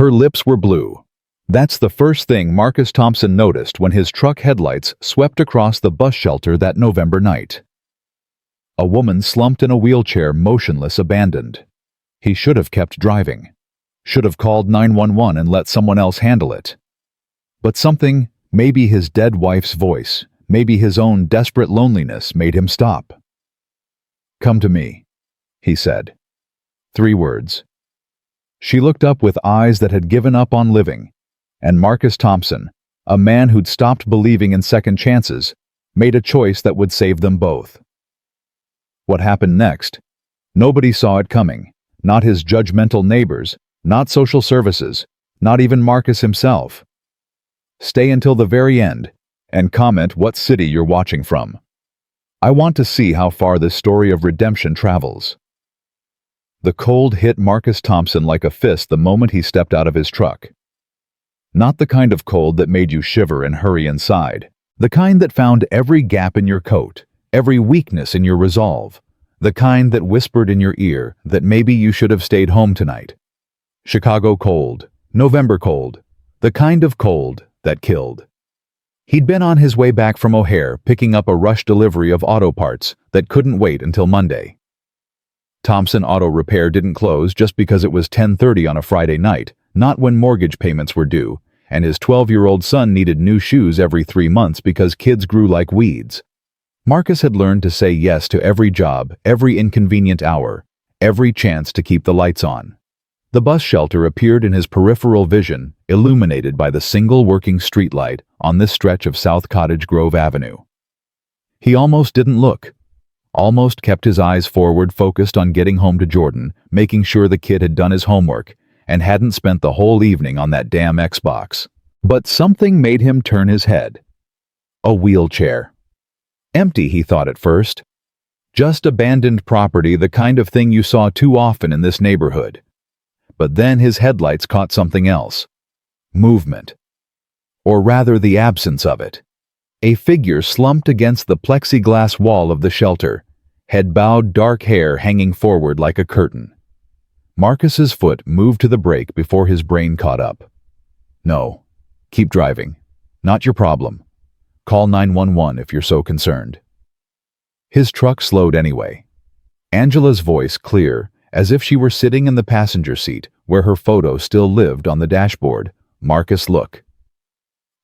Her lips were blue. That's the first thing Marcus Thompson noticed when his truck headlights swept across the bus shelter that November night. A woman slumped in a wheelchair, motionless, abandoned. He should have kept driving. Should have called 911 and let someone else handle it. But something, maybe his dead wife's voice, maybe his own desperate loneliness, made him stop. "Come to me," he said. 3 words. She looked up with eyes that had given up on living, and Marcus Thompson, a man who'd stopped believing in second chances, made a choice that would save them both. What happened next? Nobody saw it coming. Not his judgmental neighbors, not social services, not even Marcus himself. Stay until the very end, and comment what city you're watching from. I want to see how far this story of redemption travels. The cold hit Marcus Thompson like a fist the moment he stepped out of his truck. Not the kind of cold that made you shiver and hurry inside. The kind that found every gap in your coat, every weakness in your resolve. The kind that whispered in your ear that maybe you should have stayed home tonight. Chicago cold, November cold, the kind of cold that killed. He'd been on his way back from O'Hare picking up a rush delivery of auto parts that couldn't wait until Monday. Thompson Auto Repair didn't close just because it was 10:30 on a Friday night, not when mortgage payments were due, and his 12-year-old son needed new shoes every 3 months because kids grew like weeds. Marcus had learned to say yes to every job, every inconvenient hour, every chance to keep the lights on. The bus shelter appeared in his peripheral vision, illuminated by the single working streetlight on this stretch of South Cottage Grove Avenue. He almost didn't look. Almost kept his eyes forward, focused on getting home to Jordan, making sure the kid had done his homework, and hadn't spent the whole evening on that damn Xbox. But something made him turn his head. A wheelchair. Empty, he thought at first. Just abandoned property, the kind of thing you saw too often in this neighborhood. But then his headlights caught something else. Movement. Or rather, the absence of it. A figure slumped against the plexiglass wall of the shelter, head bowed, dark hair hanging forward like a curtain. Marcus's foot moved to the brake before his brain caught up. No. Keep driving. Not your problem. Call 911 if you're so concerned. His truck slowed anyway. Angela's voice clear, as if she were sitting in the passenger seat, where her photo still lived on the dashboard. "Marcus, look."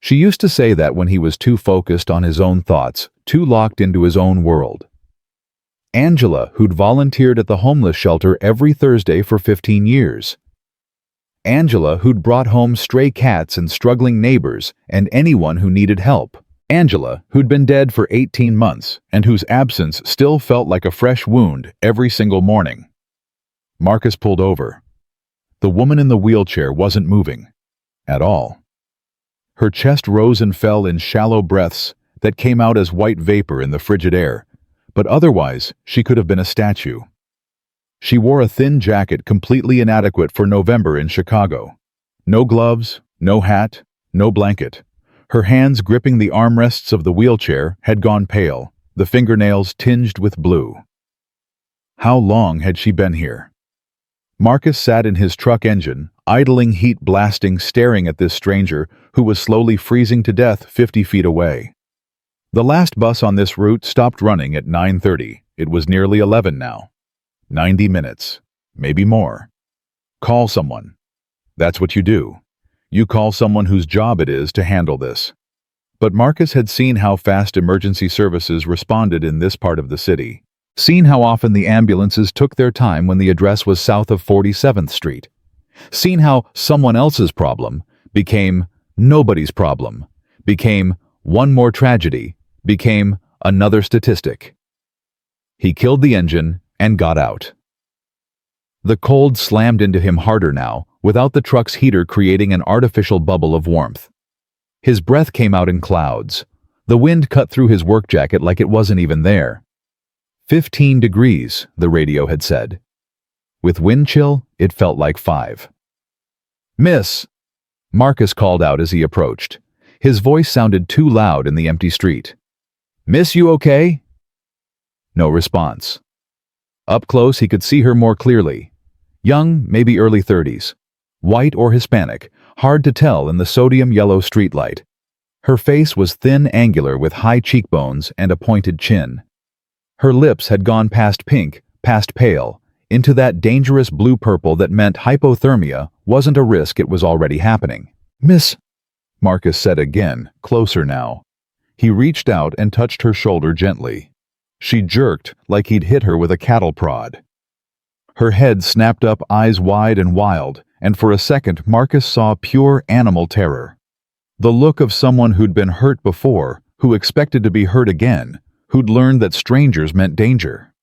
She used to say that when he was too focused on his own thoughts, too locked into his own world. Angela, who'd volunteered at the homeless shelter every Thursday for 15 years. Angela, who'd brought home stray cats and struggling neighbors and anyone who needed help. Angela, who'd been dead for 18 months and whose absence still felt like a fresh wound every single morning. Marcus pulled over. The woman in the wheelchair wasn't moving. At all. Her chest rose and fell in shallow breaths that came out as white vapor in the frigid air, but otherwise she could have been a statue. She wore a thin jacket completely inadequate for November in Chicago. No gloves, no hat, no blanket. Her hands gripping the armrests of the wheelchair had gone pale, the fingernails tinged with blue. How long had she been here? Marcus sat in his truck engine, idling, heat blasting, staring at this stranger who was slowly freezing to death 50 feet away. The last bus on this route stopped running at 9:30. It was nearly 11 now. 90 minutes, maybe more. Call someone. That's what you do. You call someone whose job it is to handle this. But Marcus had seen how fast emergency services responded in this part of the city. Seen how often the ambulances took their time when the address was south of 47th Street. Seen how someone else's problem became nobody's problem, became one more tragedy, became another statistic. He killed the engine and got out. The cold slammed into him harder now, without the truck's heater creating an artificial bubble of warmth. His breath came out in clouds. The wind cut through his work jacket like it wasn't even there. 15 degrees, the radio had said. With wind chill, it felt like 5. "Miss!" Marcus called out as he approached. His voice sounded too loud in the empty street. "Miss, you okay?" No response. Up close, he could see her more clearly. Young, maybe early 30s. white or Hispanic, hard to tell in the sodium-yellow streetlight. Her face was thin, angular, with high cheekbones and a pointed chin. Her lips had gone past pink, past pale, into that dangerous blue-purple that meant hypothermia wasn't a risk, it was already happening. "Miss," Marcus said again, closer now. He reached out and touched her shoulder gently. She jerked like he'd hit her with a cattle prod. Her head snapped up, eyes wide and wild, and for a second Marcus saw pure animal terror. The look of someone who'd been hurt before, who expected to be hurt again, who'd learned that strangers meant danger.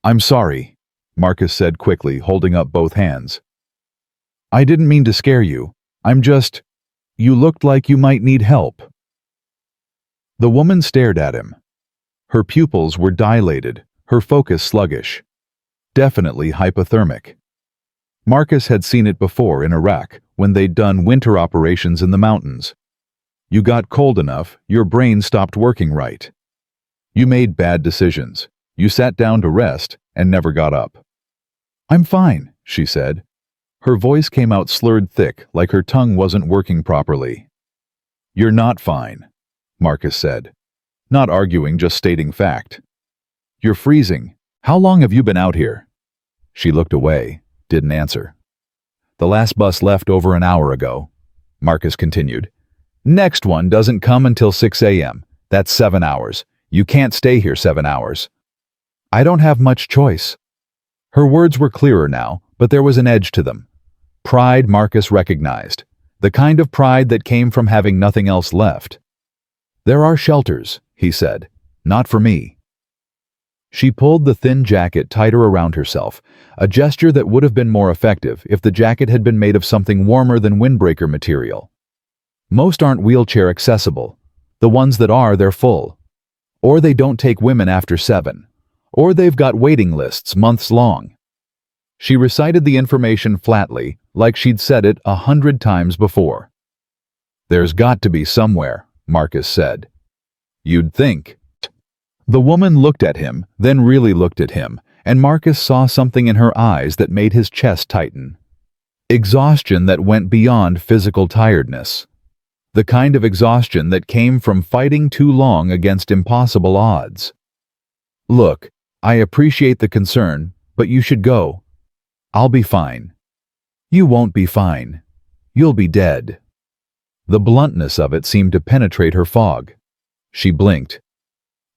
"I'm sorry," Marcus said quickly, holding up both hands. "I didn't mean to scare you. You looked like you might need help." The woman stared at him. Her pupils were dilated, her focus sluggish. Definitely hypothermic. Marcus had seen it before in Iraq, when they'd done winter operations in the mountains. You got cold enough, your brain stopped working right. You made bad decisions. You sat down to rest and never got up. "I'm fine," she said. Her voice came out slurred thick, like her tongue wasn't working properly. "You're not fine," Marcus said. Not arguing, just stating fact. "You're freezing. How long have you been out here?" She looked away, didn't answer. "The last bus left over an hour ago," Marcus continued. "Next one doesn't come until 6 a.m. That's 7 hours. You can't stay here 7 hours." "I don't have much choice." Her words were clearer now, but there was an edge to them. Pride, Marcus recognized. The kind of pride that came from having nothing else left. "There are shelters," he said. "Not for me." She pulled the thin jacket tighter around herself, a gesture that would have been more effective if the jacket had been made of something warmer than windbreaker material. Most aren't wheelchair accessible. The ones that are, they're full. Or they don't take women after 7. Or they've got waiting lists months long. She recited the information flatly, like she'd said it 100 times before. "There's got to be somewhere," Marcus said. "You'd think." The woman looked at him, then really looked at him, and Marcus saw something in her eyes that made his chest tighten. Exhaustion that went beyond physical tiredness. The kind of exhaustion that came from fighting too long against impossible odds. "Look, I appreciate the concern, but you should go. I'll be fine." "You won't be fine. You'll be dead." The bluntness of it seemed to penetrate her fog. She blinked.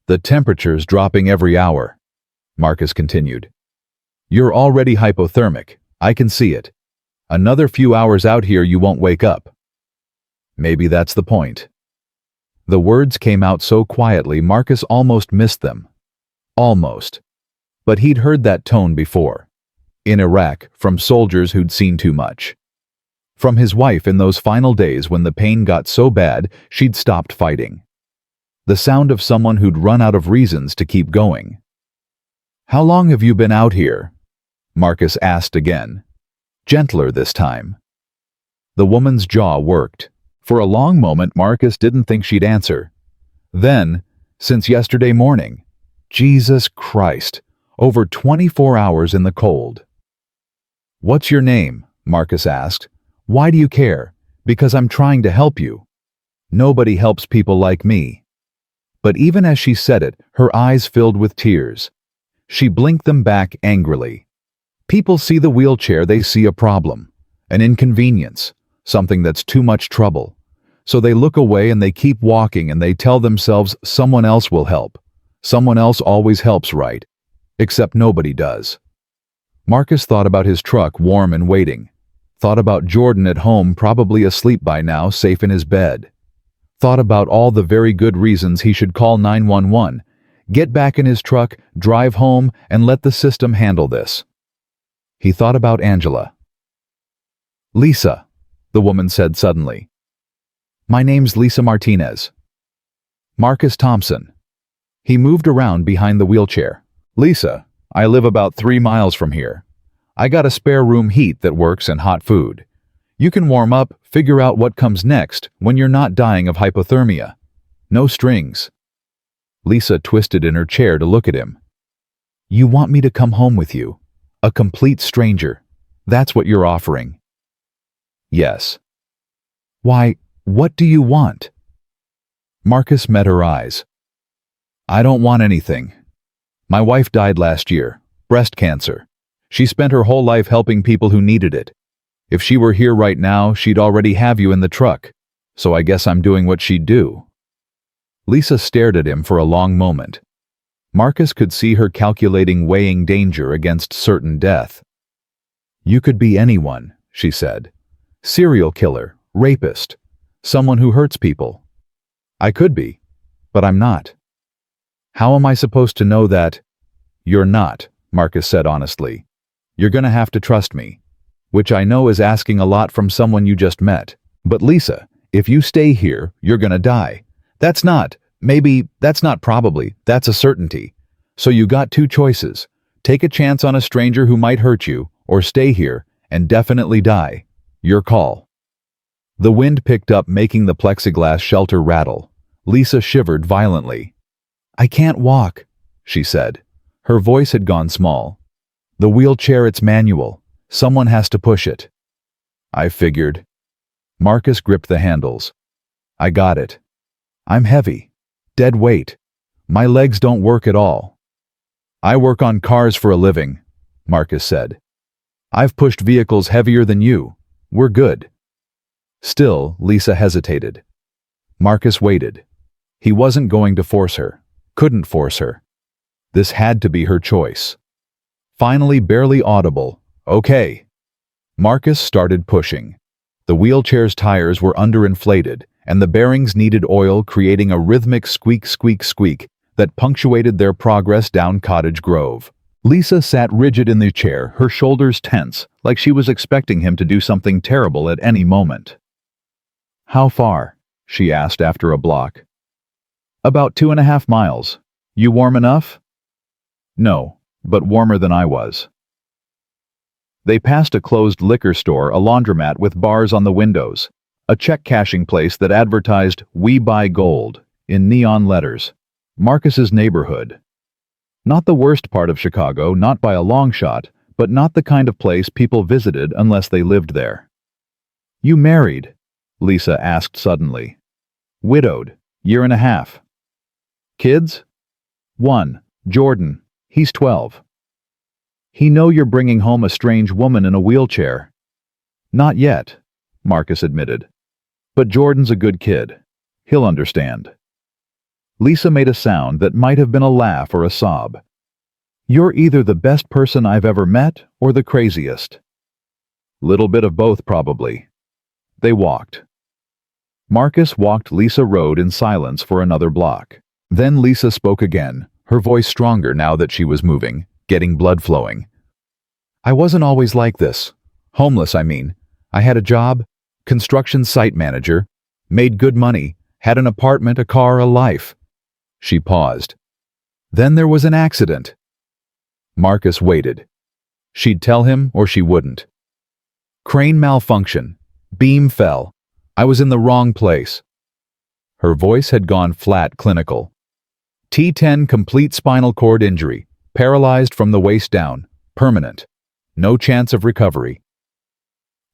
"The temperature's dropping every hour," Marcus continued. "You're already hypothermic. I can see it. Another few hours out here you won't wake up." "Maybe that's the point." The words came out so quietly Marcus almost missed them. Almost. But he'd heard that tone before. In Iraq, from soldiers who'd seen too much. From his wife in those final days when the pain got so bad she'd stopped fighting. The sound of someone who'd run out of reasons to keep going. "How long have you been out here?" Marcus asked again. Gentler this time. The woman's jaw worked. For a long moment Marcus didn't think she'd answer. Then, "Since yesterday morning." Jesus Christ. Over 24 hours in the cold. "What's your name?" Marcus asked. "Why do you care?" "Because I'm trying to help you." "Nobody helps people like me." But even as she said it, her eyes filled with tears. She blinked them back angrily. People see the wheelchair, they see a problem, an inconvenience, something that's too much trouble. So they look away and they keep walking and they tell themselves someone else will help. Someone else always helps, right? Except nobody does. Marcus thought about his truck warm and waiting. Thought about Jordan at home, probably asleep by now, safe in his bed. Thought about all the very good reasons he should call 911, get back in his truck, drive home, and let the system handle this. He thought about Angela. "Lisa," the woman said suddenly. "My name's Lisa Martinez." Marcus Thompson. He moved around behind the wheelchair. "Lisa, I live about 3 miles from here. I got a spare room heat that works and hot food. You can warm up, figure out what comes next when you're not dying of hypothermia. No strings." Lisa twisted in her chair to look at him. "You want me to come home with you? A complete stranger. That's what you're offering." Yes. Why, what do you want? Marcus met her eyes. I don't want anything. My wife died last year, breast cancer. She spent her whole life helping people who needed it. If she were here right now, she'd already have you in the truck. So I guess I'm doing what she'd do. Lisa stared at him for a long moment. Marcus could see her calculating, weighing danger against certain death. You could be anyone, she said. Serial killer, rapist, someone who hurts people. I could be, but I'm not. How am I supposed to know that? You're not, Marcus said honestly. You're gonna have to trust me, which I know is asking a lot from someone you just met. But Lisa, if you stay here, you're gonna die. That's not probably, that's a certainty. So you got two choices. Take a chance on a stranger who might hurt you, or stay here and definitely die. Your call. The wind picked up, making the plexiglass shelter rattle. Lisa shivered violently. I can't walk, she said. Her voice had gone small. The wheelchair, it's manual. Someone has to push it. I figured. Marcus gripped the handles. I got it. I'm heavy. Dead weight. My legs don't work at all. I work on cars for a living, Marcus said. I've pushed vehicles heavier than you. We're good. Still, Lisa hesitated. Marcus waited. He wasn't going to force her. Couldn't force her. This had to be her choice. Finally, barely audible, okay. Marcus started pushing. The wheelchair's tires were underinflated, and the bearings needed oil, creating a rhythmic squeak, squeak, squeak that punctuated their progress down Cottage Grove. Lisa sat rigid in the chair, her shoulders tense, like she was expecting him to do something terrible at any moment. How far? She asked after a block. About 2.5 miles. You warm enough? No, but warmer than I was. They passed a closed liquor store, a laundromat with bars on the windows, a check-cashing place that advertised "We Buy Gold" in neon letters. Marcus's neighborhood. Not the worst part of Chicago, not by a long shot, but not the kind of place people visited unless they lived there. You married? Lisa asked suddenly. Widowed, 1.5 years. Kids? 1, Jordan. He's 12. He know you're bringing home a strange woman in a wheelchair. Not yet, Marcus admitted. But Jordan's a good kid. He'll understand. Lisa made a sound that might have been a laugh or a sob. You're either the best person I've ever met or the craziest. Little bit of both, probably. They walked. Marcus walked Lisa Road in silence for another block. Then Lisa spoke again, her voice stronger now that she was moving, getting blood flowing. I wasn't always like this. Homeless, I mean. I had a job, construction site manager, made good money, had an apartment, a car, a life. She paused. Then there was an accident. Marcus waited. She'd tell him or she wouldn't. Crane malfunction. Beam fell. I was in the wrong place. Her voice had gone flat, clinical. T10 complete spinal cord injury, paralyzed from the waist down, permanent. No chance of recovery.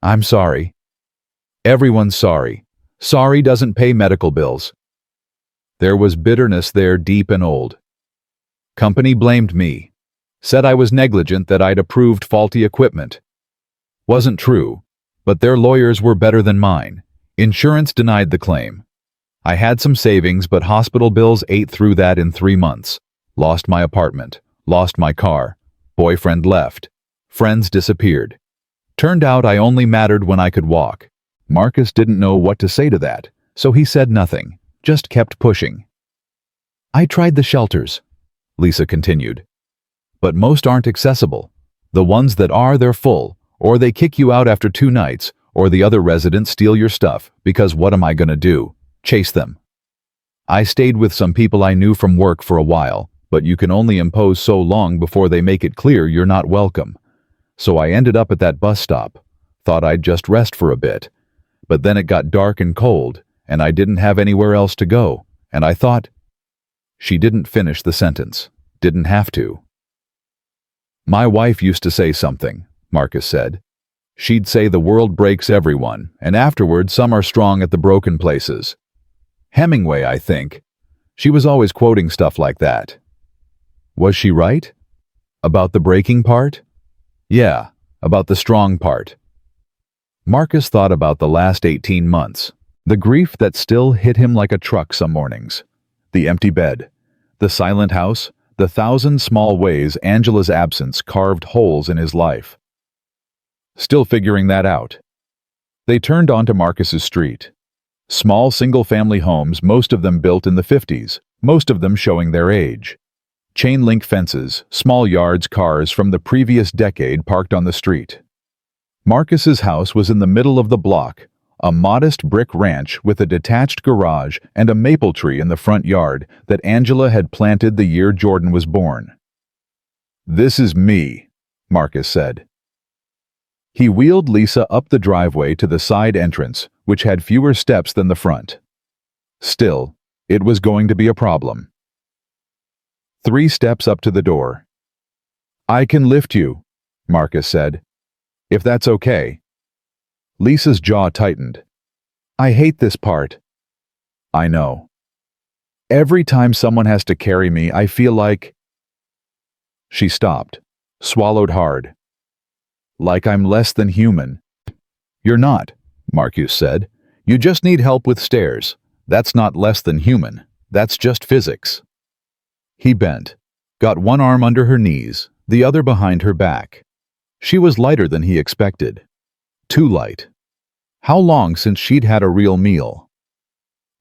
I'm sorry. Everyone's sorry. Sorry doesn't pay medical bills. There was bitterness there, deep and old. Company blamed me. Said I was negligent, that I'd approved faulty equipment. Wasn't true, but their lawyers were better than mine. Insurance denied the claim. I had some savings, but hospital bills ate through that in 3 months. Lost my apartment. Lost my car. Boyfriend left. Friends disappeared. Turned out I only mattered when I could walk. Marcus didn't know what to say to that, so he said nothing, just kept pushing. I tried the shelters, Lisa continued. But most aren't accessible. The ones that are, they're full, or they kick you out after 2 nights, or the other residents steal your stuff, because what am I gonna do? Chase them. I stayed with some people I knew from work for a while, but you can only impose so long before they make it clear you're not welcome. So I ended up at that bus stop. Thought I'd just rest for a bit. But then it got dark and cold, and I didn't have anywhere else to go, and I thought... She didn't finish the sentence. Didn't have to. My wife used to say something, Marcus said. She'd say the world breaks everyone, and afterward some are strong at the broken places. Hemingway, I think. She was always quoting stuff like that. Was she right? About the breaking part? Yeah, about the strong part. Marcus thought about the last 18 months, the grief that still hit him like a truck some mornings, the empty bed, the silent house, the thousand small ways Angela's absence carved holes in his life. Still figuring that out. They turned onto Marcus's street. Small single-family homes, most of them built in the 50s, most of them showing their age. Chain-link fences, small yards, cars from the previous decade parked on the street. Marcus's house was in the middle of the block, a modest brick ranch with a detached garage and a maple tree in the front yard that Angela had planted the year Jordan was born. "This is me," Marcus said. He wheeled Lisa up the driveway to the side entrance, which had fewer steps than the front. Still, it was going to be a problem. 3 steps up to the door. "I can lift you," Marcus said. "If that's okay." Lisa's jaw tightened. "I hate this part." "I know. Every time someone has to carry me, I feel like—" She stopped, swallowed hard. "Like I'm less than human." "You're not," Marcus said. "You just need help with stairs. That's not less than human. That's just physics." He bent, got one arm under her knees, the other behind her back. She was lighter than he expected. Too light. How long since she'd had a real meal?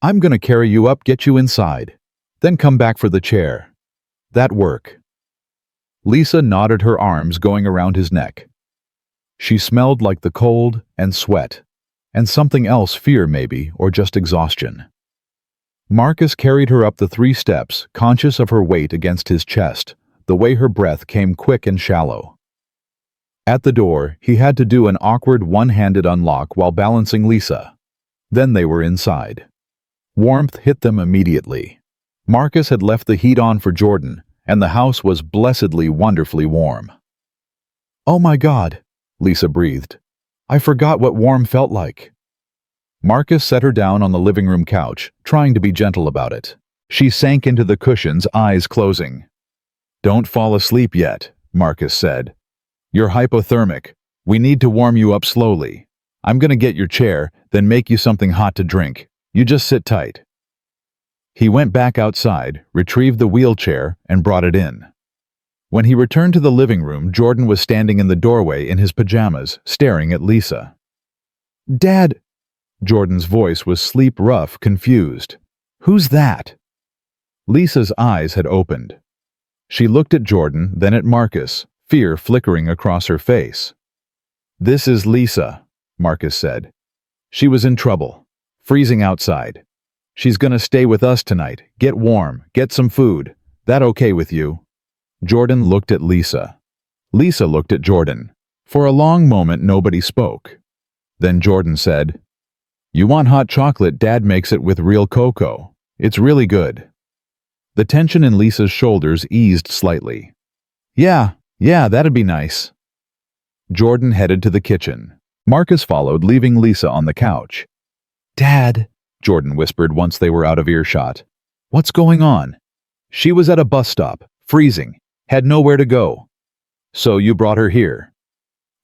"I'm gonna carry you up, get you inside. Then come back for the chair. That work?" Lisa nodded, her arms going around his neck. She smelled like the cold and sweat, and something else, fear maybe, or just exhaustion. Marcus carried her up the 3 steps, conscious of her weight against his chest, the way her breath came quick and shallow. At the door, he had to do an awkward one-handed unlock while balancing Lisa. Then they were inside. Warmth hit them immediately. Marcus had left the heat on for Jordan, and the house was blessedly, wonderfully warm. "Oh my God," Lisa breathed. "I forgot what warm felt like." Marcus set her down on the living room couch, trying to be gentle about it. She sank into the cushions, eyes closing. "Don't fall asleep yet," Marcus said. "You're hypothermic. We need to warm you up slowly. I'm gonna get your chair, then make you something hot to drink. You just sit tight." He went back outside, retrieved the wheelchair, and brought it in. When he returned to the living room, Jordan was standing in the doorway in his pajamas, staring at Lisa. "Dad!" Jordan's voice was sleep rough, confused. "Who's that?" Lisa's eyes had opened. She looked at Jordan, then at Marcus, fear flickering across her face. "This is Lisa," Marcus said. "She was in trouble, freezing outside. She's gonna stay with us tonight, get warm, get some food. That okay with you?" Jordan looked at Lisa. Lisa looked at Jordan. For a long moment, nobody spoke. Then Jordan said, "You want hot chocolate? Dad makes it with real cocoa. It's really good." The tension in Lisa's shoulders eased slightly. Yeah, that'd be nice." Jordan headed to the kitchen. Marcus followed, leaving Lisa on the couch. "Dad," Jordan whispered once they were out of earshot. "What's going on?" "She was at a bus stop, freezing, had nowhere to go." "So you brought her here?"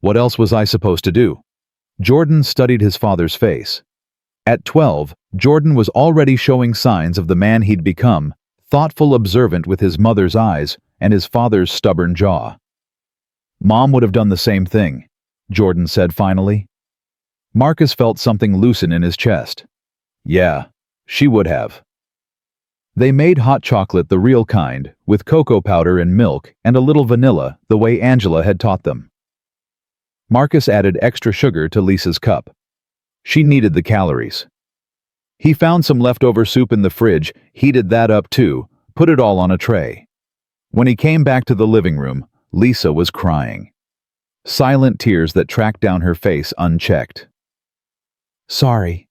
"What else was I supposed to do?" Jordan studied his father's face. At 12, Jordan was already showing signs of the man he'd become, thoughtful, observant with his mother's eyes and his father's stubborn jaw. "Mom would have done the same thing," Jordan said finally. Marcus felt something loosen in his chest. "Yeah, she would have." They made hot chocolate the real kind, with cocoa powder and milk and a little vanilla, the way Angela had taught them. Marcus added extra sugar to Lisa's cup. She needed the calories. He found some leftover soup in the fridge, heated that up too, put it all on a tray. When he came back to the living room, Lisa was crying. Silent tears that tracked down her face unchecked. "Sorry,"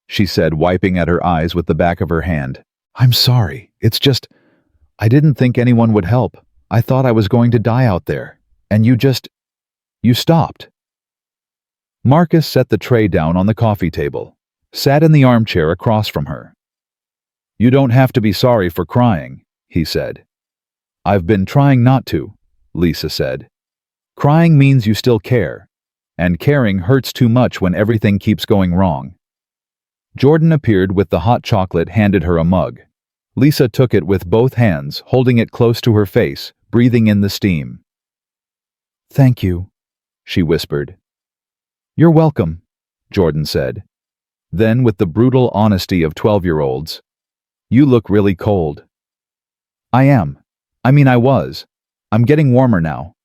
she said, wiping at her eyes with the back of her hand. "I'm sorry. It's just, I didn't think anyone would help. I thought I was going to die out there. And you stopped." Marcus set the tray down on the coffee table, sat in the armchair across from her. "You don't have to be sorry for crying," he said. "I've been trying not to," Lisa said. "Crying means you still care, and caring hurts too much when everything keeps going wrong." Jordan appeared with the hot chocolate, handed her a mug. Lisa took it with both hands, holding it close to her face, breathing in the steam. "Thank you," she whispered. "You're welcome," Jordan said. Then, with the brutal honesty of 12-year-olds, "You look really cold." "I am. I was. I'm getting warmer now."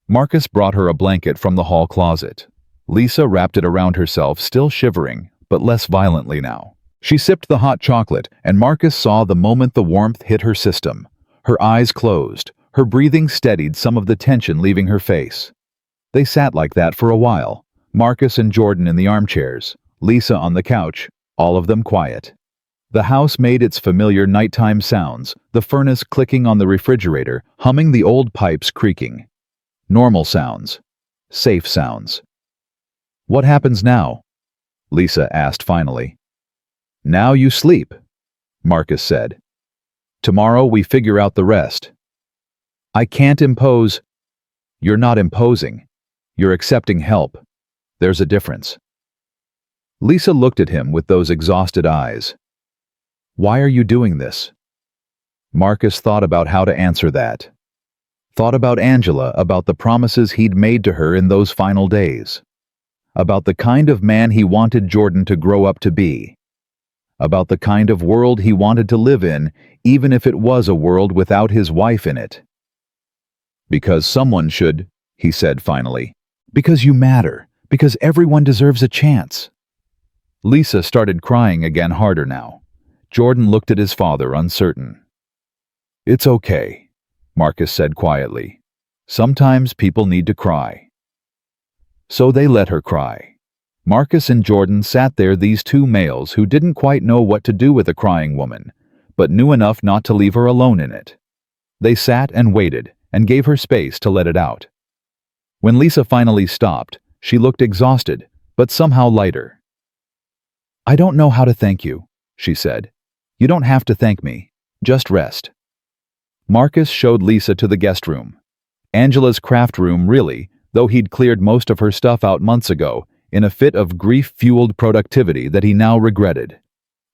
Marcus brought her a blanket from the hall closet. Lisa wrapped it around herself, still shivering, but less violently now. She sipped the hot chocolate, and Marcus saw the moment the warmth hit her system. Her eyes closed, her breathing steadied, some of the tension leaving her face. They sat like that for a while, Marcus and Jordan in the armchairs, Lisa on the couch, all of them quiet. The house made its familiar nighttime sounds, the furnace clicking on the refrigerator, humming, the old pipes creaking. Normal sounds. Safe sounds. "What happens now?" Lisa asked finally. "Now you sleep," Marcus said. "Tomorrow we figure out the rest." "I can't impose." "You're not imposing. You're accepting help. There's a difference." Lisa looked at him with those exhausted eyes. "Why are you doing this?" Marcus thought about how to answer that. Thought about Angela, about the promises he'd made to her in those final days. About the kind of man he wanted Jordan to grow up to be. About the kind of world he wanted to live in, even if it was a world without his wife in it. "Because someone should," he said finally. "Because you matter. Because everyone deserves a chance." Lisa started crying again, harder now. Jordan looked at his father, uncertain. "It's okay," Marcus said quietly. "Sometimes people need to cry." So they let her cry. Marcus and Jordan sat there, these two males who didn't quite know what to do with a crying woman, but knew enough not to leave her alone in it. They sat and waited, and gave her space to let it out. When Lisa finally stopped, she looked exhausted, but somehow lighter. "I don't know how to thank you," she said. "You don't have to thank me. Just rest." Marcus showed Lisa to the guest room. Angela's craft room, really, though he'd cleared most of her stuff out months ago, in a fit of grief-fueled productivity that he now regretted.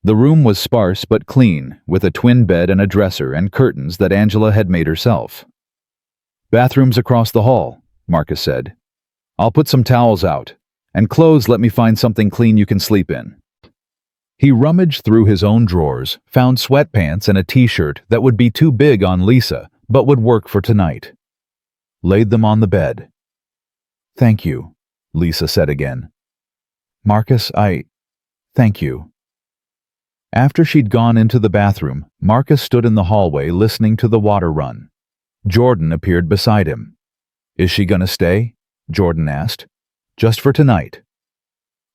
The room was sparse but clean, with a twin bed and a dresser and curtains that Angela had made herself. "Bathrooms across the hall," Marcus said. "I'll put some towels out. And clothes, let me find something clean you can sleep in." He rummaged through his own drawers, found sweatpants and a t-shirt that would be too big on Lisa, but would work for tonight. Laid them on the bed. "Thank you," Lisa said again. "Marcus, thank you." After she'd gone into the bathroom, Marcus stood in the hallway listening to the water run. Jordan appeared beside him. "Is she gonna stay?" Jordan asked. "Just for tonight."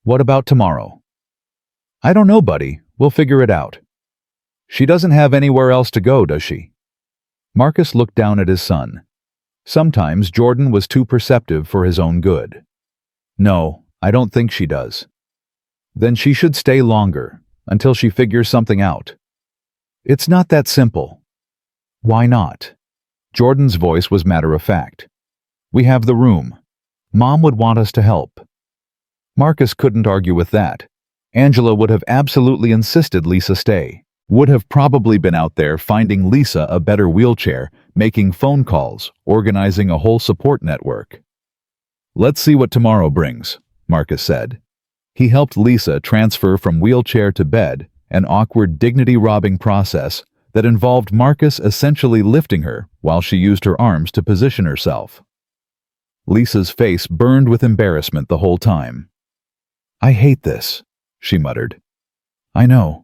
"What about tomorrow?" "I don't know, buddy. We'll figure it out." "She doesn't have anywhere else to go, does she?" Marcus looked down at his son. Sometimes Jordan was too perceptive for his own good. "No, I don't think she does." "Then she should stay longer, until she figures something out." "It's not that simple." "Why not?" Jordan's voice was matter-of-fact. "We have the room. Mom would want us to help." Marcus couldn't argue with that. Angela would have absolutely insisted Lisa stay. Would have probably been out there finding Lisa a better wheelchair, making phone calls, organizing a whole support network. "Let's see what tomorrow brings," Marcus said. He helped Lisa transfer from wheelchair to bed, an awkward dignity-robbing process that involved Marcus essentially lifting her while she used her arms to position herself. Lisa's face burned with embarrassment the whole time. "I hate this," she muttered. "I know.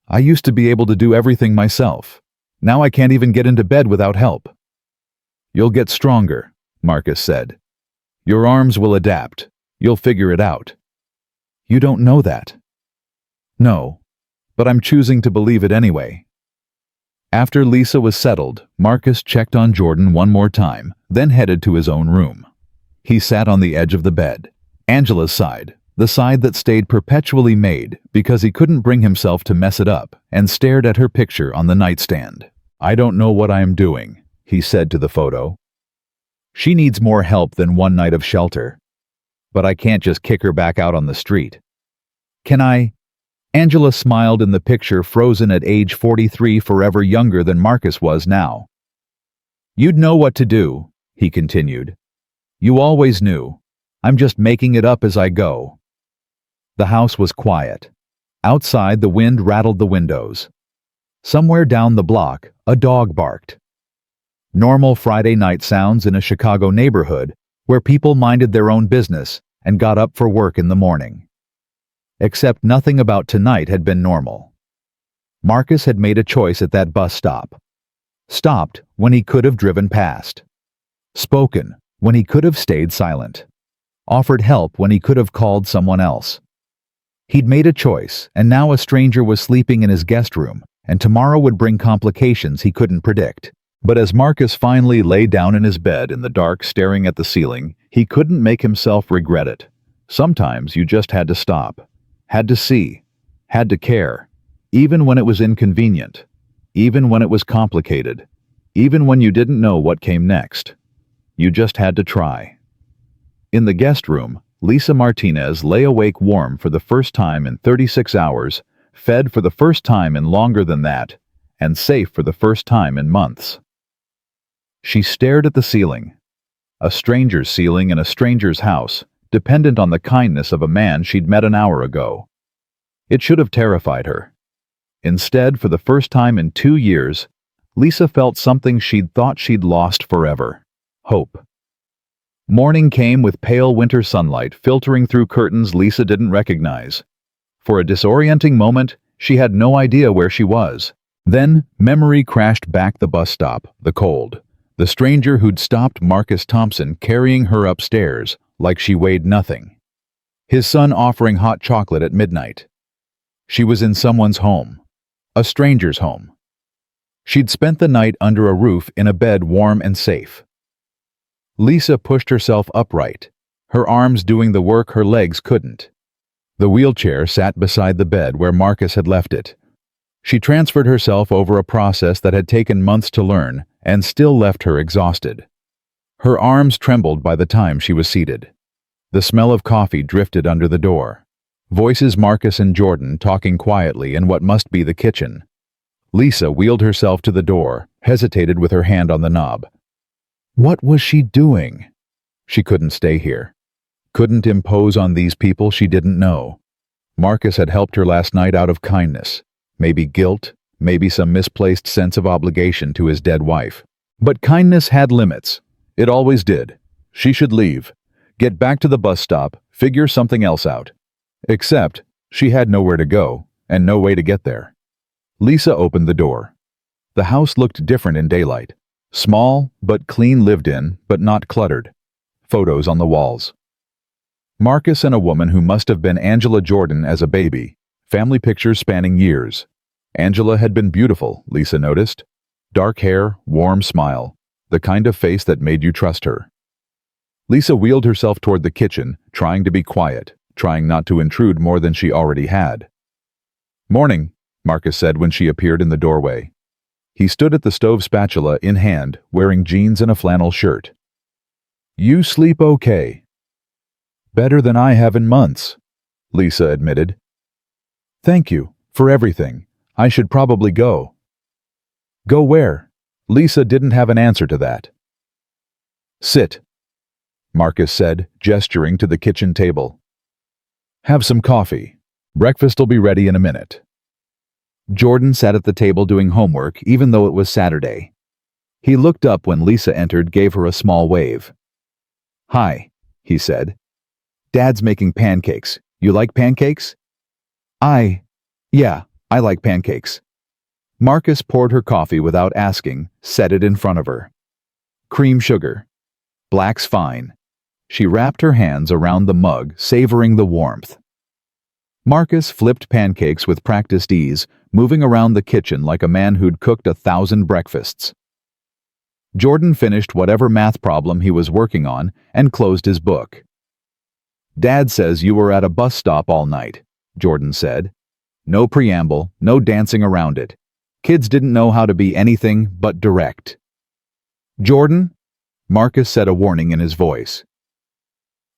I used to be able to do everything myself. Now I can't even get into bed without help." "You'll get stronger," Marcus said. "Your arms will adapt. You'll figure it out." "You don't know that." "No, but I'm choosing to believe it anyway." After Lisa was settled, Marcus checked on Jordan one more time, then headed to his own room. He sat on the edge of the bed. Angela's side, the side that stayed perpetually made because he couldn't bring himself to mess it up, and stared at her picture on the nightstand. "I don't know what I am doing," he said to the photo. "She needs more help than one night of shelter. But I can't just kick her back out on the street. Can I?" Angela smiled in the picture, frozen at age 43, forever younger than Marcus was now. "You'd know what to do," he continued. "You always knew. I'm just making it up as I go." The house was quiet. Outside, the wind rattled the windows. Somewhere down the block, a dog barked. Normal Friday night sounds in a Chicago neighborhood where people minded their own business and got up for work in the morning. Except nothing about tonight had been normal. Marcus had made a choice at that bus stop. Stopped when he could have driven past. Spoken when he could have stayed silent. Offered help when he could have called someone else. He'd made a choice, and now a stranger was sleeping in his guest room, and tomorrow would bring complications he couldn't predict. But as Marcus finally lay down in his bed in the dark staring at the ceiling, he couldn't make himself regret it. Sometimes you just had to stop. Had to see. Had to care. Even when it was inconvenient. Even when it was complicated. Even when you didn't know what came next. You just had to try. In the guest room, Lisa Martinez lay awake, warm for the first time in 36 hours, fed for the first time in longer than that, and safe for the first time in months. She stared at the ceiling. A stranger's ceiling in a stranger's house, dependent on the kindness of a man she'd met an hour ago. It should have terrified her. Instead, for the first time in 2 years, Lisa felt something she'd thought she'd lost forever: hope. Morning came with pale winter sunlight filtering through curtains Lisa didn't recognize. For a disorienting moment, she had no idea where she was. Then, memory crashed back: the bus stop, the cold, the stranger who'd stopped Marcus Thompson carrying her upstairs like she weighed nothing. His son offering hot chocolate at midnight. She was in someone's home. A stranger's home. She'd spent the night under a roof in a bed warm and safe. Lisa pushed herself upright, her arms doing the work her legs couldn't. The wheelchair sat beside the bed where Marcus had left it. She transferred herself over a process that had taken months to learn and still left her exhausted. Her arms trembled by the time she was seated. The smell of coffee drifted under the door. Voices: Marcus and Jordan talking quietly in what must be the kitchen. Lisa wheeled herself to the door, hesitated with her hand on the knob. What was she doing? She couldn't stay here. Couldn't impose on these people she didn't know. Marcus had helped her last night out of kindness. Maybe guilt, maybe some misplaced sense of obligation to his dead wife. But kindness had limits. It always did. She should leave. Get back to the bus stop, figure something else out. Except, she had nowhere to go, and no way to get there. Lisa opened the door. The house looked different in daylight. Small, but clean, lived in, but not cluttered. Photos on the walls. Marcus and a woman who must have been Angela Jordan as a baby. Family pictures spanning years. Angela had been beautiful, Lisa noticed. Dark hair, warm smile. The kind of face that made you trust her. Lisa wheeled herself toward the kitchen, trying to be quiet, trying not to intrude more than she already had. "Morning," Marcus said when she appeared in the doorway. He stood at the stove, spatula in hand, wearing jeans and a flannel shirt. "You sleep okay?" "Better than I have in months," Lisa admitted. "Thank you, for everything. I should probably go." "Go where?" Lisa didn't have an answer to that. "Sit," Marcus said, gesturing to the kitchen table. "Have some coffee. Breakfast'll be ready in a minute." Jordan sat at the table doing homework, even though it was Saturday. He looked up when Lisa entered, gave her a small wave. "Hi," he said. "Dad's making pancakes. You like pancakes?" Yeah, I like pancakes." Marcus poured her coffee without asking, set it in front of her. "Cream sugar. Black's fine." She wrapped her hands around the mug, savoring the warmth. Marcus flipped pancakes with practiced ease, moving around the kitchen like a man who'd cooked 1,000 breakfasts. Jordan finished whatever math problem he was working on and closed his book. Dad says you were at a bus stop all night, Jordan said. No preamble, no dancing around it. Kids didn't know how to be anything but direct. Jordan? Marcus said, a warning in his voice.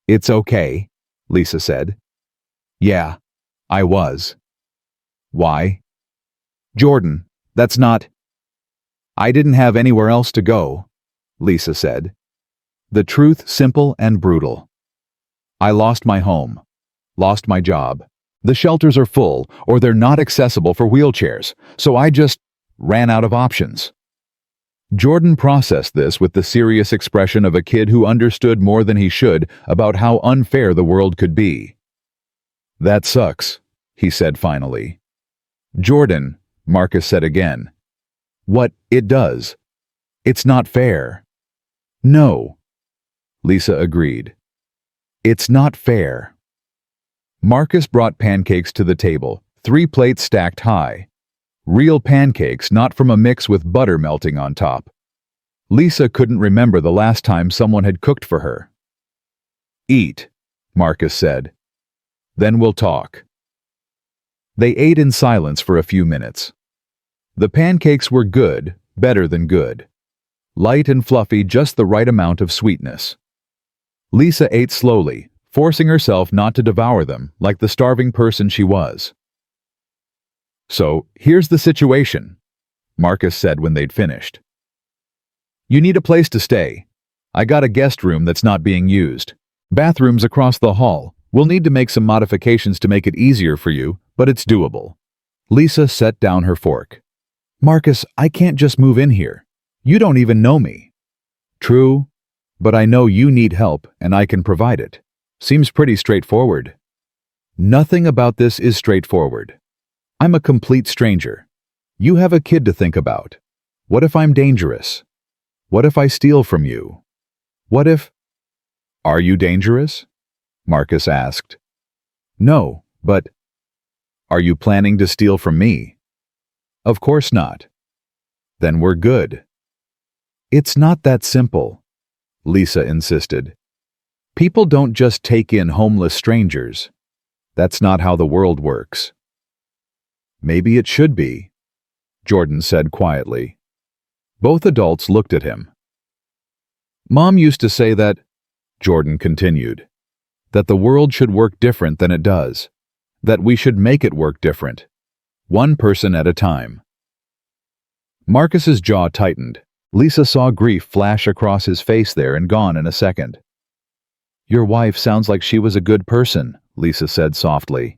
It's okay, Lisa said. Yeah, I was. Why? Jordan, that's not... I didn't have anywhere else to go, Lisa said. The truth, simple and brutal. I lost my home, lost my job. The shelters are full, or they're not accessible for wheelchairs, so I just ran out of options. Jordan processed this with the serious expression of a kid who understood more than he should about how unfair the world could be. That sucks, he said finally. Jordan, Marcus said again. What, it does? It's not fair. No, Lisa agreed. It's not fair. Marcus brought pancakes to the table, 3 plates stacked high. Real pancakes, not from a mix with butter melting on top. Lisa couldn't remember the last time someone had cooked for her. Eat, Marcus said. Then we'll talk. They ate in silence for a few minutes. The pancakes were good, better than good. Light and fluffy, just the right amount of sweetness. Lisa ate slowly, forcing herself not to devour them like the starving person she was. So, here's the situation, Marcus said when they'd finished. You need a place to stay. I got a guest room that's not being used. Bathrooms across the hall. We'll need to make some modifications to make it easier for you, but it's doable. Lisa set down her fork. Marcus, I can't just move in here. You don't even know me. True, but I know you need help and I can provide it. Seems pretty straightforward. Nothing about this is straightforward. I'm a complete stranger. You have a kid to think about. What if I'm dangerous? What if I steal from you? What if... Are you dangerous? Marcus asked. No, but... Are you planning to steal from me? Of course not. Then we're good. It's not that simple, Lisa insisted. People don't just take in homeless strangers. That's not how the world works. Maybe it should be, Jordan said quietly. Both adults looked at him. Mom used to say that, Jordan continued, that the world should work different than it does, that we should make it work different, one person at a time. Marcus's jaw tightened. Lisa saw grief flash across his face there and gone in a second. Your wife sounds like she was a good person, Lisa said softly.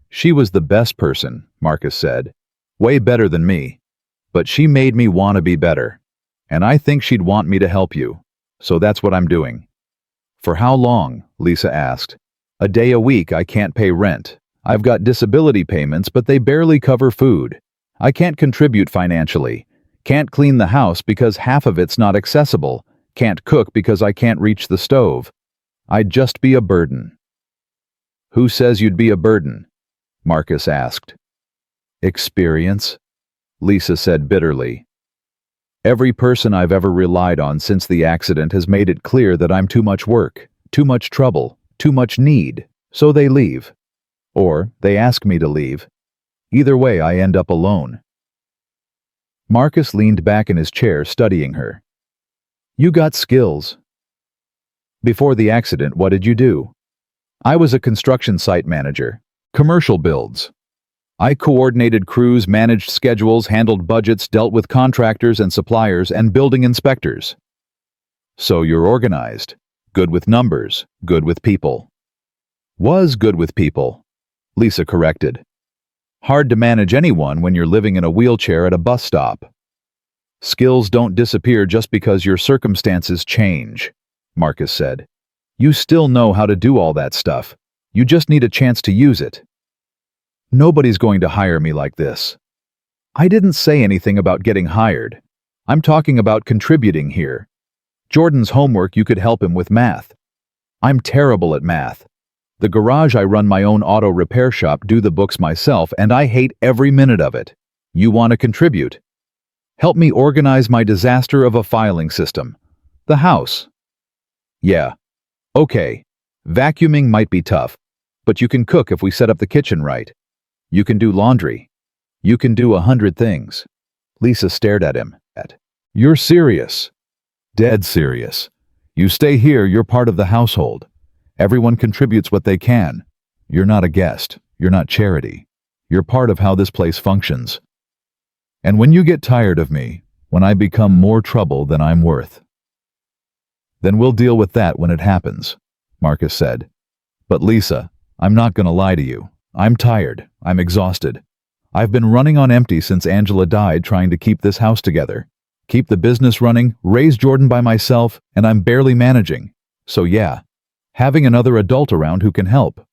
She was the best person, Marcus said. Way better than me. But she made me want to be better. And I think she'd want me to help you. So that's what I'm doing. For how long? Lisa asked. A day a week. I can't pay rent. I've got disability payments, but they barely cover food. I can't contribute financially. Can't clean the house because half of it's not accessible. Can't cook because I can't reach the stove. I'd just be a burden. Who says you'd be a burden? Marcus asked. Experience, Lisa said bitterly. Every person I've ever relied on since the accident has made it clear that I'm too much work, too much trouble, too much need, so they leave. Or they ask me to leave. Either way, I end up alone. Marcus leaned back in his chair, studying her. You got skills. Before the accident, what did you do? I was a construction site manager. Commercial builds. I coordinated crews, managed schedules, handled budgets, dealt with contractors and suppliers and building inspectors. So you're organized, good with numbers, good with people. Was good with people, Lisa corrected. Hard to manage anyone when you're living in a wheelchair at a bus stop. Skills don't disappear just because your circumstances change, Marcus said. You still know how to do all that stuff. You just need a chance to use it. Nobody's going to hire me like this. I didn't say anything about getting hired. I'm talking about contributing here. Jordan's homework, you could help him with math. I'm terrible at math. The garage I run my own auto repair shop, do the books myself, and I hate every minute of it. You want to contribute? Help me organize my disaster of a filing system. The house. Yeah. Okay. Vacuuming might be tough, but you can cook if we set up the kitchen right. You can do laundry. You can do 100 things. Lisa stared at him. You're serious. Dead serious. You stay here, you're part of the household. Everyone contributes what they can. You're not a guest. You're not charity. You're part of how this place functions. And when you get tired of me, when I become more trouble than I'm worth, then we'll deal with that when it happens, Marcus said. But Lisa, I'm not going to lie to you. I'm tired. I'm exhausted. I've been running on empty since Angela died, trying to keep this house together, keep the business running, raise Jordan by myself, and I'm barely managing. So yeah, having another adult around who can help.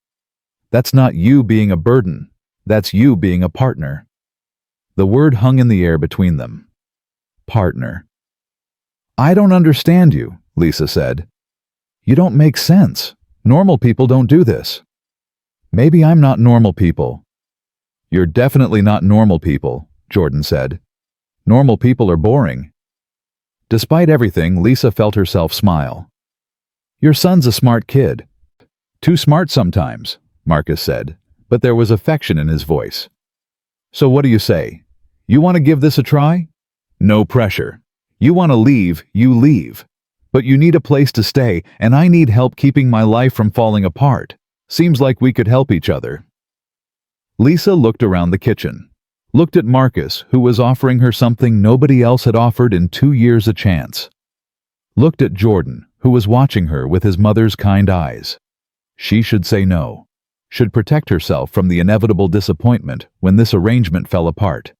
That's not you being a burden. That's you being a partner. The word hung in the air between them. Partner. I don't understand you, Lisa said. You don't make sense. Normal people don't do this. Maybe I'm not normal people. You're definitely not normal people, Jordan said. Normal people are boring. Despite everything, Lisa felt herself smile. Your son's a smart kid. Too smart sometimes, Marcus said, but there was affection in his voice. So what do you say? You want to give this a try? No pressure. You want to leave, you leave. But you need a place to stay, and I need help keeping my life from falling apart. Seems like we could help each other. Lisa looked around the kitchen, looked at Marcus, who was offering her something nobody else had offered in 2 years a chance. Looked at Jordan, who was watching her with his mother's kind eyes. She should say no, should protect herself from the inevitable disappointment when this arrangement fell apart.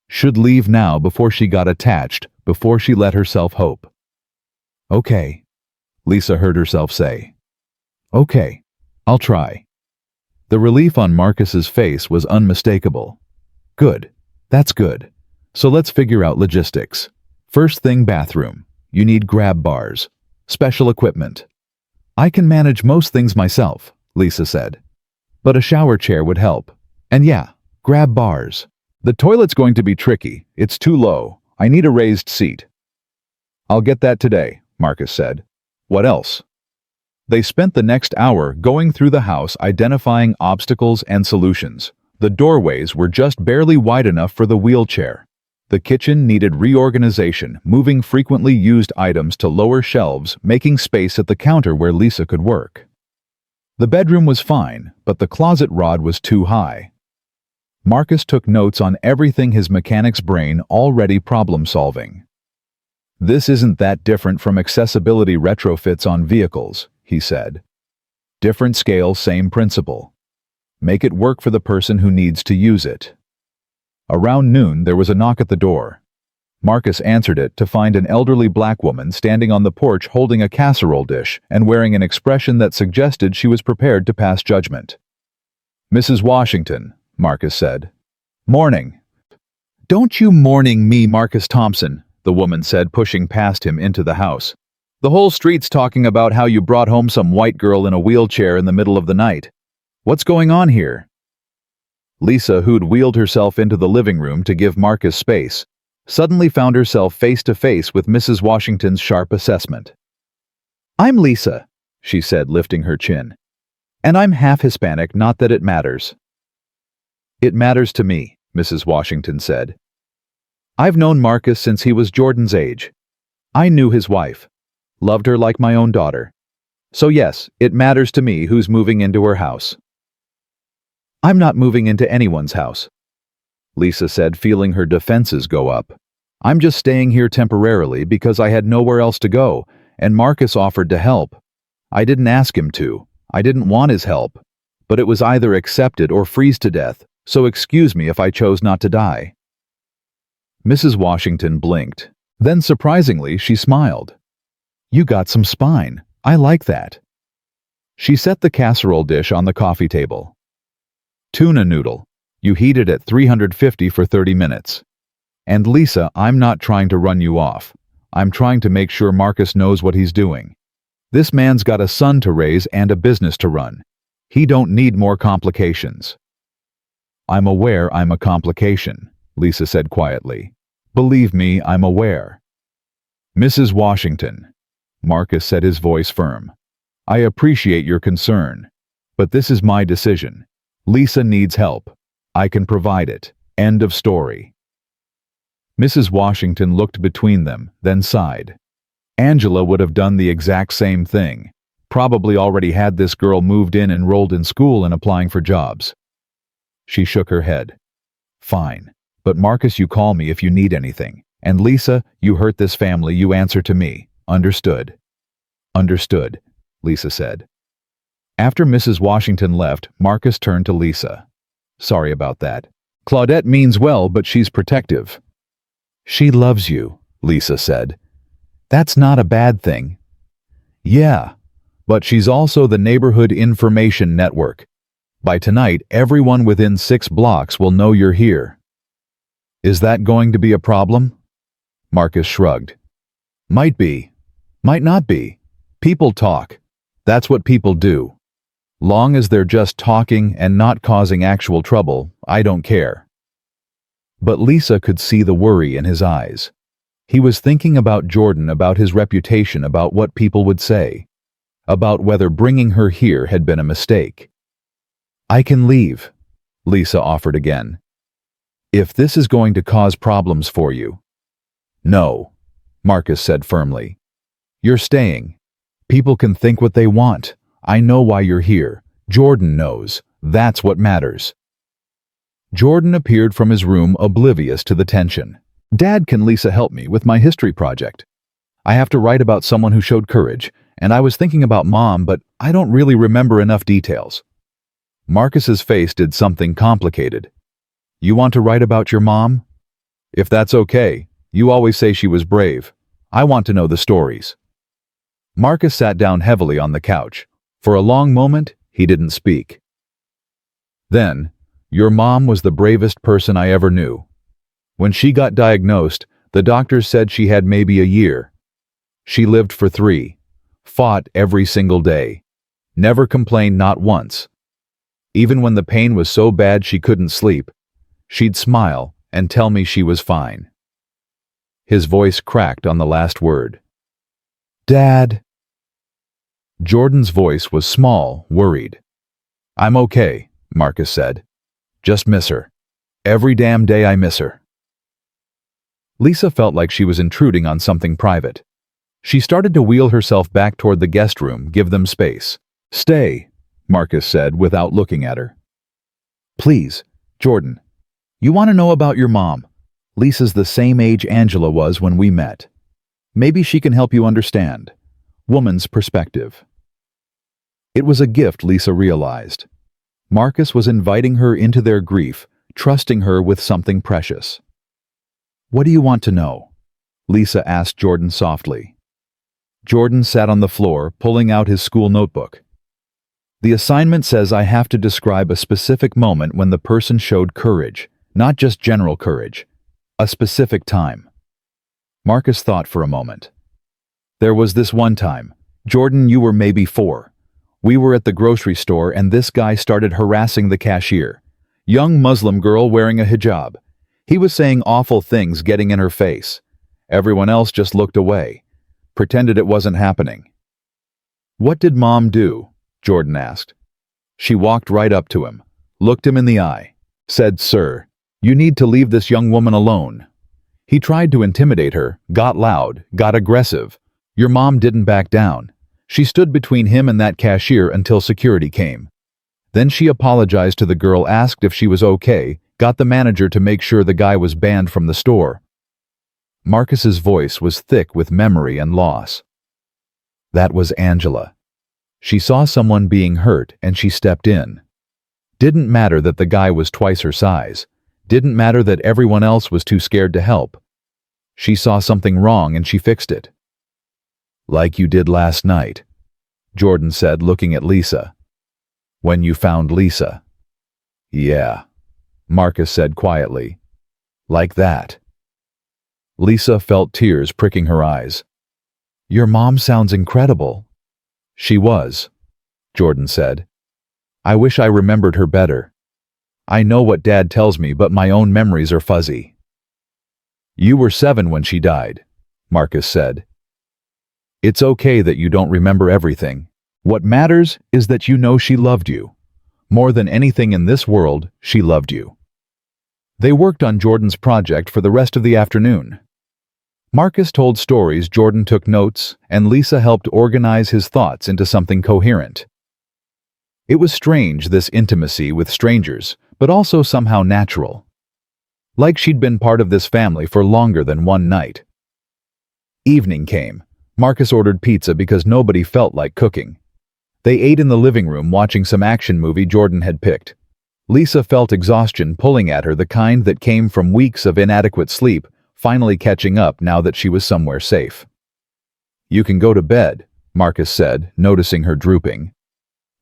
Should leave now before she got attached, before she let herself hope. Okay, Lisa heard herself say. Okay, I'll try. The relief on Marcus's face was unmistakable. Good, that's good. So let's figure out logistics. First thing, bathroom. You need grab bars. Special equipment. I can manage most things myself, Lisa said. But a shower chair would help. And yeah, grab bars. The toilet's going to be tricky. It's too low. I need a raised seat. I'll get that today, Marcus said. What else? They spent the next hour going through the house, identifying obstacles and solutions. The doorways were just barely wide enough for the wheelchair. The kitchen needed reorganization, moving frequently used items to lower shelves, making space at the counter where Lisa could work. The bedroom was fine, but the closet rod was too high. Marcus took notes on everything, his mechanic's brain already problem-solving. This isn't that different from accessibility retrofits on vehicles, he said. Different scale, same principle. Make it work for the person who needs to use it. Around noon, there was a knock at the door. Marcus answered it to find an elderly black woman standing on the porch holding a casserole dish and wearing an expression that suggested she was prepared to pass judgment. Mrs. Washington, Marcus said. Morning. Don't you morning me, Marcus Thompson, the woman said, pushing past him into the house. The whole street's talking about how you brought home some white girl in a wheelchair in the middle of the night. What's going on here? Lisa, who'd wheeled herself into the living room to give Marcus space, suddenly found herself face to face with Mrs. Washington's sharp assessment. I'm Lisa, she said, lifting her chin. And I'm half Hispanic, not that it matters. It matters to me, Mrs. Washington said. I've known Marcus since he was Jordan's age. I knew his wife. Loved her like my own daughter. So yes, it matters to me who's moving into her house. I'm not moving into anyone's house, Lisa said, feeling her defenses go up. I'm just staying here temporarily because I had nowhere else to go, and Marcus offered to help. I didn't ask him to. I didn't want his help. But it was either accepted or freeze to death, so excuse me if I chose not to die. Mrs. Washington blinked. Then surprisingly, she smiled. You got some spine. I like that. She set the casserole dish on the coffee table. Tuna noodle. You heat it at 350 for 30 minutes. And Lisa, I'm not trying to run you off. I'm trying to make sure Marcus knows what he's doing. This man's got a son to raise and a business to run. He don't need more complications. I'm aware I'm a complication, Lisa said quietly. Believe me, I'm aware. Mrs. Washington, Marcus said, his voice firm. I appreciate your concern, but this is my decision. Lisa needs help. I can provide it. End of story. Mrs. Washington looked between them, then sighed. Angela would have done the exact same thing. Probably already had this girl moved in, enrolled in school, and applying for jobs. She shook her head. Fine. But Marcus, you call me if you need anything. And Lisa, you hurt this family, you answer to me. Understood? Understood, Lisa said. After Mrs. Washington left, Marcus turned to Lisa. Sorry about that. Claudette means well, but she's protective. She loves you, Lisa said. That's not a bad thing. Yeah, but she's also the neighborhood information network. By tonight, everyone within 6 blocks will know you're here. Is that going to be a problem? Marcus shrugged. Might be. Might not be. People talk. That's what people do. Long as they're just talking and not causing actual trouble, I don't care. But Lisa could see the worry in his eyes. He was thinking about Jordan, about his reputation, about what people would say, about whether bringing her here had been a mistake. I can leave, Lisa offered again. If this is going to cause problems for you. No, Marcus said firmly. You're staying. People can think what they want. I know why you're here. Jordan knows. That's what matters. Jordan appeared from his room, oblivious to the tension. Dad, can Lisa help me with my history project? I have to write about someone who showed courage, and I was thinking about Mom, but I don't really remember enough details. Marcus's face did something complicated. You want to write about your mom? If that's okay. You always say she was brave. I want to know the stories. Marcus sat down heavily on the couch. For a long moment, he didn't speak. Then, your mom was the bravest person I ever knew. When she got diagnosed, the doctors said she had maybe a year. She lived for 3, fought every single day, never complained, not once. Even when the pain was so bad she couldn't sleep, she'd smile and tell me she was fine. His voice cracked on the last word. Dad. Jordan's voice was small, worried. I'm okay, Marcus said. Just miss her. Every damn day I miss her. Lisa felt like she was intruding on something private. She started to wheel herself back toward the guest room, give them space. Stay, Marcus said without looking at her. Please, Jordan. You want to know about your mom? Lisa's the same age Angela was when we met. Maybe she can help you understand. Woman's perspective. It was a gift, Lisa realized. Marcus was inviting her into their grief, trusting her with something precious. What do you want to know? Lisa asked Jordan softly. Jordan sat on the floor, pulling out his school notebook. The assignment says I have to describe a specific moment when the person showed courage, not just general courage. A specific time. Marcus thought for a moment. There was this one time. Jordan, you were maybe 4. We were at the grocery store and this guy started harassing the cashier. Young Muslim girl wearing a hijab. He was saying awful things, getting in her face. Everyone else just looked away, pretended it wasn't happening. What did Mom do? Jordan asked. She walked right up to him, looked him in the eye, said, Sir, you need to leave this young woman alone. He tried to intimidate her, got loud, got aggressive. Your mom didn't back down. She stood between him and that cashier until security came. Then she apologized to the girl, asked if she was okay, got the manager to make sure the guy was banned from the store. Marcus's voice was thick with memory and loss. That was Angela. She saw someone being hurt and she stepped in. Didn't matter that the guy was twice her size. Didn't matter that everyone else was too scared to help. She saw something wrong and she fixed it. Like you did last night, Jordan said, looking at Lisa. When you found Lisa. Yeah, Marcus said quietly. Like that. Lisa felt tears pricking her eyes. Your mom sounds incredible. She was, Jordan said. I wish I remembered her better. I know what Dad tells me, but my own memories are fuzzy. You were 7 when she died, Marcus said. It's okay that you don't remember everything. What matters is that you know she loved you. More than anything in this world, she loved you. They worked on Jordan's project for the rest of the afternoon. Marcus told stories, Jordan took notes, and Lisa helped organize his thoughts into something coherent. It was strange, this intimacy with strangers, but also somehow natural. Like she'd been part of this family for longer than one night. Evening came. Marcus ordered pizza because nobody felt like cooking. They ate in the living room watching some action movie Jordan had picked. Lisa felt exhaustion pulling at her, the kind that came from weeks of inadequate sleep, finally catching up now that she was somewhere safe. "You can go to bed," Marcus said, noticing her drooping.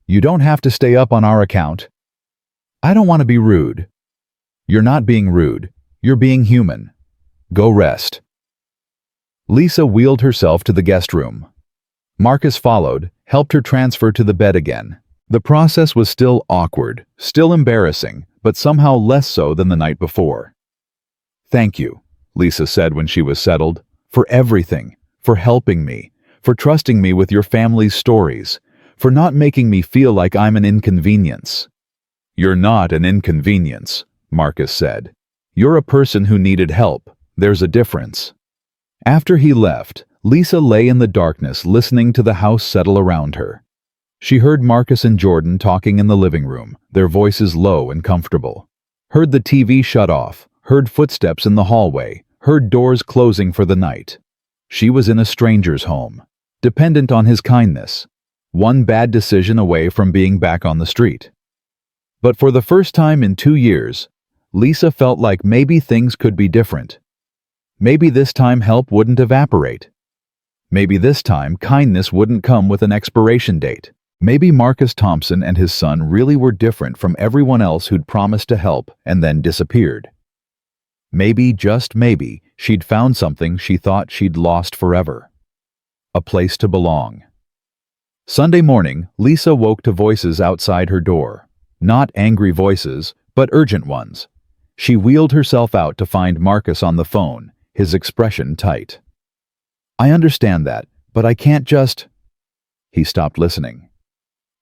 "You don't have to stay up on our account." "I don't want to be rude." "You're not being rude. You're being human. Go rest." Lisa wheeled herself to the guest room. Marcus followed, helped her transfer to the bed again. The process was still awkward, still embarrassing, but somehow less so than the night before. "Thank you," Lisa said when she was settled, "for everything, for helping me, for trusting me with your family's stories, for not making me feel like I'm an inconvenience." "You're not an inconvenience," Marcus said. "You're a person who needed help. There's a difference." After he left, Lisa lay in the darkness listening to the house settle around her. She heard Marcus and Jordan talking in the living room, their voices low and comfortable. Heard the TV shut off, heard footsteps in the hallway, heard doors closing for the night. She was in a stranger's home, dependent on his kindness, one bad decision away from being back on the street. But for the first time in 2 years, Lisa felt like maybe things could be different. Maybe this time help wouldn't evaporate. Maybe this time kindness wouldn't come with an expiration date. Maybe Marcus Thompson and his son really were different from everyone else who'd promised to help and then disappeared. Maybe, just maybe, she'd found something she thought she'd lost forever. A place to belong. Sunday morning, Lisa woke to voices outside her door. Not angry voices, but urgent ones. She wheeled herself out to find Marcus on the phone, his expression tight. "I understand that, but I can't just—" He stopped listening.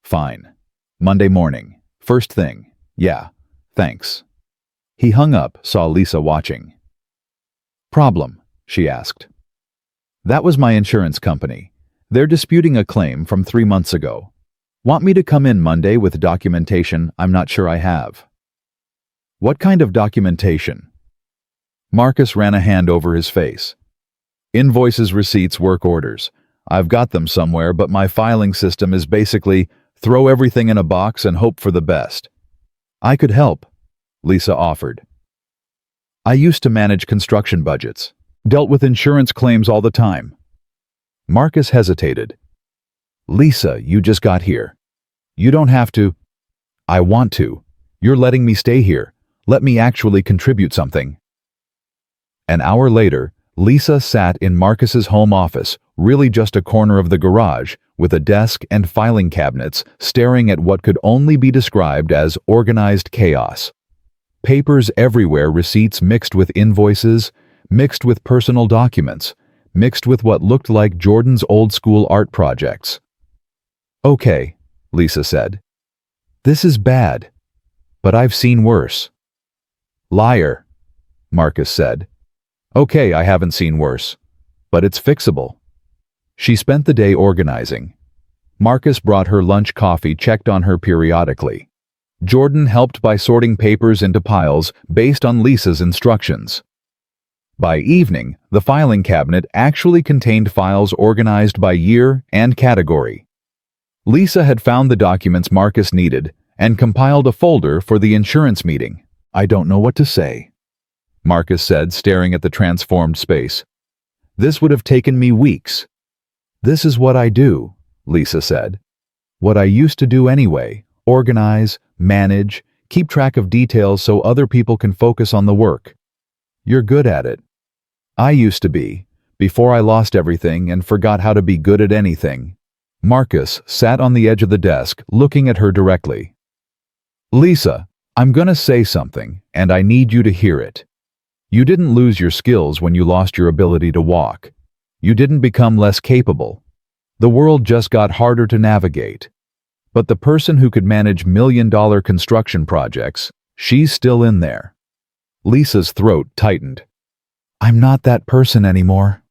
"Fine. Monday morning. First thing. Yeah, thanks." He hung up, saw Lisa watching. "Problem?" she asked. "That was my insurance company. They're disputing a claim from 3 months ago. Want me to come in Monday with documentation I'm not sure I have." "What kind of documentation?" Marcus ran a hand over his face. "Invoices, receipts, work orders. I've got them somewhere, but my filing system is basically throw everything in a box and hope for the best." "I could help," Lisa offered. "I used to manage construction budgets. Dealt with insurance claims all the time." Marcus hesitated. "Lisa, you just got here. You don't have to." "I want to. You're letting me stay here. Let me actually contribute something." An hour later, Lisa sat in Marcus's home office, really just a corner of the garage, with a desk and filing cabinets, staring at what could only be described as organized chaos. Papers everywhere, receipts mixed with invoices, mixed with personal documents, mixed with what looked like Jordan's old-school art projects. "Okay," Lisa said. "This is bad, but I've seen worse." "Liar," Marcus said. "Okay, I haven't seen worse, but it's fixable." She spent the day organizing. Marcus brought her lunch coffee, checked on her periodically. Jordan helped by sorting papers into piles based on Lisa's instructions. By evening, the filing cabinet actually contained files organized by year and category. Lisa had found the documents Marcus needed and compiled a folder for the insurance meeting. "I don't know what to say," Marcus said, staring at the transformed space. "This would have taken me weeks." "This is what I do," Lisa said. "What I used to do anyway. Organize, manage, keep track of details so other people can focus on the work. You're good at it. I used to be, before I lost everything and forgot how to be good at anything." Marcus sat on the edge of the desk, looking at her directly. "Lisa, I'm gonna say something, and I need you to hear it. You didn't lose your skills when you lost your ability to walk. You didn't become less capable. The world just got harder to navigate. But the person who could manage million-dollar construction projects, she's still in there. Lisa's throat tightened. I'm not that person anymore.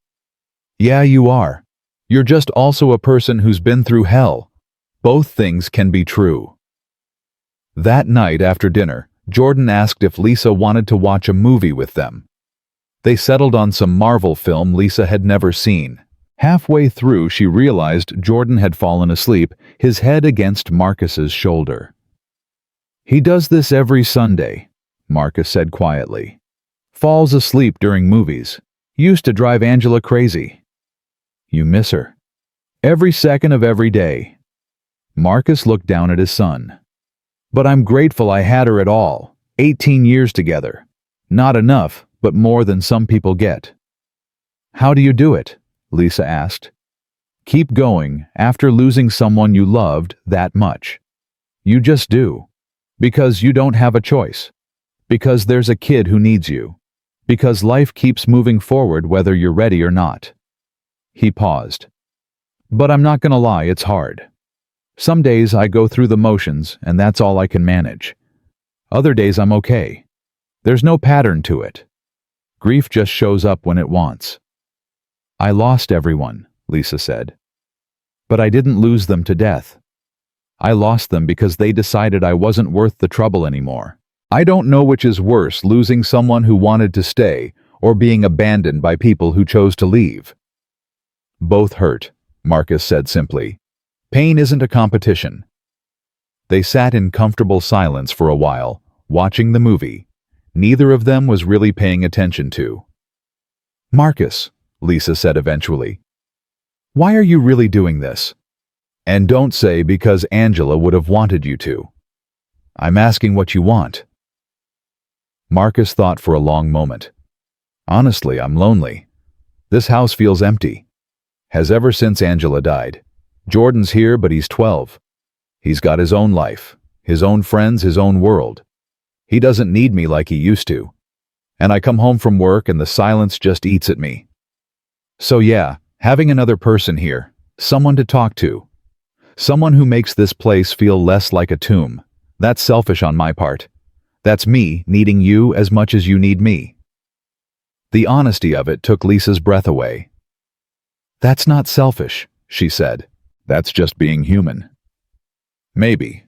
Yeah, you are. You're just also a person who's been through hell. Both things can be true. That night after dinner, Jordan asked if Lisa wanted to watch a movie with them. They settled on some Marvel film Lisa had never seen. Halfway through, she realized Jordan had fallen asleep, his head against Marcus's shoulder. He does this every Sunday, Marcus said quietly. Falls asleep during movies. Used to drive Angela crazy. You miss her. Every second of every day. Marcus looked down at his son. But I'm grateful I had her at all. 18 years together. Not enough, but more than some people get. How do you do it? Lisa asked. Keep going after losing someone you loved that much. You just do. Because you don't have a choice. Because there's a kid who needs you. Because life keeps moving forward whether you're ready or not. He paused. But I'm not gonna lie, it's hard. Some days I go through the motions and that's all I can manage. Other days I'm okay. There's no pattern to it. Grief just shows up when it wants. I lost everyone, Lisa said. But I didn't lose them to death. I lost them because they decided I wasn't worth the trouble anymore. I don't know which is worse, losing someone who wanted to stay or being abandoned by people who chose to leave. Both hurt, Marcus said simply. Pain isn't a competition. They sat in comfortable silence for a while, watching the movie. Neither of them was really paying attention to. Marcus, Lisa said eventually. Why are you really doing this? And don't say because Angela would have wanted you to. I'm asking what you want. Marcus thought for a long moment. Honestly, I'm lonely. This house feels empty. Has ever since Angela died. Jordan's here, but he's 12. He's got his own life, his own friends, his own world. He doesn't need me like he used to. And I come home from work and the silence just eats at me. So yeah, having another person here, someone to talk to. Someone who makes this place feel less like a tomb. That's selfish on my part. That's me needing you as much as you need me. The honesty of it took Lisa's breath away. That's not selfish, she said. That's just being human. Maybe.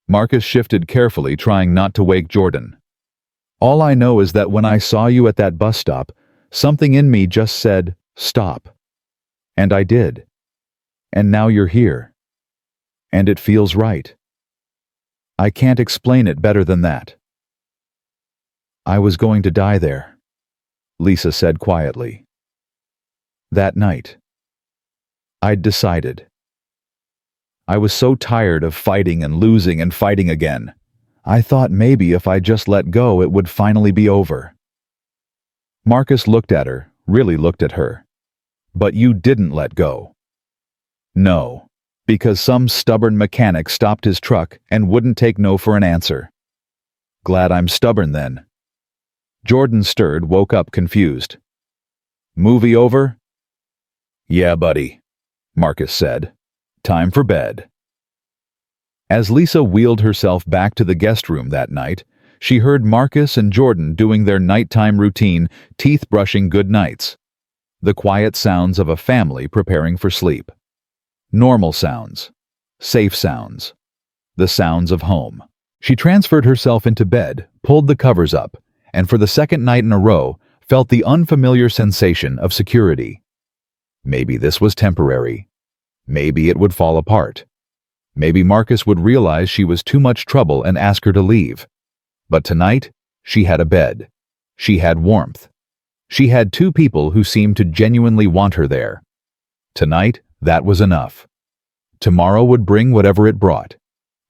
Marcus shifted carefully, trying not to wake Jordan. All I know is that when I saw you at that bus stop, something in me just said, stop. And I did. And now you're here. And it feels right. I can't explain it better than that. I was going to die there, Lisa said quietly. That night. I'd decided. I was so tired of fighting and losing and fighting again. I thought maybe if I just let go it would finally be over. Marcus looked at her, really looked at her. But you didn't let go. No, because some stubborn mechanic stopped his truck and wouldn't take no for an answer. Glad I'm stubborn then. Jordan stirred, woke up confused. Movie over? Yeah, buddy, Marcus said. Time for bed. As Lisa wheeled herself back to the guest room that night, she heard Marcus and Jordan doing their nighttime routine, teeth-brushing goodnights. The quiet sounds of a family preparing for sleep. Normal sounds. Safe sounds. The sounds of home. She transferred herself into bed, pulled the covers up, and for the second night in a row, felt the unfamiliar sensation of security. Maybe this was temporary. Maybe it would fall apart. Maybe Marcus would realize she was too much trouble and ask her to leave. But tonight, she had a bed. She had warmth. She had two people who seemed to genuinely want her there. Tonight, that was enough. Tomorrow would bring whatever it brought.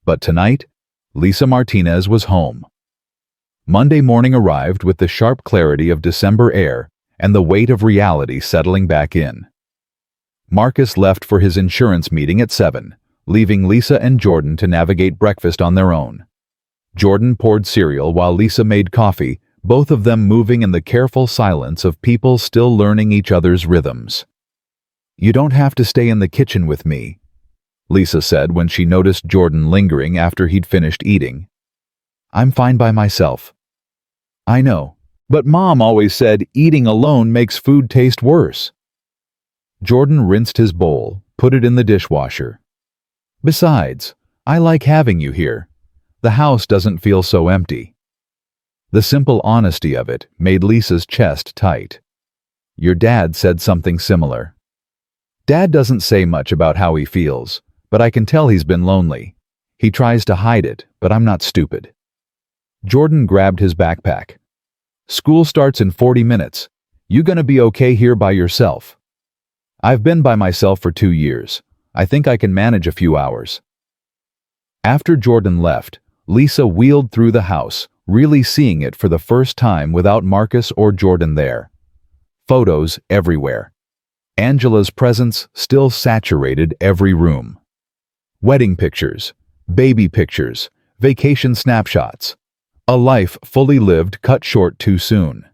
But tonight, Lisa Martinez was home. Monday morning arrived with the sharp clarity of December air and the weight of reality settling back in. Marcus left for his insurance meeting at 7, leaving Lisa and Jordan to navigate breakfast on their own. Jordan poured cereal while Lisa made coffee, both of them moving in the careful silence of people still learning each other's rhythms. You don't have to stay in the kitchen with me, Lisa said when she noticed Jordan lingering after he'd finished eating. I'm fine by myself. I know, but Mom always said eating alone makes food taste worse. Jordan rinsed his bowl, put it in the dishwasher. Besides, I like having you here. The house doesn't feel so empty. The simple honesty of it made Lisa's chest tight. Your dad said something similar. Dad doesn't say much about how he feels, but I can tell he's been lonely. He tries to hide it, but I'm not stupid. Jordan grabbed his backpack. School starts in 40 minutes. You gonna be okay here by yourself? I've been by myself for 2 years. I think I can manage a few hours. After Jordan left, Lisa wheeled through the house, really seeing it for the first time without Marcus or Jordan there. Photos everywhere. Angela's presence still saturated every room. Wedding pictures, baby pictures, vacation snapshots. A life fully lived cut short too soon.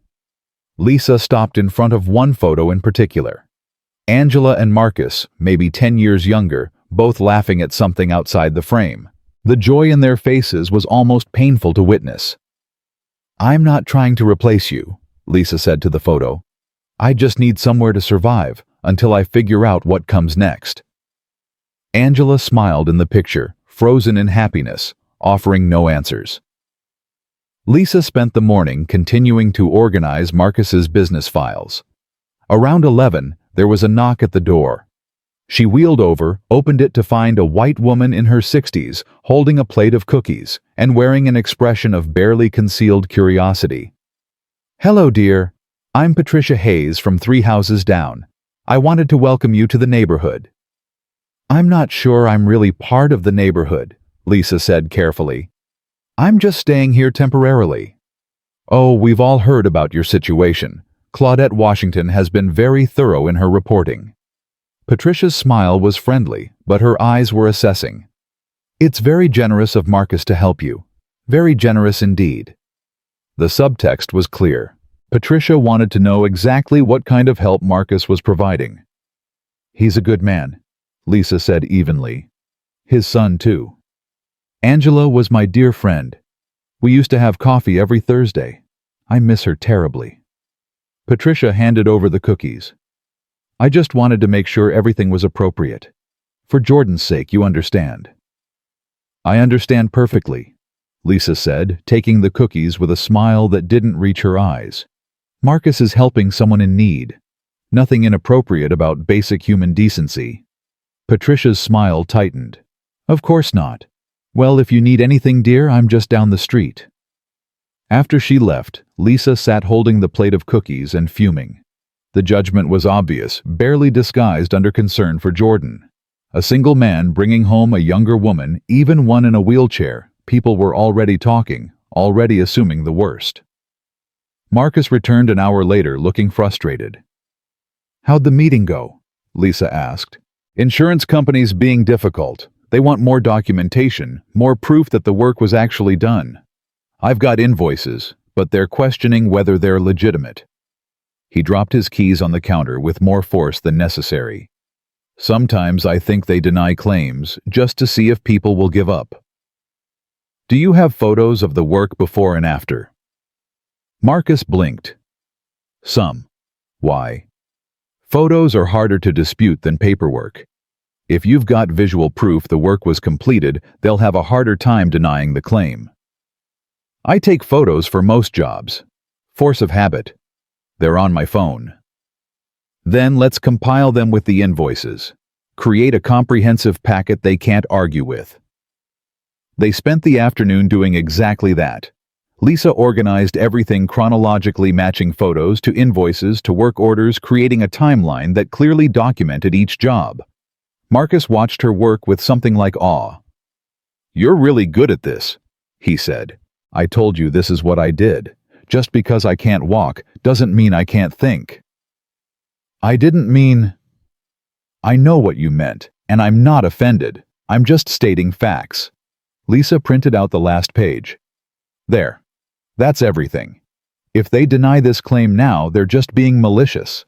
Lisa stopped in front of one photo in particular. Angela and Marcus, maybe 10 years younger, both laughing at something outside the frame. The joy in their faces was almost painful to witness. I'm not trying to replace you, Lisa said to the photo. I just need somewhere to survive until I figure out what comes next. Angela smiled in the picture, frozen in happiness, offering no answers. Lisa spent the morning continuing to organize Marcus's business files. Around 11, there was a knock at the door. She wheeled over, opened it to find a white woman in her 60s holding a plate of cookies and wearing an expression of barely concealed curiosity. Hello, dear. I'm Patricia Hayes from 3 houses down. I wanted to welcome you to the neighborhood. I'm not sure I'm really part of the neighborhood, Lisa said carefully. I'm just staying here temporarily. Oh, we've all heard about your situation. Claudette Washington has been very thorough in her reporting. Patricia's smile was friendly, but her eyes were assessing. It's very generous of Marcus to help you. Very generous indeed. The subtext was clear. Patricia wanted to know exactly what kind of help Marcus was providing. He's a good man, Lisa said evenly. His son, too. Angela was my dear friend. We used to have coffee every Thursday. I miss her terribly. Patricia handed over the cookies. I just wanted to make sure everything was appropriate. For Jordan's sake, you understand. I understand perfectly, Lisa said, taking the cookies with a smile that didn't reach her eyes. Marcus is helping someone in need. Nothing inappropriate about basic human decency. Patricia's smile tightened. Of course not. Well, if you need anything, dear, I'm just down the street. After she left, Lisa sat holding the plate of cookies and fuming. The judgment was obvious, barely disguised under concern for Jordan. A single man bringing home a younger woman, even one in a wheelchair. People were already talking, already assuming the worst. Marcus returned an hour later looking frustrated. How'd the meeting go? Lisa asked. Insurance companies being difficult. They want more documentation, more proof that the work was actually done. I've got invoices, but they're questioning whether they're legitimate. He dropped his keys on the counter with more force than necessary. Sometimes I think they deny claims just to see if people will give up. Do you have photos of the work before and after? Marcus blinked. Some. Why? Photos are harder to dispute than paperwork. If you've got visual proof the work was completed, they'll have a harder time denying the claim. I take photos for most jobs. Force of habit. They're on my phone. Then let's compile them with the invoices. Create a comprehensive packet they can't argue with. They spent the afternoon doing exactly that. Lisa organized everything chronologically, matching photos to invoices to work orders, creating a timeline that clearly documented each job. Marcus watched her work with something like awe. You're really good at this, he said. I told you this is what I did. Just because I can't walk doesn't mean I can't think. I didn't mean... I know what you meant, and I'm not offended. I'm just stating facts. Lisa printed out the last page. There. That's everything. If they deny this claim now, they're just being malicious.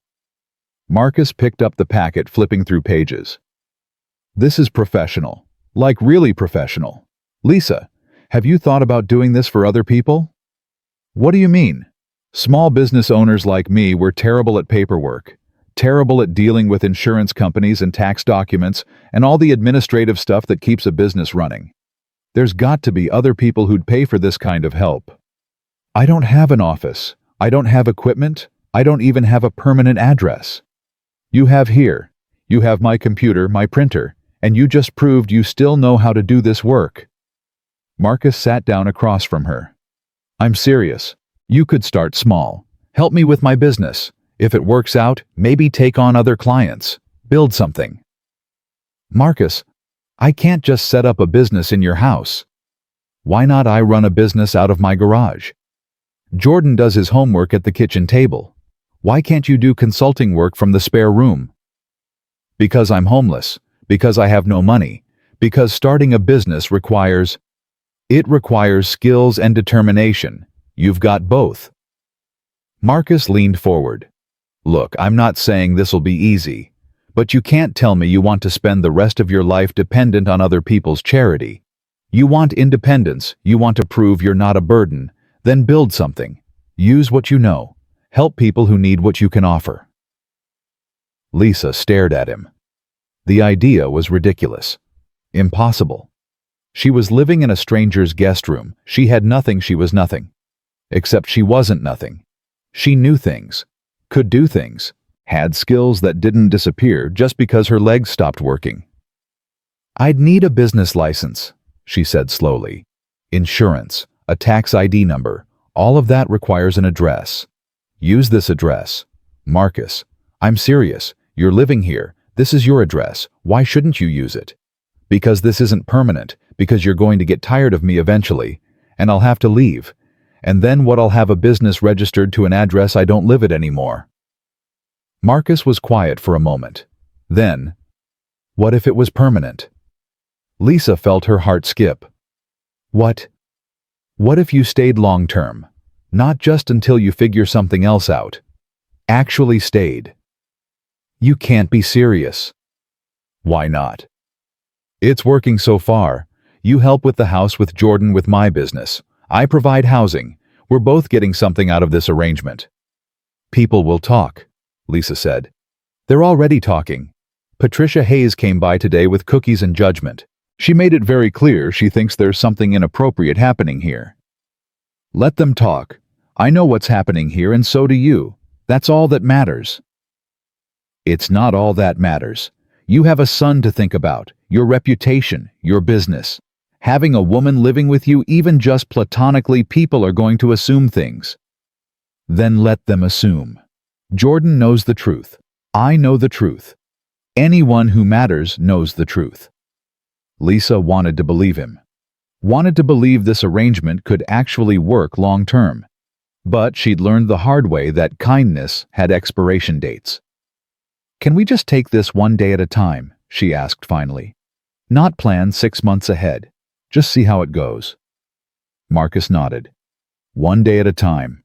Marcus picked up the packet, flipping through pages. This is professional. Like really professional. Lisa, have you thought about doing this for other people? What do you mean? Small business owners like me were terrible at paperwork, terrible at dealing with insurance companies and tax documents and all the administrative stuff that keeps a business running. There's got to be other people who'd pay for this kind of help. I don't have an office. I don't have equipment. I don't even have a permanent address. You have here. You have my computer, my printer, and you just proved you still know how to do this work. Marcus sat down across from her. I'm serious. You could start small. Help me with my business. If it works out, maybe take on other clients. Build something. Marcus, I can't just set up a business in your house. Why not I run a business out of my garage? Jordan does his homework at the kitchen table. Why can't you do consulting work from the spare room? Because I'm homeless. Because I have no money. Because starting a business requires skills and determination. You've got both. Marcus leaned forward. Look, I'm not saying this'll be easy, but you can't tell me you want to spend the rest of your life dependent on other people's charity. You want independence, you want to prove you're not a burden, then build something. Use what you know. Help people who need what you can offer. Lisa stared at him. The idea was ridiculous. Impossible. She was living in a stranger's guest room. She had nothing, she was nothing. Except she wasn't nothing. She knew things, could do things, had skills that didn't disappear just because her legs stopped working. I'd need a business license, she said slowly. Insurance, a tax ID number, all of that requires an address. Use this address. Marcus, I'm serious. You're living here. This is your address. Why shouldn't you use it? Because this isn't permanent, because you're going to get tired of me eventually, and I'll have to leave. And then what, I'll have a business registered to an address I don't live at anymore. Marcus was quiet for a moment. Then, what if it was permanent? Lisa felt her heart skip. What? What if you stayed long term? Not just until you figure something else out. Actually stayed. You can't be serious. Why not? It's working so far. You help with the house with Jordan with my business. I provide housing. We're both getting something out of this arrangement. People will talk, Lisa said. They're already talking. Patricia Hayes came by today with cookies and judgment. She made it very clear she thinks there's something inappropriate happening here. Let them talk. I know what's happening here, and so do you. That's all that matters. It's not all that matters. You have a son to think about, your reputation, your business. Having a woman living with you, even just platonically, people are going to assume things. Then let them assume. Jordan knows the truth. I know the truth. Anyone who matters knows the truth. Lisa wanted to believe him. Wanted to believe this arrangement could actually work long term. But she'd learned the hard way that kindness had expiration dates. Can we just take this one day at a time? She asked finally. Not plan 6 months ahead. Just see how it goes. Marcus nodded. One day at a time.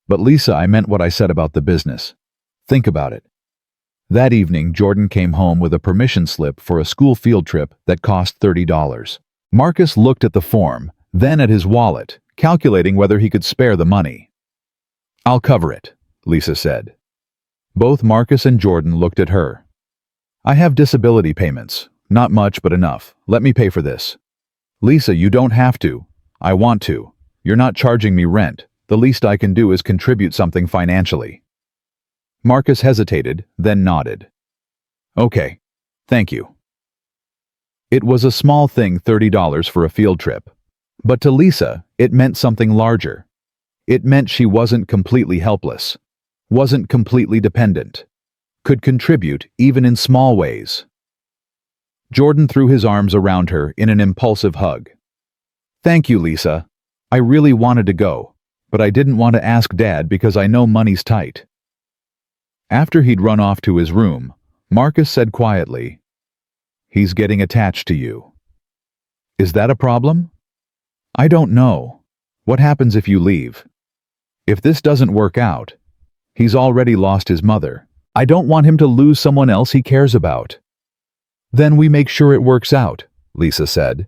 But Lisa, I meant what I said about the business. Think about it. That evening, Jordan came home with a permission slip for a school field trip that cost $30. Marcus looked at the form, then at his wallet, calculating whether he could spare the money. I'll cover it, Lisa said. Both Marcus and Jordan looked at her. I have disability payments. Not much, but enough. Let me pay for this. Lisa, you don't have to. I want to. You're not charging me rent. The least I can do is contribute something financially. Marcus hesitated, then nodded. Okay. Thank you. It was a small thing, $30 for a field trip. But to Lisa, it meant something larger. It meant she wasn't completely helpless. Wasn't completely dependent. Could contribute even in small ways. Jordan threw his arms around her in an impulsive hug. Thank you, Lisa. I really wanted to go, but I didn't want to ask Dad because I know money's tight. After he'd run off to his room, Marcus said quietly, He's getting attached to you. Is that a problem? I don't know. What happens if you leave? If this doesn't work out, he's already lost his mother. I don't want him to lose someone else he cares about." "Then we make sure it works out," Lisa said.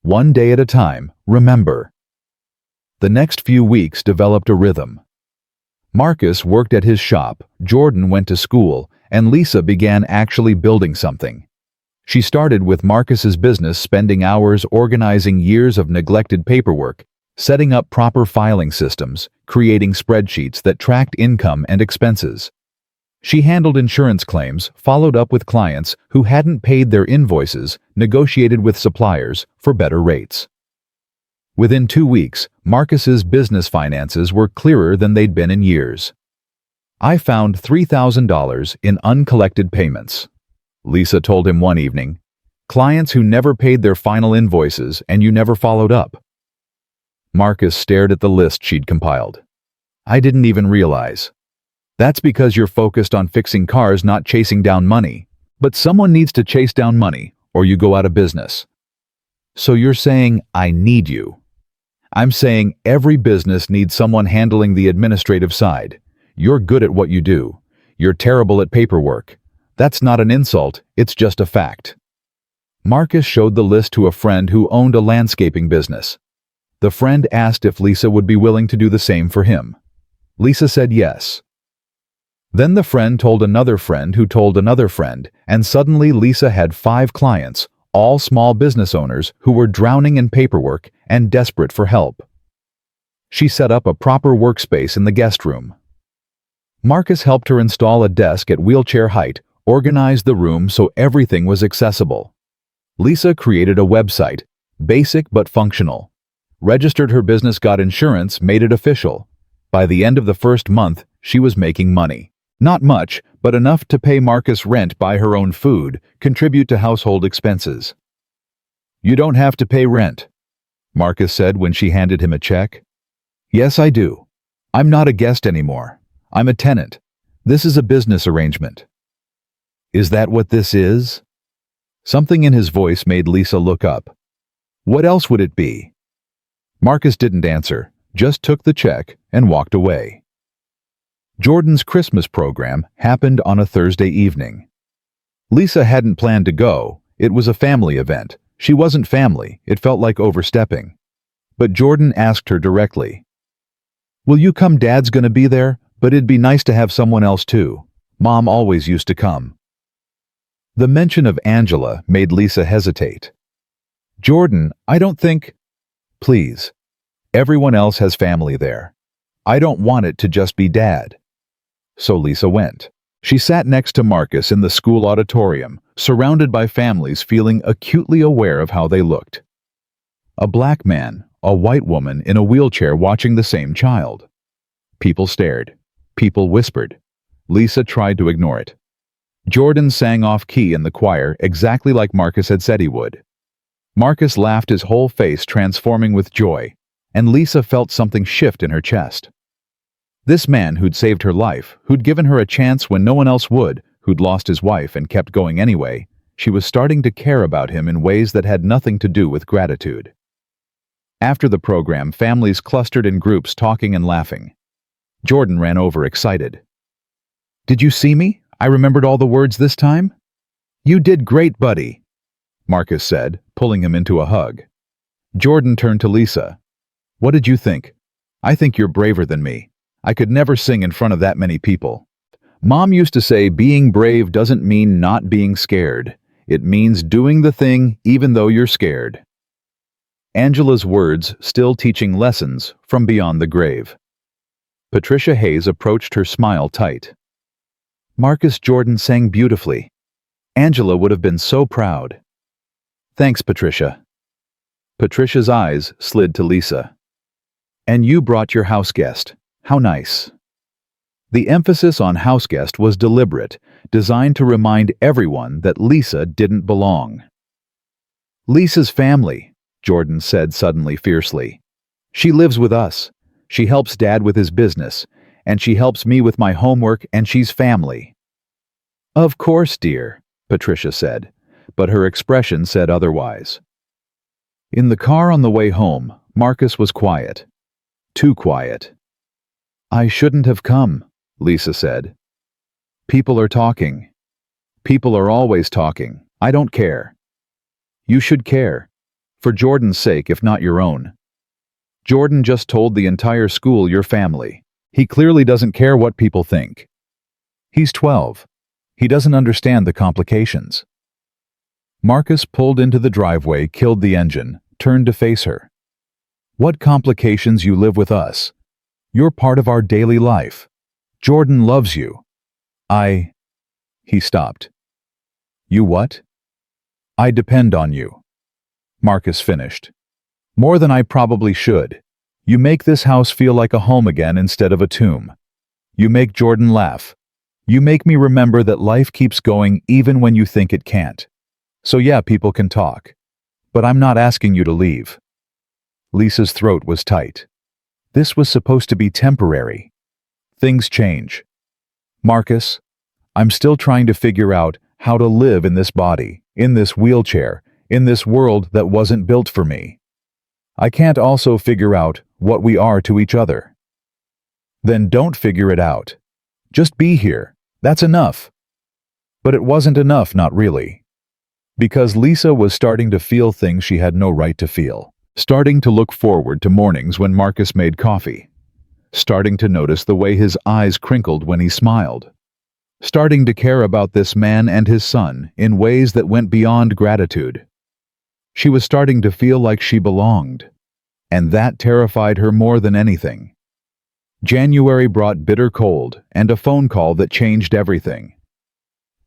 "One day at a time, remember." The next few weeks developed a rhythm. Marcus worked at his shop, Jordan went to school, and Lisa began actually building something. She started with Marcus's business, spending hours organizing years of neglected paperwork, setting up proper filing systems, creating spreadsheets that tracked income and expenses. She handled insurance claims, followed up with clients who hadn't paid their invoices, negotiated with suppliers for better rates. Within 2 weeks, Marcus's business finances were clearer than they'd been in years. "I found $3,000 in uncollected payments," Lisa told him one evening. "Clients who never paid their final invoices and you never followed up." Marcus stared at the list she'd compiled. "I didn't even realize." "That's because you're focused on fixing cars, not chasing down money. But someone needs to chase down money, or you go out of business." "So you're saying I need you?" "I'm saying every business needs someone handling the administrative side. You're good at what you do. You're terrible at paperwork. That's not an insult, it's just a fact." Marcus showed the list to a friend who owned a landscaping business. The friend asked if Lisa would be willing to do the same for him. Lisa said yes. Then the friend told another friend who told another friend, and suddenly Lisa had 5 clients, all small business owners who were drowning in paperwork and desperate for help. She set up a proper workspace in the guest room. Marcus helped her install a desk at wheelchair height, organized the room so everything was accessible. Lisa created a website, basic but functional. Registered her business, got insurance, made it official. By the end of the first month, she was making money. Not much, but enough to pay Marcus rent, buy her own food, contribute to household expenses. "You don't have to pay rent," Marcus said when she handed him a check. "Yes, I do. I'm not a guest anymore. I'm a tenant. This is a business arrangement." "Is that what this is?" Something in his voice made Lisa look up. "What else would it be?" Marcus didn't answer, just took the check and walked away. Jordan's Christmas program happened on a Thursday evening. Lisa hadn't planned to go. It was a family event. She wasn't family. It felt like overstepping. But Jordan asked her directly, "Will you come? Dad's gonna be there, but it'd be nice to have someone else too. Mom always used to come." The mention of Angela made Lisa hesitate. "Jordan, I don't think—" "Please. Everyone else has family there. I don't want it to just be Dad." So Lisa went. She sat next to Marcus in the school auditorium, surrounded by families feeling acutely aware of how they looked. A black man, a white woman in a wheelchair watching the same child. People stared. People whispered. Lisa tried to ignore it. Jordan sang off-key in the choir exactly like Marcus had said he would. Marcus laughed, his whole face transforming with joy, and Lisa felt something shift in her chest. This man who'd saved her life, who'd given her a chance when no one else would, who'd lost his wife and kept going anyway, she was starting to care about him in ways that had nothing to do with gratitude. After the program, families clustered in groups talking and laughing. Jordan ran over excited. "Did you see me? I remembered all the words this time?" "You did great, buddy," Marcus said, pulling him into a hug. Jordan turned to Lisa. "What did you think?" "I think you're braver than me. I could never sing in front of that many people. Mom used to say being brave doesn't mean not being scared. It means doing the thing even though you're scared." Angela's words still teaching lessons from beyond the grave. Patricia Hayes approached her, smile tight. "Marcus, Jordan sang beautifully. Angela would have been so proud." "Thanks, Patricia." Patricia's eyes slid to Lisa. "And you brought your house guest. How nice." The emphasis on house guest was deliberate, designed to remind everyone that Lisa didn't belong. "Lisa's family," Jordan said suddenly fiercely. "She lives with us. She helps Dad with his business, and she helps me with my homework, and she's family." "Of course, dear," Patricia said, but her expression said otherwise. In the car on the way home, Marcus was quiet. Too quiet. "I shouldn't have come," Lisa said. People are talking. People are always talking. I don't care. You should care. For Jordan's sake, if not your own. Jordan just told the entire school your family. He clearly doesn't care what people think. He's 12. He doesn't understand the complications. Marcus pulled into the driveway, killed the engine, turned to face her. What complications? You live with us. You're part of our daily life. Jordan loves you. He stopped. You what? I depend on you. Marcus finished. More than I probably should. You make this house feel like a home again instead of a tomb. You make Jordan laugh. You make me remember that life keeps going even when you think it can't. So yeah, people can talk. But I'm not asking you to leave. Lisa's throat was tight. This was supposed to be temporary. Things change. Marcus, I'm still trying to figure out how to live in this body, in this wheelchair, in this world that wasn't built for me. I can't also figure out what we are to each other. Then don't figure it out. Just be here. That's enough. But it wasn't enough, not really. Because Lisa was starting to feel things she had no right to feel. Starting to look forward to mornings when Marcus made coffee. Starting to notice the way his eyes crinkled when he smiled. Starting to care about this man and his son in ways that went beyond gratitude. She was starting to feel like she belonged. And that terrified her more than anything. January brought bitter cold and a phone call that changed everything.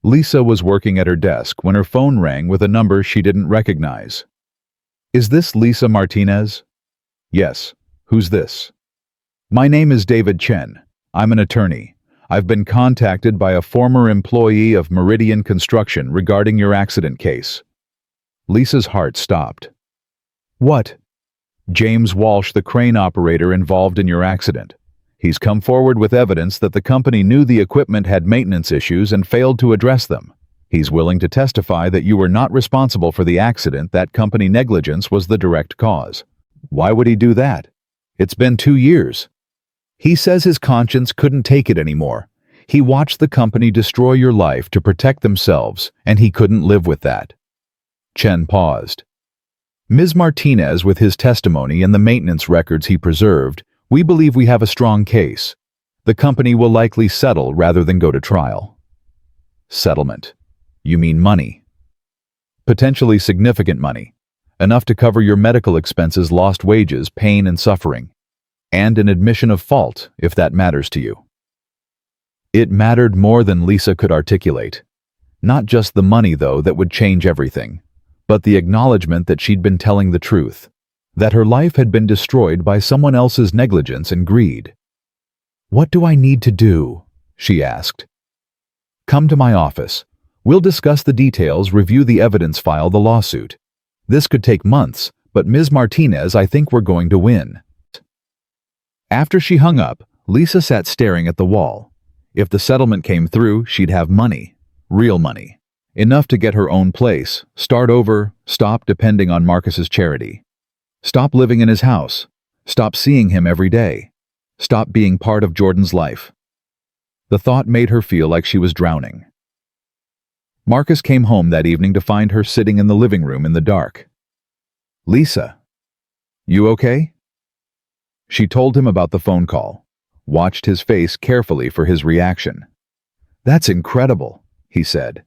Lisa was working at her desk when her phone rang with a number she didn't recognize. Is this Lisa Martinez? Yes. Who's this? My name is David Chen. I'm an attorney. I've been contacted by a former employee of Meridian Construction regarding your accident case. Lisa's heart stopped. What? James Walsh, the crane operator involved in your accident. He's come forward with evidence that the company knew the equipment had maintenance issues and failed to address them. He's willing to testify that you were not responsible for the accident, that company negligence was the direct cause. Why would he do that? It's been 2 years. He says his conscience couldn't take it anymore. He watched the company destroy your life to protect themselves, and he couldn't live with that. Chen paused. Ms. Martinez, with his testimony and the maintenance records he preserved, we believe we have a strong case. The company will likely settle rather than go to trial. Settlement. You mean money? Potentially significant money. Enough to cover your medical expenses, lost wages, pain and suffering. And an admission of fault, if that matters to you. It mattered more than Lisa could articulate. Not just the money, though, that would change everything, but the acknowledgement that she'd been telling the truth, that her life had been destroyed by someone else's negligence and greed. What do I need to do? She asked. Come to my office. We'll discuss the details, review the evidence, file the lawsuit. This could take months, but Ms. Martinez, I think we're going to win. After she hung up, Lisa sat staring at the wall. If the settlement came through, she'd have money. Real money. Enough to get her own place, start over, stop depending on Marcus's charity. Stop living in his house. Stop seeing him every day. Stop being part of Jordan's life. The thought made her feel like she was drowning. Marcus came home that evening to find her sitting in the living room in the dark. Lisa, you okay? She told him about the phone call, watched his face carefully for his reaction. That's incredible, he said.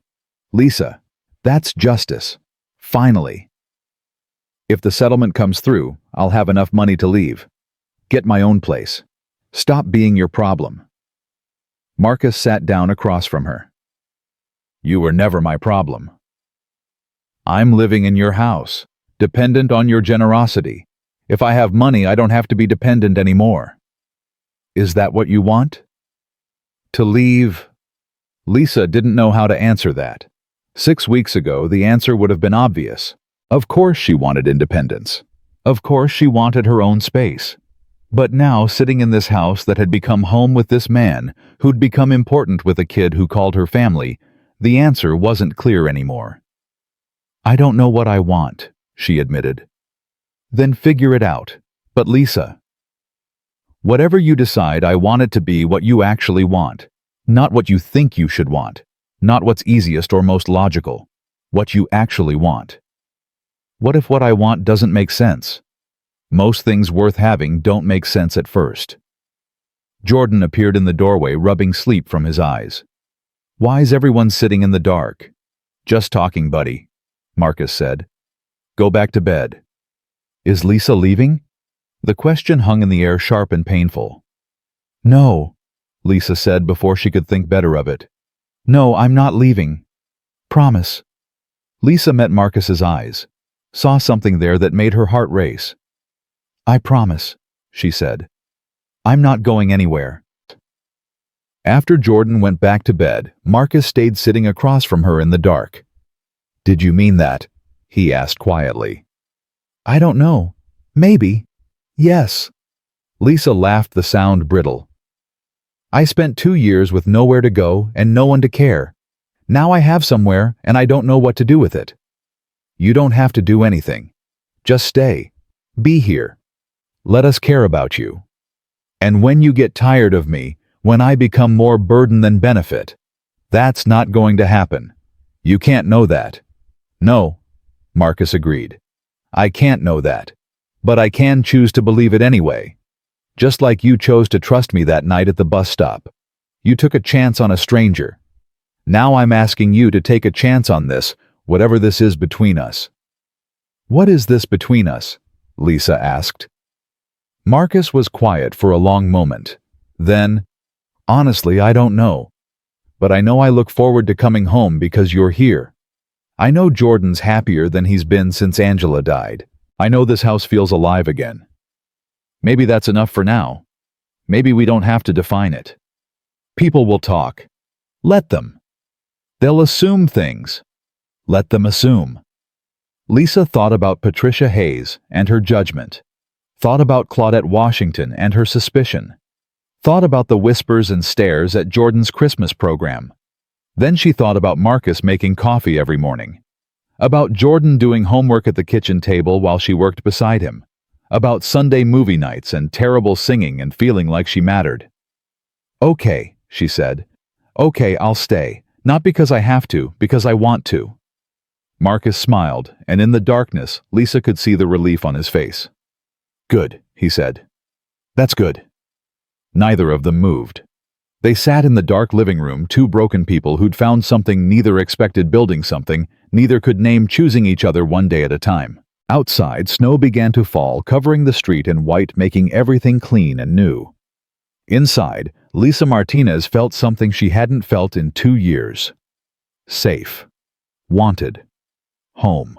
Lisa, that's justice. Finally. If the settlement comes through, I'll have enough money to leave. Get my own place. Stop being your problem. Marcus sat down across from her. You were never my problem. I'm living in your house, dependent on your generosity. If I have money, I don't have to be dependent anymore. Is that what you want? To leave? Lisa didn't know how to answer that. 6 weeks ago, the answer would have been obvious. Of course she wanted independence. Of course she wanted her own space. But now, sitting in this house that had become home with this man, who'd become important with a kid who called her family, the answer wasn't clear anymore. I don't know what I want, she admitted. Then figure it out. But Lisa, whatever you decide, I want it to be what you actually want. Not what you think you should want. Not what's easiest or most logical. What you actually want. What if what I want doesn't make sense? Most things worth having don't make sense at first. Jordan appeared in the doorway, rubbing sleep from his eyes. Why's everyone sitting in the dark? Just talking, buddy, Marcus said. Go back to bed. Is Lisa leaving? The question hung in the air, sharp and painful. No, Lisa said before she could think better of it. No, I'm not leaving. Promise. Lisa met Marcus's eyes, saw something there that made her heart race. I promise, she said. I'm not going anywhere. After Jordan went back to bed, Marcus stayed sitting across from her in the dark. Did you mean that? He asked quietly. I don't know. Maybe. Yes. Lisa laughed, the sound brittle. I spent 2 years with nowhere to go and no one to care. Now I have somewhere and I don't know what to do with it. You don't have to do anything. Just stay. Be here. Let us care about you. And when you get tired of me, when I become more burden than benefit, that's not going to happen. You can't know that. No, Marcus agreed. I can't know that. But I can choose to believe it anyway. Just like you chose to trust me that night at the bus stop. You took a chance on a stranger. Now I'm asking you to take a chance on this, whatever this is between us. What is this between us? Lisa asked. Marcus was quiet for a long moment. Then, honestly, I don't know. But I know I look forward to coming home because you're here. I know Jordan's happier than he's been since Angela died. I know this house feels alive again. Maybe that's enough for now. Maybe we don't have to define it. People will talk. Let them. They'll assume things. Let them assume. Lisa thought about Patricia Hayes and her judgment. Thought about Claudette Washington and her suspicion. Thought about the whispers and stares at Jordan's Christmas program. Then she thought about Marcus making coffee every morning. About Jordan doing homework at the kitchen table while she worked beside him. About Sunday movie nights and terrible singing and feeling like she mattered. Okay, she said. Okay, I'll stay. Not because I have to, because I want to. Marcus smiled, and in the darkness, Lisa could see the relief on his face. Good, he said. That's good. Neither of them moved. They sat in the dark living room, two broken people who'd found something, neither expected, building something, neither could name, choosing each other one day at a time. Outside, snow began to fall, covering the street in white, making everything clean and new. Inside, Lisa Martinez felt something she hadn't felt in 2 years. Safe. Wanted. Home.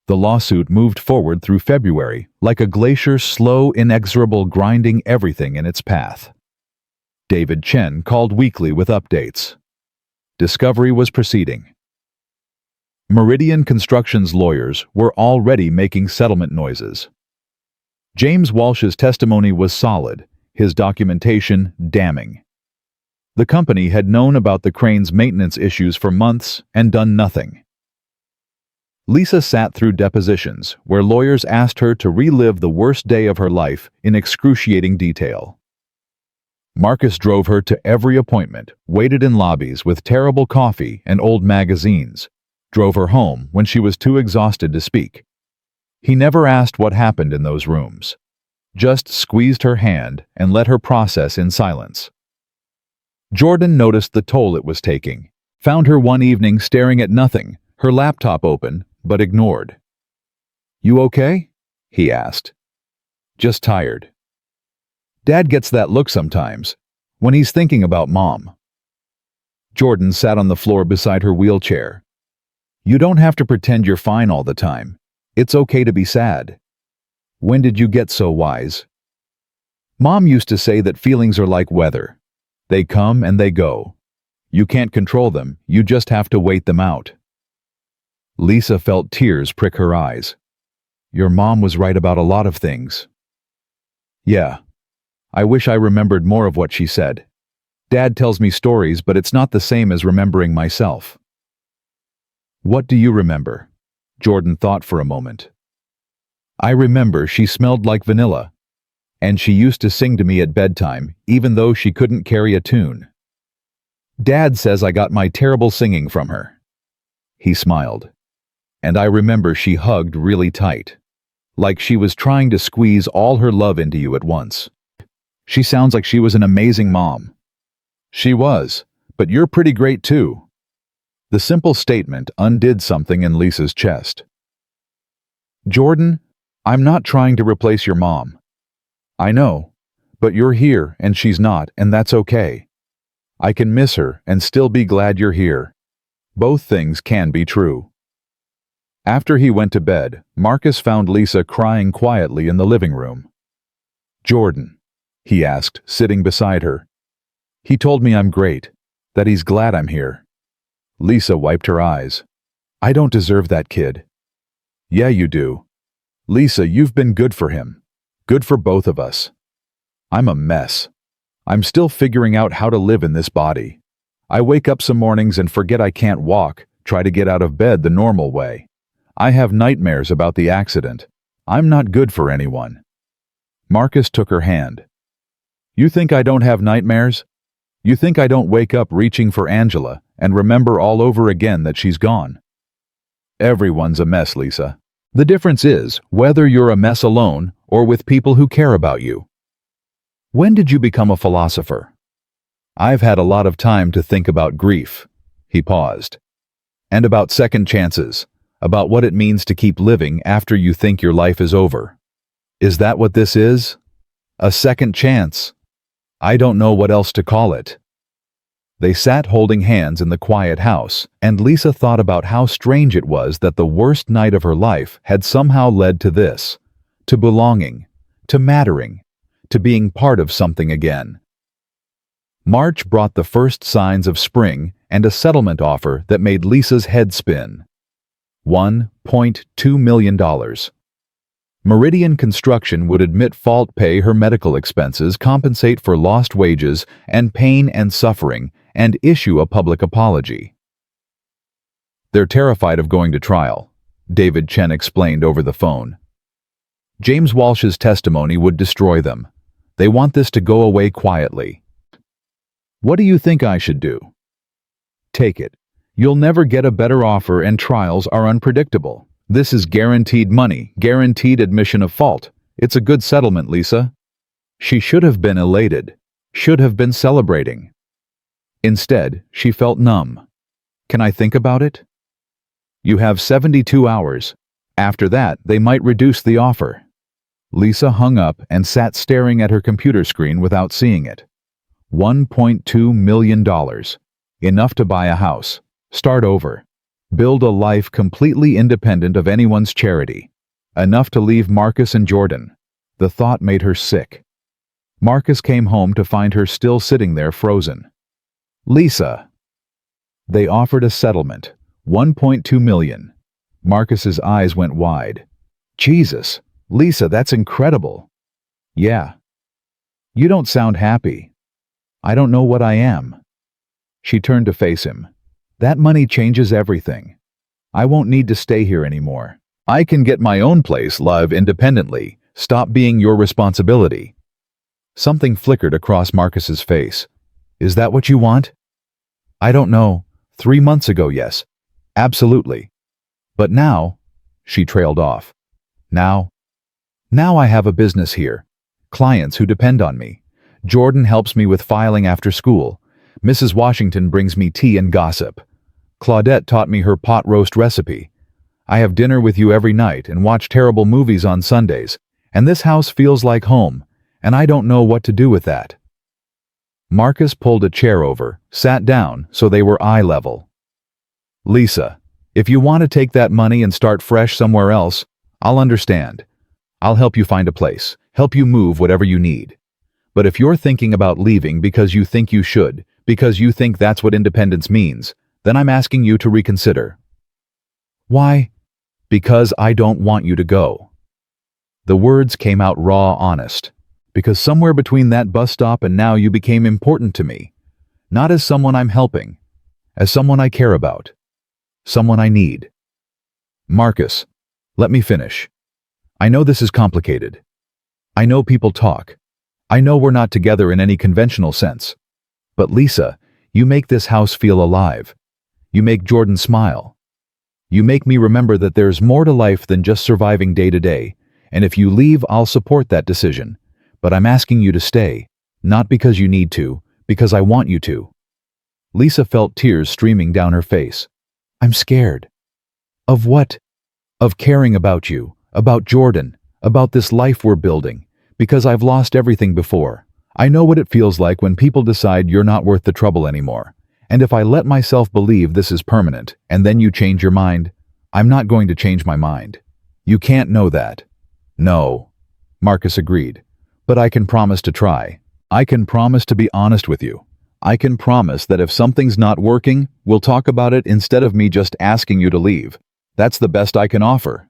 The lawsuit moved forward through February, like a glacier, slow, inexorable, grinding everything in its path. David Chen called weekly with updates. Discovery was proceeding. Meridian Construction's lawyers were already making settlement noises. James Walsh's testimony was solid, his documentation damning. The company had known about the crane's maintenance issues for months and done nothing. Lisa sat through depositions where lawyers asked her to relive the worst day of her life in excruciating detail. Marcus drove her to every appointment, waited in lobbies with terrible coffee and old magazines, drove her home when she was too exhausted to speak. He never asked what happened in those rooms, just squeezed her hand and let her process in silence. Jordan noticed the toll it was taking, found her one evening staring at nothing, her laptop open, but ignored. You okay? He asked. Just tired. Dad gets that look sometimes, when he's thinking about Mom. Jordan sat on the floor beside her wheelchair. You don't have to pretend you're fine all the time. It's okay to be sad. When did you get so wise? Mom used to say that feelings are like weather. They come and they go. You can't control them, you just have to wait them out. Lisa felt tears prick her eyes. Your mom was right about a lot of things. Yeah. I wish I remembered more of what she said. Dad tells me stories, but it's not the same as remembering myself. What do you remember? Jordan thought for a moment. I remember she smelled like vanilla, and she used to sing to me at bedtime, even though she couldn't carry a tune. Dad says I got my terrible singing from her. He smiled. And I remember she hugged really tight, like she was trying to squeeze all her love into you at once. She sounds like she was an amazing mom. She was, but you're pretty great too. The simple statement undid something in Lisa's chest. Jordan, I'm not trying to replace your mom. I know, but you're here and she's not, and that's okay. I can miss her and still be glad you're here. Both things can be true. After he went to bed, Marcus found Lisa crying quietly in the living room. Jordan, he asked, sitting beside her. He told me I'm great, that he's glad I'm here. Lisa wiped her eyes. I don't deserve that kid. Yeah, you do. Lisa, you've been good for him. Good for both of us. I'm a mess. I'm still figuring out how to live in this body. I wake up some mornings and forget I can't walk, try to get out of bed the normal way. I have nightmares about the accident. I'm not good for anyone. Marcus took her hand. You think I don't have nightmares? You think I don't wake up reaching for Angela and remember all over again that she's gone? Everyone's a mess, Lisa. The difference is whether you're a mess alone or with people who care about you. When did you become a philosopher? I've had a lot of time to think about grief. He paused. And about second chances, about what it means to keep living after you think your life is over. Is that what this is? A second chance? I don't know what else to call it. They sat holding hands in the quiet house, and Lisa thought about how strange it was that the worst night of her life had somehow led to this, to belonging, to mattering, to being part of something again. March brought the first signs of spring and a settlement offer that made Lisa's head spin. $1.2 million. Meridian Construction would admit fault, pay her medical expenses, compensate for lost wages and pain and suffering, and issue a public apology. They're terrified of going to trial, David Chen explained over the phone. James Walsh's testimony would destroy them. They want this to go away quietly. What do you think I should do? Take it. You'll never get a better offer, and trials are unpredictable. This is guaranteed money, guaranteed admission of fault. It's a good settlement, Lisa. She should have been elated, should have been celebrating. Instead, she felt numb. Can I think about it? You have 72 hours. After that, they might reduce the offer. Lisa hung up and sat staring at her computer screen without seeing it. $1.2 million. Enough to buy a house, start over, build a life completely independent of anyone's charity. Enough to leave Marcus and Jordan. The thought made her sick. Marcus came home to find her still sitting there frozen. Lisa. They offered a settlement, $1.2 million. Marcus's eyes went wide. Jesus, Lisa, that's incredible. Yeah. You don't sound happy. I don't know what I am. She turned to face him. That money changes everything. I won't need to stay here anymore. I can get my own place, live independently, stop being your responsibility. Something flickered across Marcus's face. Is that what you want? I don't know. 3 months ago, yes. Absolutely. But now, she trailed off. Now I have a business here. Clients who depend on me. Jordan helps me with filing after school. Mrs. Washington brings me tea and gossip. Claudette taught me her pot roast recipe. I have dinner with you every night and watch terrible movies on Sundays, and this house feels like home, and I don't know what to do with that. Marcus pulled a chair over, sat down so they were eye level. Lisa, if you want to take that money and start fresh somewhere else, I'll understand. I'll help you find a place, help you move whatever you need. But if you're thinking about leaving because you think you should, because you think that's what independence means, then I'm asking you to reconsider. Why? Because I don't want you to go. The words came out raw, honest. Because somewhere between that bus stop and now you became important to me. Not as someone I'm helping, as someone I care about. Someone I need. Marcus, let me finish. I know this is complicated. I know people talk. I know we're not together in any conventional sense. But Lisa, You make this house feel alive. You make Jordan smile. You make me remember that there's more to life than just surviving day to day, and if you leave, I'll support that decision. But I'm asking you to stay, not because you need to, because I want you to." Lisa felt tears streaming down her face. "I'm scared." "Of what?" "Of caring about you, about Jordan, about this life we're building, because I've lost everything before. I know what it feels like when people decide you're not worth the trouble anymore. And if I let myself believe this is permanent, and then you change your mind, I'm not going to change my mind. You can't know that." "No," Marcus agreed. "But I can promise to try. I can promise to be honest with you. I can promise that if something's not working, we'll talk about it instead of me just asking you to leave. That's the best I can offer."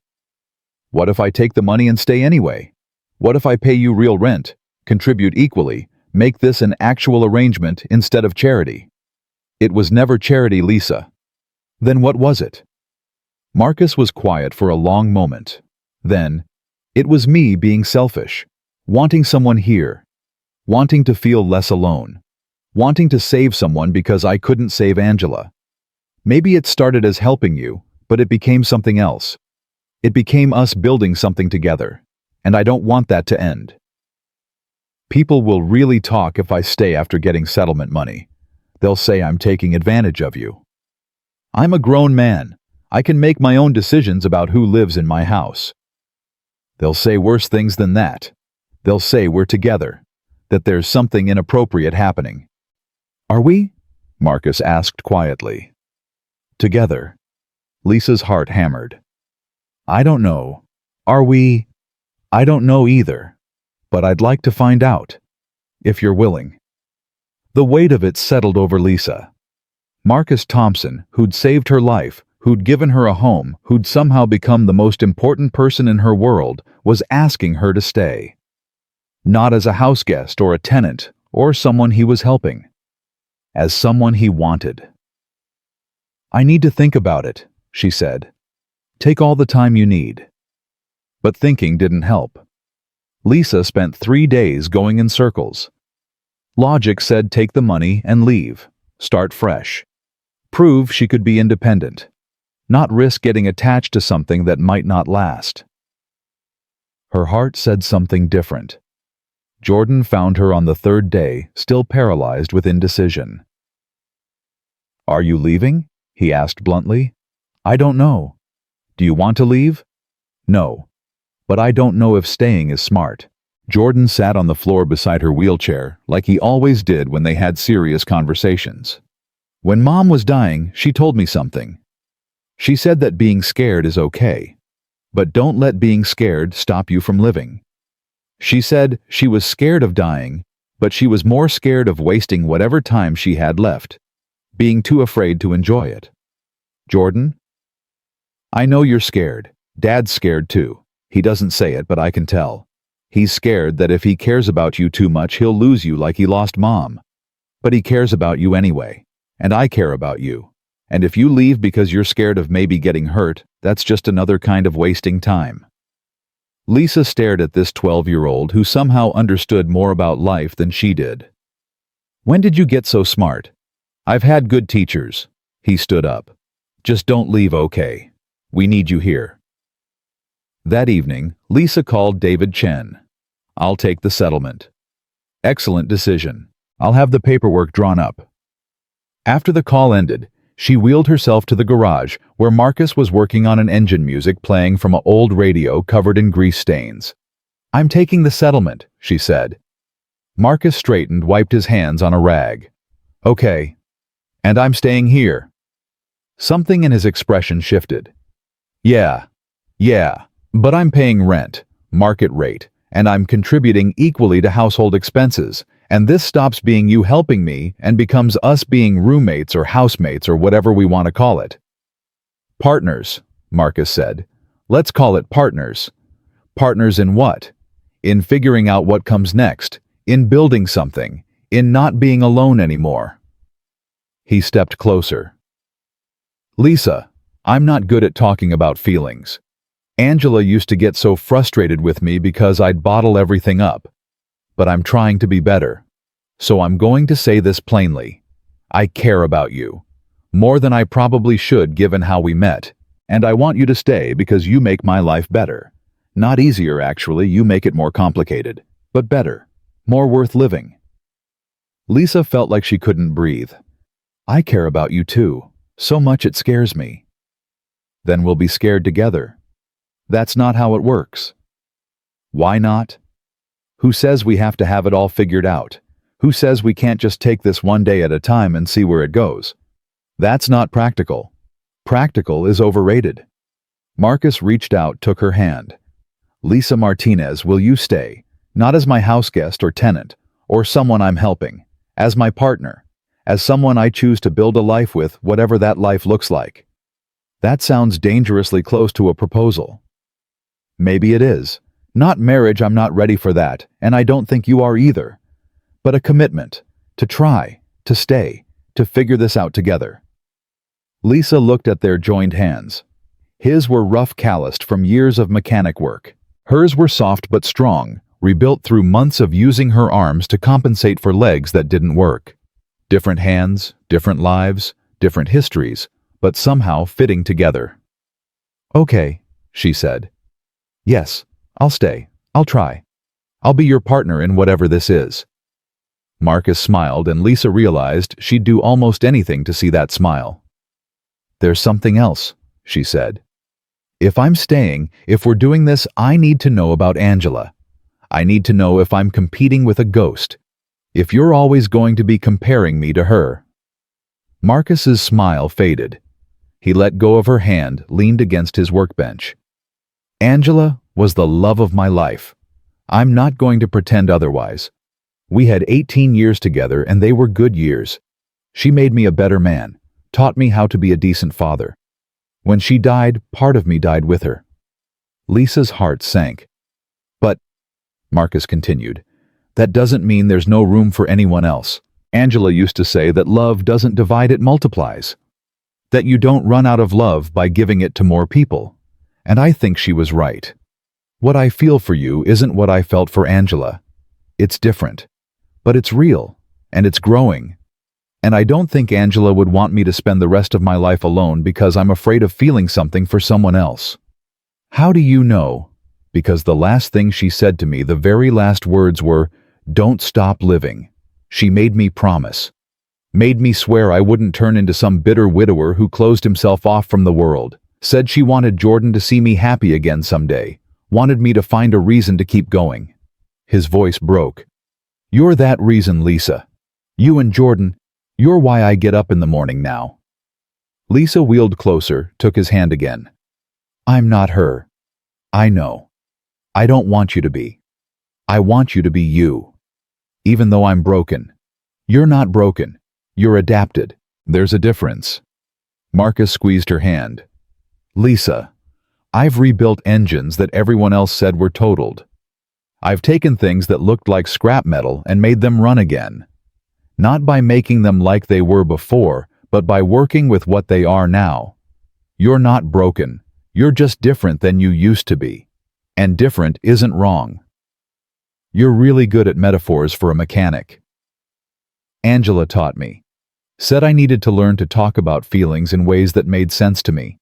"What if I take the money and stay anyway? What if I pay you real rent, contribute equally, make this an actual arrangement instead of charity?" "It was never charity, Lisa." "Then what was it?" Marcus was quiet for a long moment. Then, "It was me being selfish, wanting someone here, wanting to feel less alone, wanting to save someone because I couldn't save Angela. Maybe it started as helping you, but it became something else. It became us building something together, and I don't want that to end." "People will really talk if I stay after getting settlement money. They'll say I'm taking advantage of you." "I'm a grown man. I can make my own decisions about who lives in my house." "They'll say worse things than that. They'll say we're together, that there's something inappropriate happening." "Are we?" Marcus asked quietly. "Together?" Lisa's heart hammered. "I don't know. Are we? I don't know either. But I'd like to find out. If you're willing." The weight of it settled over Lisa. Marcus Thompson, who'd saved her life, who'd given her a home, who'd somehow become the most important person in her world, was asking her to stay. Not as a house guest or a tenant or someone he was helping. As someone he wanted. "I need to think about it," she said. "Take all the time you need." But thinking didn't help. Lisa spent 3 days going in circles. Logic said take the money and leave. Start fresh. Prove she could be independent. Not risk getting attached to something that might not last. Her heart said something different. Jordan found her on the 3rd day, still paralyzed with indecision. "Are you leaving?" he asked bluntly. "I don't know." "Do you want to leave?" "No. But I don't know if staying is smart." Jordan sat on the floor beside her wheelchair, like he always did when they had serious conversations. "When Mom was dying, she told me something. She said that being scared is okay. But don't let being scared stop you from living. She said she was scared of dying, but she was more scared of wasting whatever time she had left, being too afraid to enjoy it." "Jordan?" "I know you're scared. Dad's scared too. He doesn't say it, but I can tell. He's scared that if he cares about you too much, he'll lose you like he lost Mom. But he cares about you anyway, and I care about you. And if you leave because you're scared of maybe getting hurt, that's just another kind of wasting time." Lisa stared at this 12-year-old who somehow understood more about life than she did. "When did you get so smart?" "I've had good teachers." He stood up. "Just don't leave, okay? We need you here." That evening, Lisa called David Chen. "I'll take the settlement." "Excellent decision. I'll have the paperwork drawn up." After the call ended, she wheeled herself to the garage where Marcus was working on an engine music playing from an old radio covered in grease stains. "I'm taking the settlement," she said. Marcus straightened, wiped his hands on a rag. "Okay. And I'm staying here." Something in his expression shifted. Yeah, but I'm paying rent, market rate, and I'm contributing equally to household expenses, and this stops being you helping me and becomes us being roommates or housemates or whatever we want to call it." "Partners," Marcus said. "Let's call it partners." "Partners in what?" "In figuring out what comes next, in building something, in not being alone anymore." He stepped closer. "Lisa, I'm not good at talking about feelings. Angela used to get so frustrated with me because I'd bottle everything up. But I'm trying to be better. So I'm going to say this plainly. I care about you. More than I probably should given how we met. And I want you to stay because you make my life better. Not easier, actually, you make it more complicated. But better. More worth living. Lisa felt like she couldn't breathe. I care about you too. So much it scares me. Then we'll be scared together. That's not how it works. Why not? Who says we have to have it all figured out? Who says we can't just take this one day at a time and see where it goes? That's not practical. Practical is overrated. Marcus reached out, took her hand. Lisa Martinez, will you stay? Not as my house guest or tenant, or someone I'm helping. As my partner. As someone I choose to build a life with, whatever that life looks like. That sounds dangerously close to a proposal. Maybe it is. Not marriage, I'm not ready for that, and I don't think you are either. But a commitment. To try. To stay. To figure this out together. Lisa looked at their joined hands. His were rough, calloused from years of mechanic work. Hers were soft but strong, rebuilt through months of using her arms to compensate for legs that didn't work. Different hands, different lives, different histories, but somehow fitting together. Okay, she said. Yes, I'll stay. I'll try. I'll be your partner in whatever this is. Marcus smiled, and Lisa realized she'd do almost anything to see that smile. There's something else, she said. If I'm staying, if we're doing this, I need to know about Angela. I need to know if I'm competing with a ghost. If you're always going to be comparing me to her. Marcus's smile faded. He let go of her hand, leaned against his workbench. Angela was the love of my life. I'm not going to pretend otherwise. We had 18 years together, and they were good years. She made me a better man, taught me how to be a decent father. When she died, part of me died with her. Lisa's heart sank. But, Marcus continued, that doesn't mean there's no room for anyone else. Angela used to say that love doesn't divide, it multiplies. That you don't run out of love by giving it to more people. And I think she was right. What I feel for you isn't what I felt for Angela. It's different. But it's real, and it's growing. And I don't think Angela would want me to spend the rest of my life alone because I'm afraid of feeling something for someone else. How do you know? Because the last thing she said to me, the very last words were, "Don't stop living." She made me promise. Made me swear I wouldn't turn into some bitter widower who closed himself off from the world. Said she wanted Jordan to see me happy again someday. Wanted me to find a reason to keep going. His voice broke. You're that reason, Lisa. You and Jordan, you're why I get up in the morning now. Lisa wheeled closer, took his hand again. I'm not her. I know. I don't want you to be. I want you to be you. Even though I'm broken. You're not broken. You're adapted. There's a difference. Marcus squeezed her hand. Lisa, I've rebuilt engines that everyone else said were totaled. I've taken things that looked like scrap metal and made them run again. Not by making them like they were before, but by working with what they are now. You're not broken. You're just different than you used to be. And different isn't wrong. You're really good at metaphors for a mechanic. Angela taught me. Said I needed to learn to talk about feelings in ways that made sense to me.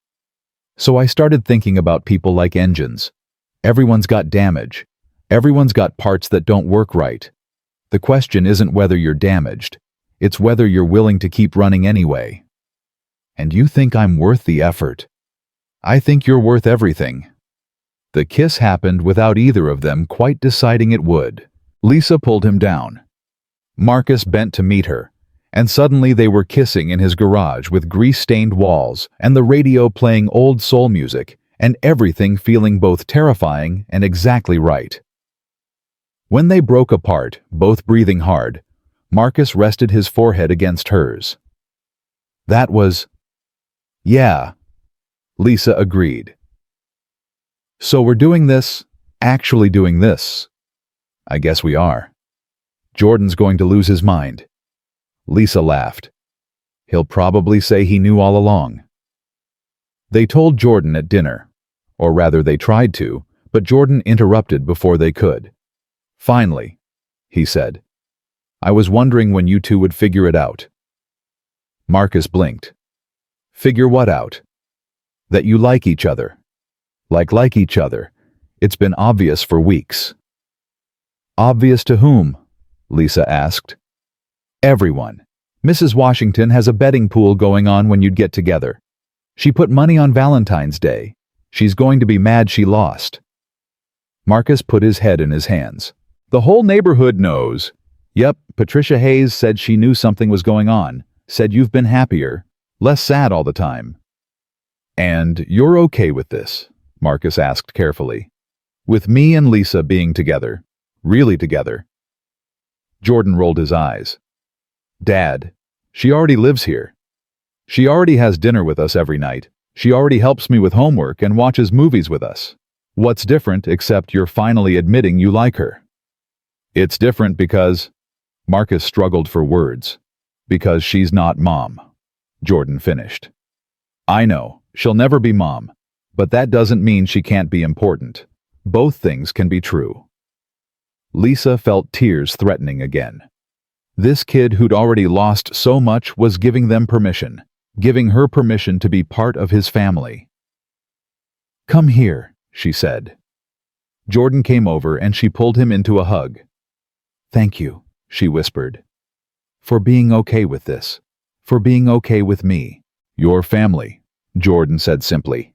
So I started thinking about people like engines. Everyone's got damage. Everyone's got parts that don't work right. The question isn't whether you're damaged. It's whether you're willing to keep running anyway. And you think I'm worth the effort. I think you're worth everything. The kiss happened without either of them quite deciding it would. Lisa pulled him down. Marcus bent to meet her, and suddenly they were kissing in his garage with grease-stained walls and the radio playing old soul music and everything feeling both terrifying and exactly right. When they broke apart, both breathing hard, Marcus rested his forehead against hers. That was... Yeah, Lisa agreed. So we're doing this, actually doing this. I guess we are. Jordan's going to lose his mind. Lisa laughed. He'll probably say he knew all along. They told Jordan at dinner, or rather they tried to, but Jordan interrupted before they could. Finally, he said, I was wondering when you two would figure it out. Marcus blinked. Figure what out? That you like each other. Like each other. It's been obvious for weeks. Obvious to whom? Lisa asked. Everyone. Mrs. Washington has a betting pool going on when you'd get together. She put money on Valentine's Day. She's going to be mad she lost. Marcus put his head in his hands. The whole neighborhood knows. Yep, Patricia Hayes said she knew something was going on, said you've been happier, less sad all the time. And you're okay with this? Marcus asked carefully. With me and Lisa being together. Really together. Jordan rolled his eyes. Dad, she already lives here. She already has dinner with us every night. She already helps me with homework and watches movies with us. What's different except you're finally admitting you like her? It's different because... Marcus struggled for words. Because she's not Mom. Jordan finished. I know, she'll never be Mom. But that doesn't mean she can't be important. Both things can be true. Lisa felt tears threatening again. This kid who'd already lost so much was giving them permission. Giving her permission to be part of his family. Come here, she said. Jordan came over and she pulled him into a hug. Thank you, she whispered. For being okay with this. For being okay with me. Your family, Jordan said simply.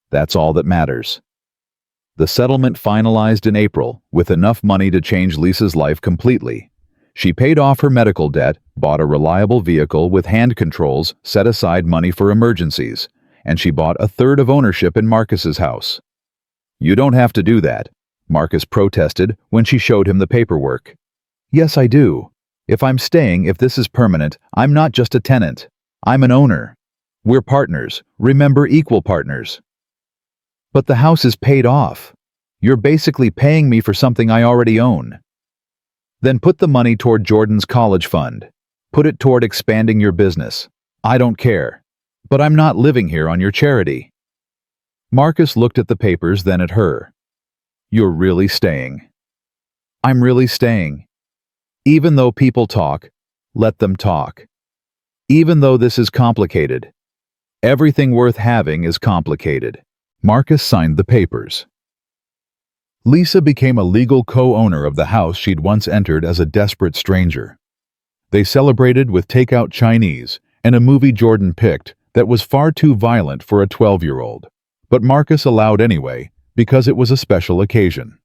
That's all that matters. The settlement finalized in April, with enough money to change Lisa's life completely. She paid off her medical debt, bought a reliable vehicle with hand controls, set aside money for emergencies, and she bought a third of ownership in Marcus's house. You don't have to do that, Marcus protested when she showed him the paperwork. Yes, I do. If I'm staying, if this is permanent, I'm not just a tenant. I'm an owner. We're partners, remember, equal partners. But the house is paid off. You're basically paying me for something I already own. Then put the money toward Jordan's college fund. Put it toward expanding your business. I don't care. But I'm not living here on your charity. Marcus looked at the papers, then at her. You're really staying. I'm really staying. Even though people talk, let them talk. Even though this is complicated. Everything worth having is complicated. Marcus signed the papers. Lisa became a legal co-owner of the house she'd once entered as a desperate stranger. They celebrated with takeout Chinese and a movie Jordan picked that was far too violent for a 12-year-old. But Marcus allowed anyway, because it was a special occasion.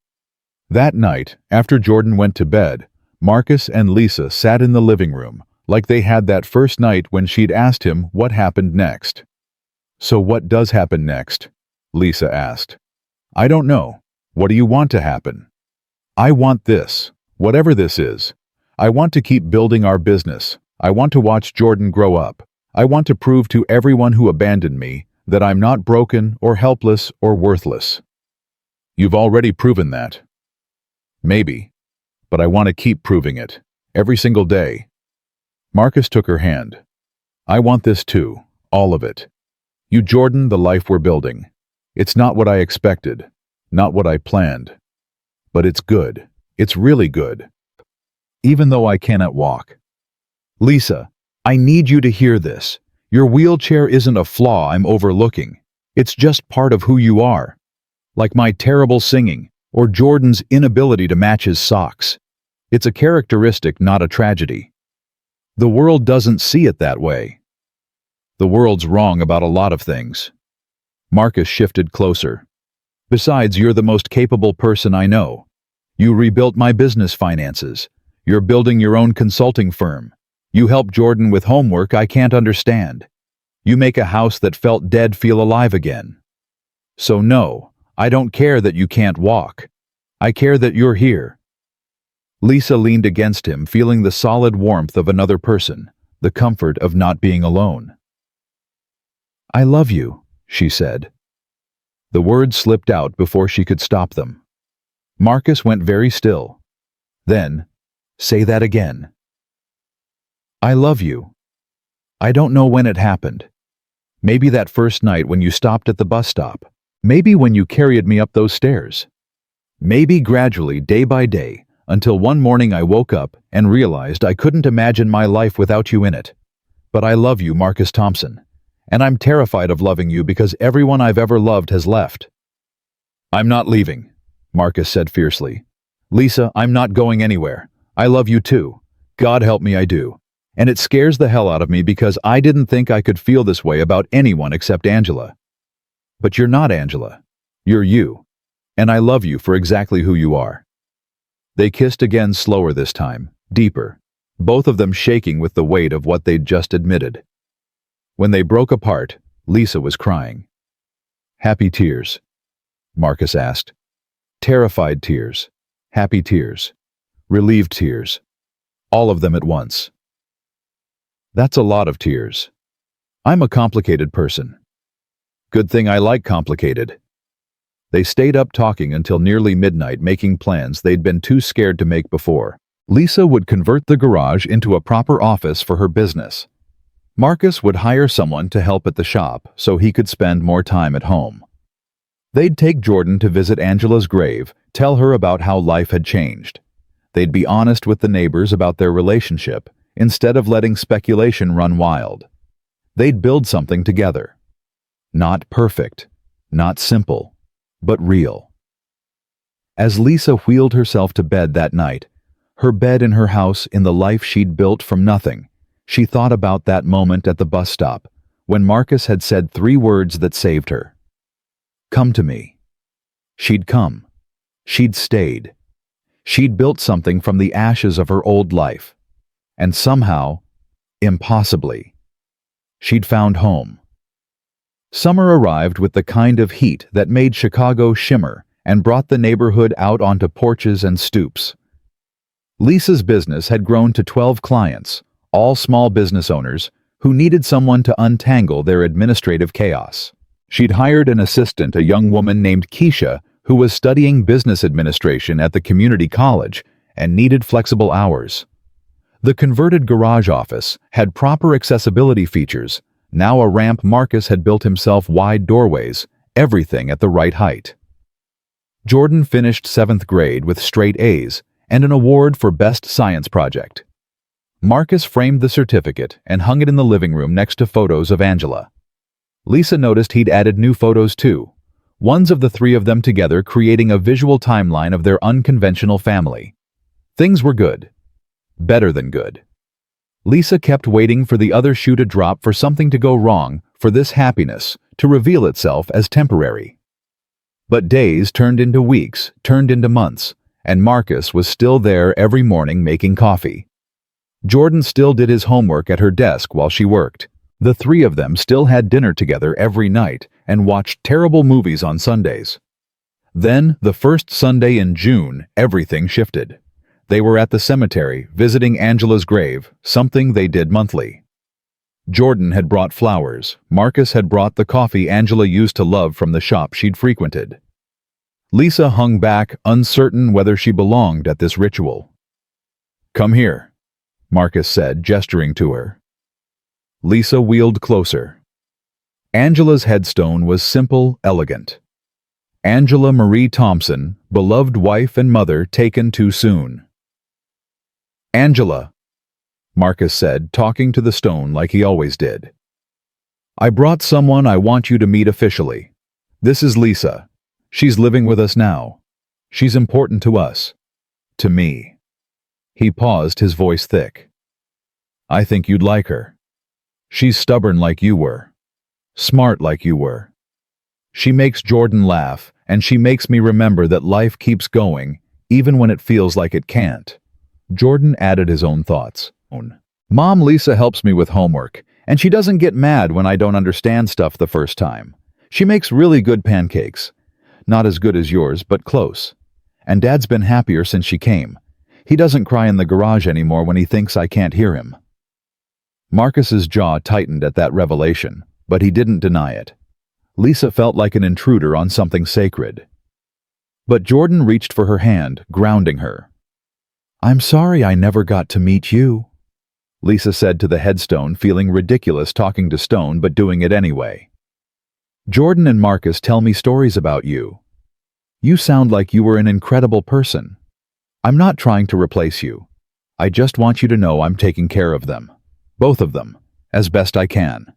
That night, after Jordan went to bed, Marcus and Lisa sat in the living room, like they had that first night when she'd asked him what happened next. So what does happen next? Lisa asked. I don't know. What do you want to happen? I want this, whatever this is. I want to keep building our business. I want to watch Jordan grow up. I want to prove to everyone who abandoned me that I'm not broken or helpless or worthless. You've already proven that. Maybe. But I want to keep proving it. Every single day. Marcus took her hand. I want this too. All of it. You, Jordan, the life we're building. It's not what I expected. Not what I planned. But it's good. It's really good. Even though I cannot walk. Lisa, I need you to hear this. Your wheelchair isn't a flaw I'm overlooking. It's just part of who you are. Like my terrible singing, or Jordan's inability to match his socks. It's a characteristic, not a tragedy. The world doesn't see it that way. The world's wrong about a lot of things. Marcus shifted closer. Besides, you're the most capable person I know. You rebuilt my business finances. You're building your own consulting firm. You help Jordan with homework I can't understand. You make a house that felt dead feel alive again. So no, I don't care that you can't walk. I care that you're here. Lisa leaned against him, feeling the solid warmth of another person, the comfort of not being alone. I love you, she said. The words slipped out before she could stop them. Marcus went very still. Then, say that again. I love you. I don't know when it happened. Maybe that first night when you stopped at the bus stop. Maybe when you carried me up those stairs. Maybe gradually, day by day, until one morning I woke up and realized I couldn't imagine my life without you in it. But I love you, Marcus Thompson. And I'm terrified of loving you because everyone I've ever loved has left. I'm not leaving, Marcus said fiercely. Lisa, I'm not going anywhere. I love you too. God help me, I do. And it scares the hell out of me because I didn't think I could feel this way about anyone except Angela. But you're not Angela. You're you. And I love you for exactly who you are. They kissed again, slower this time, deeper, both of them shaking with the weight of what they'd just admitted. When they broke apart, Lisa was crying. Happy tears? Marcus asked. Terrified tears, happy tears, relieved tears, all of them at once. That's a lot of tears. I'm a complicated person. Good thing I like complicated. They stayed up talking until nearly midnight, making plans they'd been too scared to make before. Lisa would convert the garage into a proper office for her business. Marcus would hire someone to help at the shop so he could spend more time at home. They'd take Jordan to visit Angela's grave, tell her about how life had changed. They'd be honest with the neighbors about their relationship, instead of letting speculation run wild. They'd build something together. Not perfect, not simple, but real. As Lisa wheeled herself to bed that night, her bed in her house in the life she'd built from nothing, she thought about that moment at the bus stop, when Marcus had said 3 words that saved her. Come to me. She'd come. She'd stayed. She'd built something from the ashes of her old life. And somehow, impossibly, she'd found home. Summer arrived with the kind of heat that made Chicago shimmer and brought the neighborhood out onto porches and stoops. Lisa's business had grown to 12 clients, all small business owners who needed someone to untangle their administrative chaos. She'd hired an assistant, a young woman named Keisha, who was studying business administration at the community college and needed flexible hours. The converted garage office had proper accessibility features, now a ramp. Marcus had built himself wide doorways, everything at the right height. Jordan finished 7th grade with straight A's and an award for Best Science Project. Marcus framed the certificate and hung it in the living room next to photos of Angela. Lisa noticed he'd added new photos too, ones of the 3 of them together, creating a visual timeline of their unconventional family. Things were good. Better than good. Lisa kept waiting for the other shoe to drop, for something to go wrong, for this happiness to reveal itself as temporary. But days turned into weeks, turned into months, and Marcus was still there every morning making coffee. Jordan still did his homework at her desk while she worked. The 3 of them still had dinner together every night and watched terrible movies on Sundays. Then, the first Sunday in June, everything shifted. They were at the cemetery, visiting Angela's grave, something they did monthly. Jordan had brought flowers. Marcus had brought the coffee Angela used to love from the shop she'd frequented. Lisa hung back, uncertain whether she belonged at this ritual. Come here, Marcus said, gesturing to her. Lisa wheeled closer. Angela's headstone was simple, elegant. Angela Marie Thompson, beloved wife and mother, taken too soon. Angela, Marcus said, talking to the stone like he always did. I brought someone I want you to meet officially. This is Lisa. She's living with us now. She's important to us. To me. He paused, his voice thick. I think you'd like her. She's stubborn like you were. Smart like you were. She makes Jordan laugh, and she makes me remember that life keeps going, even when it feels like it can't. Jordan added his own thoughts. Mom, Lisa helps me with homework, and she doesn't get mad when I don't understand stuff the first time. She makes really good pancakes. Not as good as yours, but close. And Dad's been happier since she came. He doesn't cry in the garage anymore when he thinks I can't hear him. Marcus's jaw tightened at that revelation, but he didn't deny it. Lisa felt like an intruder on something sacred. But Jordan reached for her hand, grounding her. I'm sorry I never got to meet you, Lisa said to the headstone, feeling ridiculous talking to stone but doing it anyway. Jordan and Marcus tell me stories about you. You sound like you were an incredible person. I'm not trying to replace you. I just want you to know I'm taking care of them. Both of them. as best I can."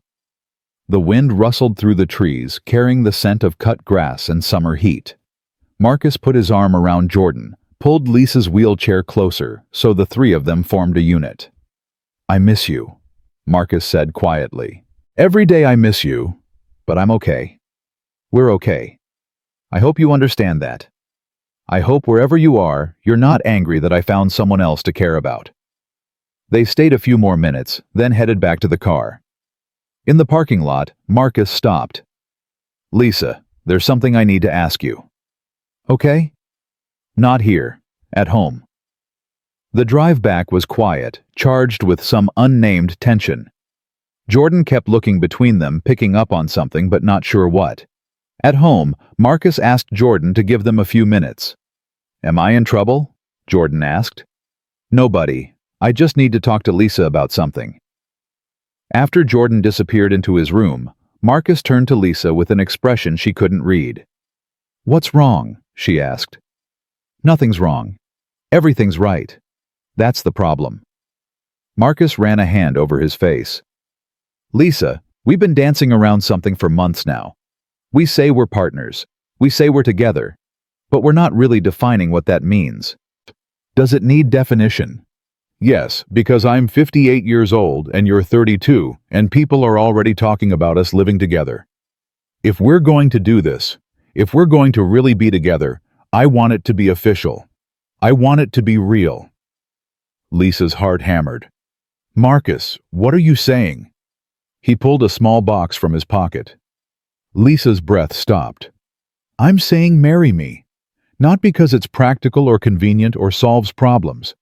The wind rustled through the trees, carrying the scent of cut grass and summer heat. Marcus put his arm around Jordan, pulled Lisa's wheelchair closer, so the three of them formed a unit. "I miss you," Marcus said quietly. "Every day I miss you, but I'm okay. We're okay. I hope you understand that. I hope wherever you are, you're not angry that I found someone else to care about." They stayed a few more minutes, then headed back to the car. In the parking lot, Marcus stopped. "Lisa, there's something I need to ask you." "Okay?" "Not here. At home." The drive back was quiet, charged with some unnamed tension. Jordan kept looking between them, picking up on something but not sure what. At home, Marcus asked Jordan to give them a few minutes. "Am I in trouble?" Jordan asked. "Nobody. I just need to talk to Lisa about something." After Jordan disappeared into his room, Marcus turned to Lisa with an expression she couldn't read. "What's wrong?" she asked. "Nothing's wrong. Everything's right. That's the problem." Marcus ran a hand over his face. "Lisa, we've been dancing around something for months now. We say we're partners. We say we're together. But we're not really defining what that means. Does it need definition?" "Yes, because I'm 58 years old and you're 32, and people are already talking about us living together. If we're going to do this, if we're going to really be together, I want it to be official. I want it to be real." Lisa's heart hammered. "Marcus, what are you saying?" He pulled a small box from his pocket. Lisa's breath stopped. "I'm saying marry me. Not because it's practical or convenient or solves problems.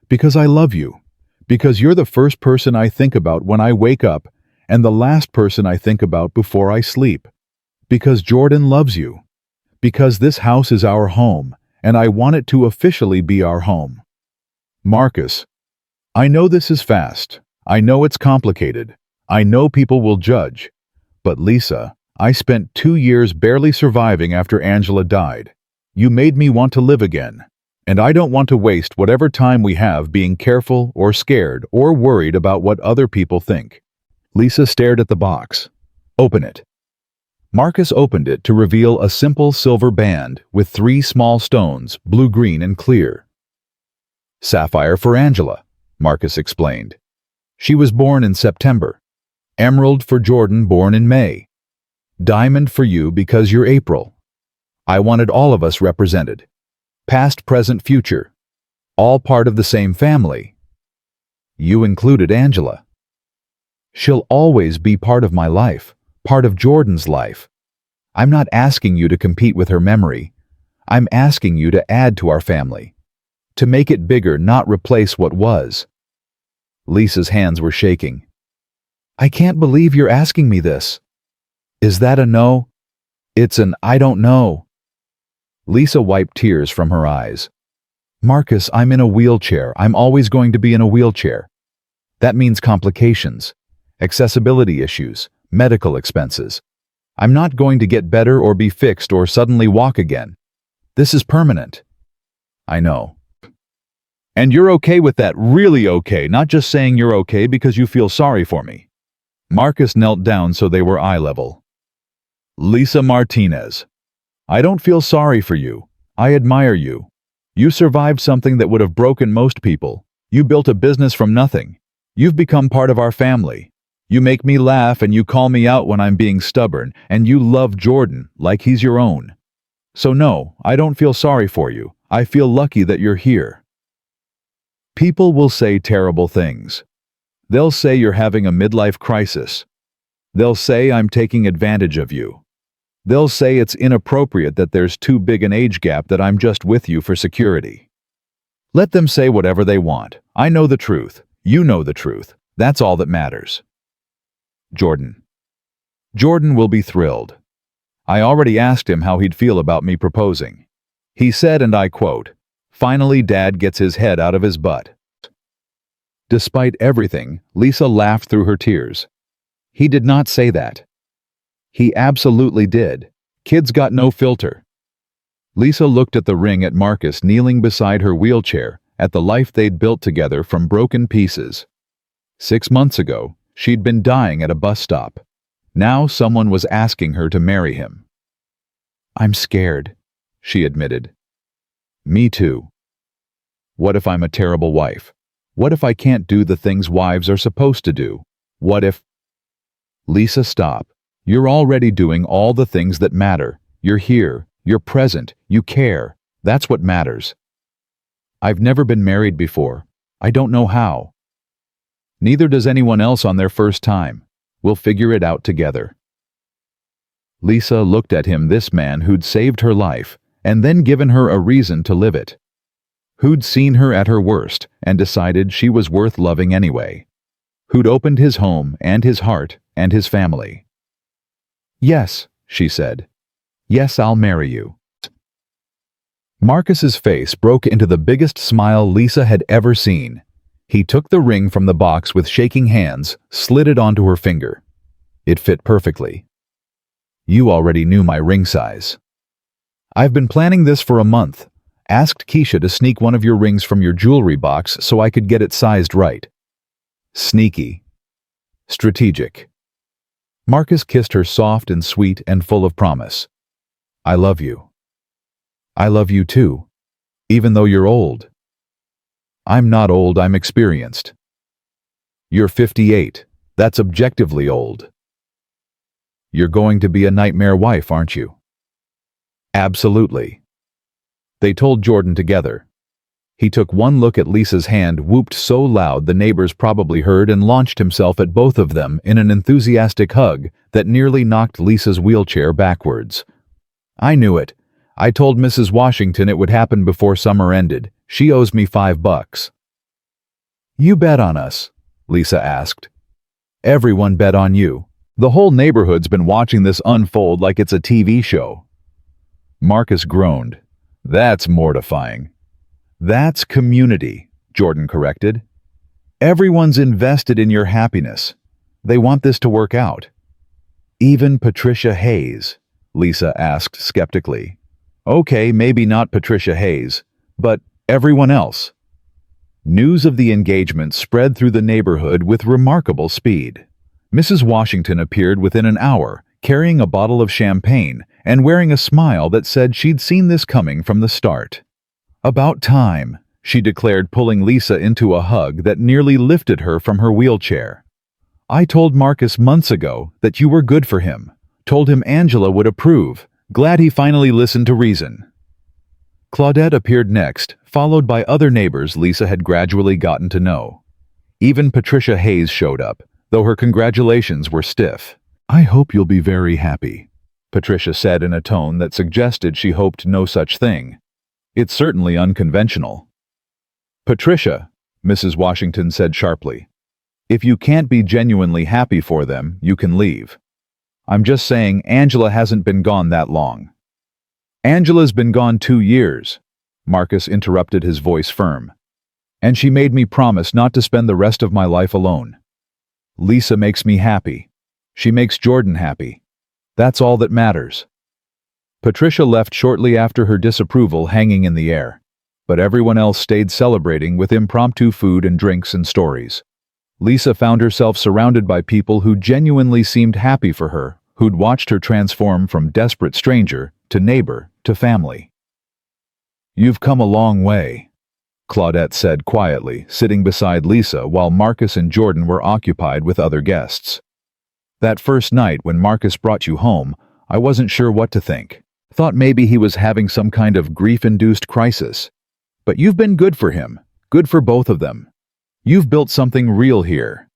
Because I love you. Because you're the first person I think about when I wake up and the last person I think about before I sleep. Because Jordan loves you. Because this house is our home, and I want it to officially be our home." "Marcus, I know this is fast. I know it's complicated. I know people will judge. But Lisa, I spent 2 years barely surviving after Angela died. You made me want to live again. And I don't want to waste whatever time we have being careful or scared or worried about what other people think." Lisa stared at the box. "Open it." Marcus opened it to reveal a simple silver band with 3 small stones, blue, green, and clear. "Sapphire for Angela," Marcus explained. "She was born in September. Emerald for Jordan, born in May. Diamond for you because you're April. I wanted all of us represented. Past, present, future. All part of the same family. You included Angela. She'll always be part of my life, part of Jordan's life. I'm not asking you to compete with her memory. I'm asking you to add to our family. To make it bigger, not replace what was." Lisa's hands were shaking. "I can't believe you're asking me this." "Is that a no?" "It's an I don't know." Lisa wiped tears from her eyes. "Marcus, I'm in a wheelchair. I'm always going to be in a wheelchair. That means complications, accessibility issues, medical expenses. I'm not going to get better or be fixed or suddenly walk again. This is permanent." "I know." "And you're okay with that, really okay, not just saying you're okay because you feel sorry for me." Marcus knelt down so they were eye level. "Lisa Martinez, I don't feel sorry for you. I admire you. You survived something that would have broken most people. You built a business from nothing. You've become part of our family. You make me laugh and you call me out when I'm being stubborn, and you love Jordan like he's your own. So no, I don't feel sorry for you. I feel lucky that you're here." People will say terrible things. They'll say you're having a midlife crisis. They'll say I'm taking advantage of you. They'll say it's inappropriate that there's too big an age gap, that I'm just with you for security. Let them say whatever they want. I know the truth. You know the truth. That's all that matters. Jordan. Jordan will be thrilled. I already asked him how he'd feel about me proposing. He said, and I quote, "Finally Dad gets his head out of his butt." Despite everything, Lisa laughed through her tears. He did not say that. He absolutely did. Kids got no filter. Lisa looked at the ring, at Marcus kneeling beside her wheelchair, at the life they'd built together from broken pieces. 6 months ago, She'd been dying at a bus stop. Now someone was asking her to marry him. "I'm scared," she admitted. "Me too. What if I'm a terrible wife? What if I can't do the things wives are supposed to do? What if—" "Lisa, stop. You're already doing all the things that matter. You're here, you're present, you care. That's what matters. I've never been married before. I don't know how. Neither does anyone else on their first time. We'll figure it out together." Lisa looked at him, this man who'd saved her life and then given her a reason to live it. Who'd seen her at her worst and decided she was worth loving anyway. Who'd opened his home and his heart and his family. "Yes," she said. "Yes, I'll marry you." Marcus's face broke into the biggest smile Lisa had ever seen. He took the ring from the box with shaking hands, slid it onto her finger. It fit perfectly. "You already knew my ring size. I've been planning this for a month. Asked Keisha to sneak one of your rings from your jewelry box so I could get it sized right." Sneaky. Strategic. Marcus kissed her soft and sweet and full of promise. "I love you." "I love you too, even though you're old." "I'm not old, I'm experienced." "You're 58. That's objectively old." "You're going to be a nightmare wife, aren't you?" "Absolutely." They told Jordan together. He took one look at Lisa's hand, whooped so loud the neighbors probably heard, and launched himself at both of them in an enthusiastic hug that nearly knocked Lisa's wheelchair backwards. "I knew it. I told Mrs. Washington it would happen before summer ended. She owes me $5. "You bet on us?" Lisa asked. "Everyone bet on you. The whole neighborhood's been watching this unfold like it's a TV show." Marcus groaned. "That's mortifying." "That's community," Jordan corrected. "Everyone's invested in your happiness. They want this to work out." "Even Patricia Hayes?" Lisa asked skeptically. "Okay, maybe not Patricia Hayes, but everyone else." News of the engagement spread through the neighborhood with remarkable speed. Mrs. Washington appeared within an hour, carrying a bottle of champagne and wearing a smile that said she'd seen this coming from the start. "About time," she declared, pulling Lisa into a hug that nearly lifted her from her wheelchair. "I told Marcus months ago that you were good for him. Told him Angela would approve. Glad he finally listened to reason." Claudette appeared next, followed by other neighbors Lisa had gradually gotten to know. Even Patricia Hayes showed up, though her congratulations were stiff. "I hope you'll be very happy," Patricia said in a tone that suggested she hoped no such thing. "It's certainly unconventional." "Patricia," Mrs. Washington said sharply, "if you can't be genuinely happy for them, you can leave. I'm just saying Angela hasn't been gone that long." "Angela's been gone 2 years," Marcus interrupted, his voice firm. "And she made me promise not to spend the rest of my life alone. Lisa makes me happy. She makes Jordan happy. That's all that matters." Patricia left shortly after, her disapproval hanging in the air, but everyone else stayed celebrating with impromptu food and drinks and stories. Lisa found herself surrounded by people who genuinely seemed happy for her, who'd watched her transform from desperate stranger to neighbor to family. "You've come a long way," Claudette said quietly, sitting beside Lisa while Marcus and Jordan were occupied with other guests. "That first night when Marcus brought you home, I wasn't sure what to think. Thought maybe he was having some kind of grief-induced crisis. But you've been good for him, good for both of them. You've built something real here.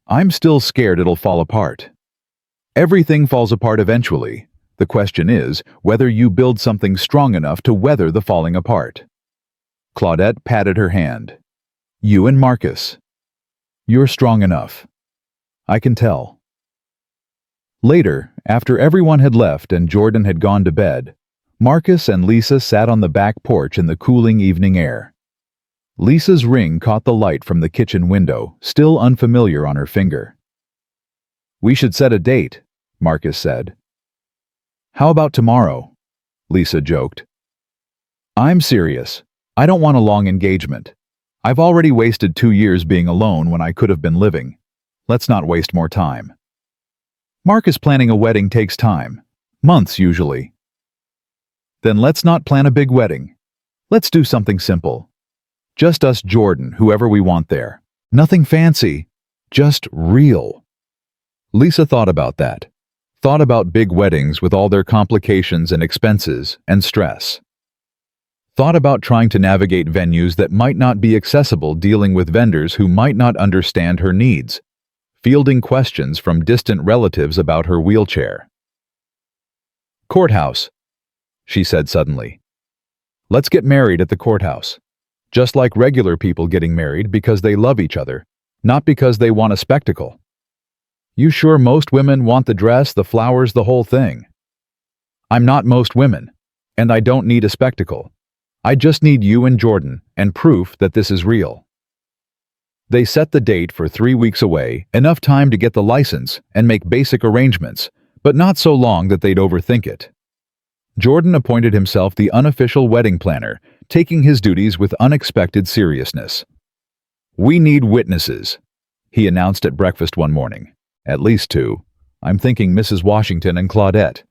I'm still scared it'll fall apart." "Everything falls apart eventually. The question is whether you build something strong enough to weather the falling apart." Claudette patted her hand. "You and Marcus. You're strong enough. I can tell." Later, after everyone had left and Jordan had gone to bed, Marcus and Lisa sat on the back porch in the cooling evening air. Lisa's ring caught the light from the kitchen window, still unfamiliar on her finger. "We should set a date," Marcus said. "How about tomorrow?" Lisa joked. "I'm serious. I don't want a long engagement. I've already wasted 2 years being alone when I could have been living. Let's not waste more time. Marcus, planning a wedding takes time. Months, usually. Then let's not plan a big wedding. Let's do something simple. Just us, Jordan, whoever we want there. Nothing fancy. Just real. Lisa thought about that. Thought about big weddings with all their complications and expenses and stress. Thought about trying to navigate venues that might not be accessible, dealing with vendors who might not understand her needs, fielding questions from distant relatives about her wheelchair. Courthouse, she said suddenly. Let's get married at the courthouse. Just like regular people getting married because they love each other, not because they want a spectacle. You sure most women want the dress, the flowers, the whole thing? I'm not most women, and I don't need a spectacle. I just need you and Jordan, and proof that this is real. They set the date for 3 weeks away, enough time to get the license and make basic arrangements, but not so long that they'd overthink it. Jordan appointed himself the unofficial wedding planner, taking his duties with unexpected seriousness. We need witnesses, he announced at breakfast one morning. At least 2. I'm thinking Mrs. Washington and Claudette.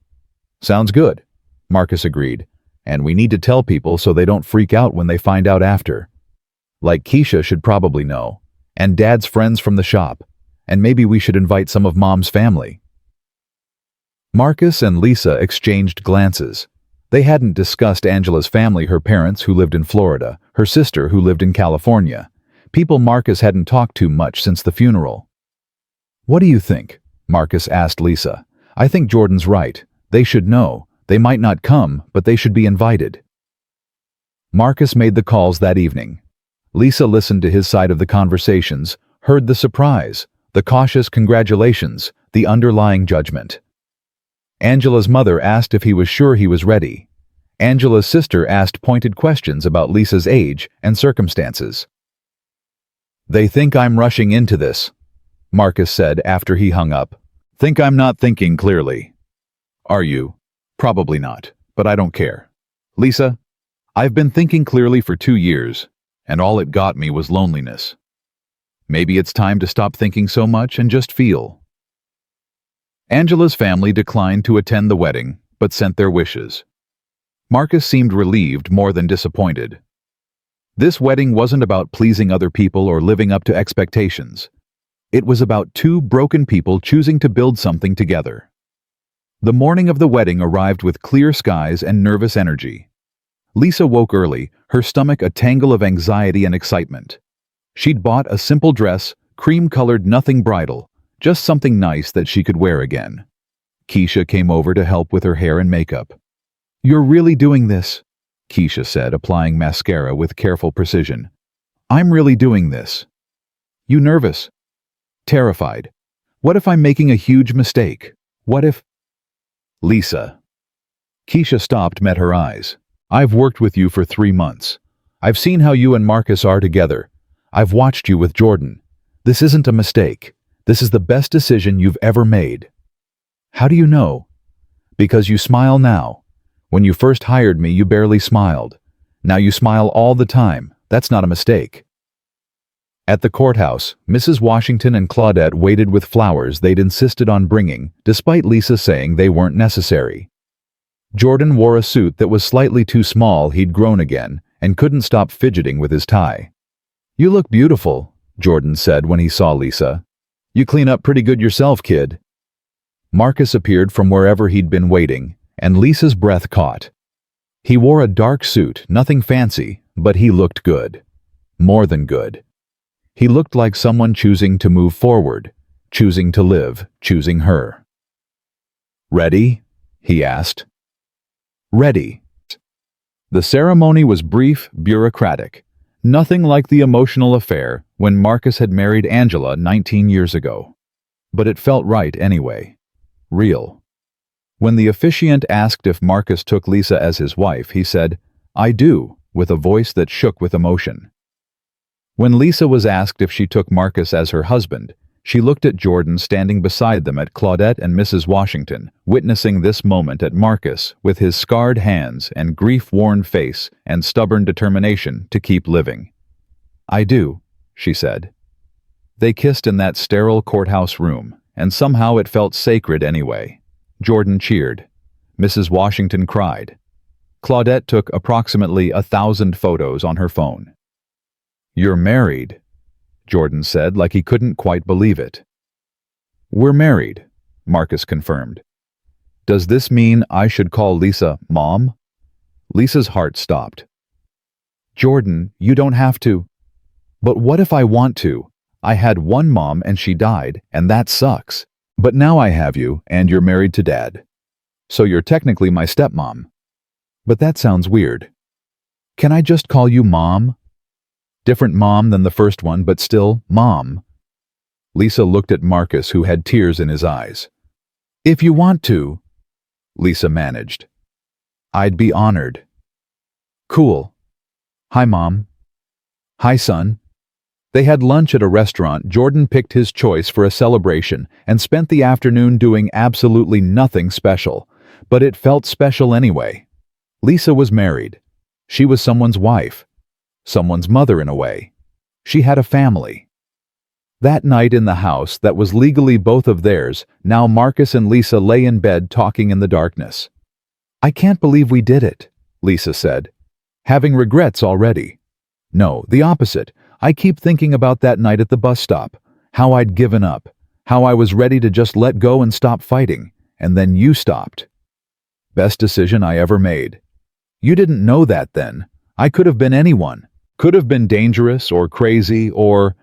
Sounds good, Marcus agreed. And we need to tell people so they don't freak out when they find out after. Like Keisha should probably know, and Dad's friends from the shop, and maybe we should invite some of Mom's family. Marcus and Lisa exchanged glances. They hadn't discussed Angela's family, her parents who lived in Florida, her sister who lived in California, people Marcus hadn't talked to much since the funeral. What do you think? Marcus asked Lisa. I think Jordan's right. They should know. They might not come, but they should be invited. Marcus made the calls that evening. Lisa listened to his side of the conversations, heard the surprise, the cautious congratulations, the underlying judgment. Angela's mother asked if he was sure he was ready. Angela's sister asked pointed questions about Lisa's age and circumstances. They think I'm rushing into this, Marcus said after he hung up. Think I'm not thinking clearly. Are you? Probably not, but I don't care. Lisa, I've been thinking clearly for 2 years, and all it got me was loneliness. Maybe it's time to stop thinking so much and just feel. Angela's family declined to attend the wedding, but sent their wishes. Marcus seemed relieved more than disappointed. This wedding wasn't about pleasing other people or living up to expectations. It was about 2 broken people choosing to build something together. The morning of the wedding arrived with clear skies and nervous energy. Lisa woke early, her stomach a tangle of anxiety and excitement. She'd bought a simple dress, cream-colored, nothing bridal, just something nice that she could wear again. Keisha came over to help with her hair and makeup. You're really doing this, Keisha said, applying mascara with careful precision. I'm really doing this. You nervous? Terrified. What if I'm making a huge mistake? What if... Lisa. Keisha stopped, met her eyes. I've worked with you for 3 months. I've seen how you and Marcus are together. I've watched you with Jordan. This isn't a mistake. This is the best decision you've ever made. How do you know? Because you smile now. When you first hired me, you barely smiled. Now you smile all the time. That's not a mistake. At the courthouse, Mrs. Washington and Claudette waited with flowers they'd insisted on bringing, despite Lisa saying they weren't necessary. Jordan wore a suit that was slightly too small. He'd grown again, and couldn't stop fidgeting with his tie. You look beautiful, Jordan said when he saw Lisa. You clean up pretty good yourself, kid. Marcus appeared from wherever he'd been waiting, and Lisa's breath caught. He wore a dark suit, nothing fancy, but he looked good. More than good. He looked like someone choosing to move forward, choosing to live, choosing her. Ready? He asked. Ready. The ceremony was brief, bureaucratic, nothing like the emotional affair when Marcus had married Angela 19 years ago. But it felt right anyway. Real. When the officiant asked if Marcus took Lisa as his wife, he said, I do, with a voice that shook with emotion. When Lisa was asked if she took Marcus as her husband, she looked at Jordan standing beside them, at Claudette and Mrs. Washington, witnessing this moment, at Marcus with his scarred hands and grief-worn face and stubborn determination to keep living. I do, she said. They kissed in that sterile courthouse room, and somehow it felt sacred anyway. Jordan cheered. Mrs. Washington cried. Claudette took approximately 1,000 photos on her phone. "You're married," Jordan said like he couldn't quite believe it. "We're married," Marcus confirmed. "Does this mean I should call Lisa Mom?" Lisa's heart stopped. "Jordan, you don't have to." "But what if I want to? I had one mom and she died, and that sucks. But now I have you, and you're married to Dad. So you're technically my stepmom. But that sounds weird. Can I just call you Mom?" Different mom than the first one, but still Mom. Lisa looked at Marcus, who had tears in his eyes. "If you want to," Lisa managed. "I'd be honored." "Cool. Hi, Mom." "Hi, son." They had lunch at a restaurant. Jordan picked his choice for a celebration and spent the afternoon doing absolutely nothing special, but it felt special anyway. Lisa was married. She was someone's wife, someone's mother in a way. She had a family. That night in the house that was legally both of theirs, now Marcus and Lisa lay in bed talking in the darkness. "I can't believe we did it," Lisa said. "Having regrets already." "No, the opposite. I keep thinking about that night at the bus stop, how I'd given up, how I was ready to just let go and stop fighting, and then you stopped. Best decision I ever made. You didn't know that then. I could have been anyone. Could have been dangerous or crazy or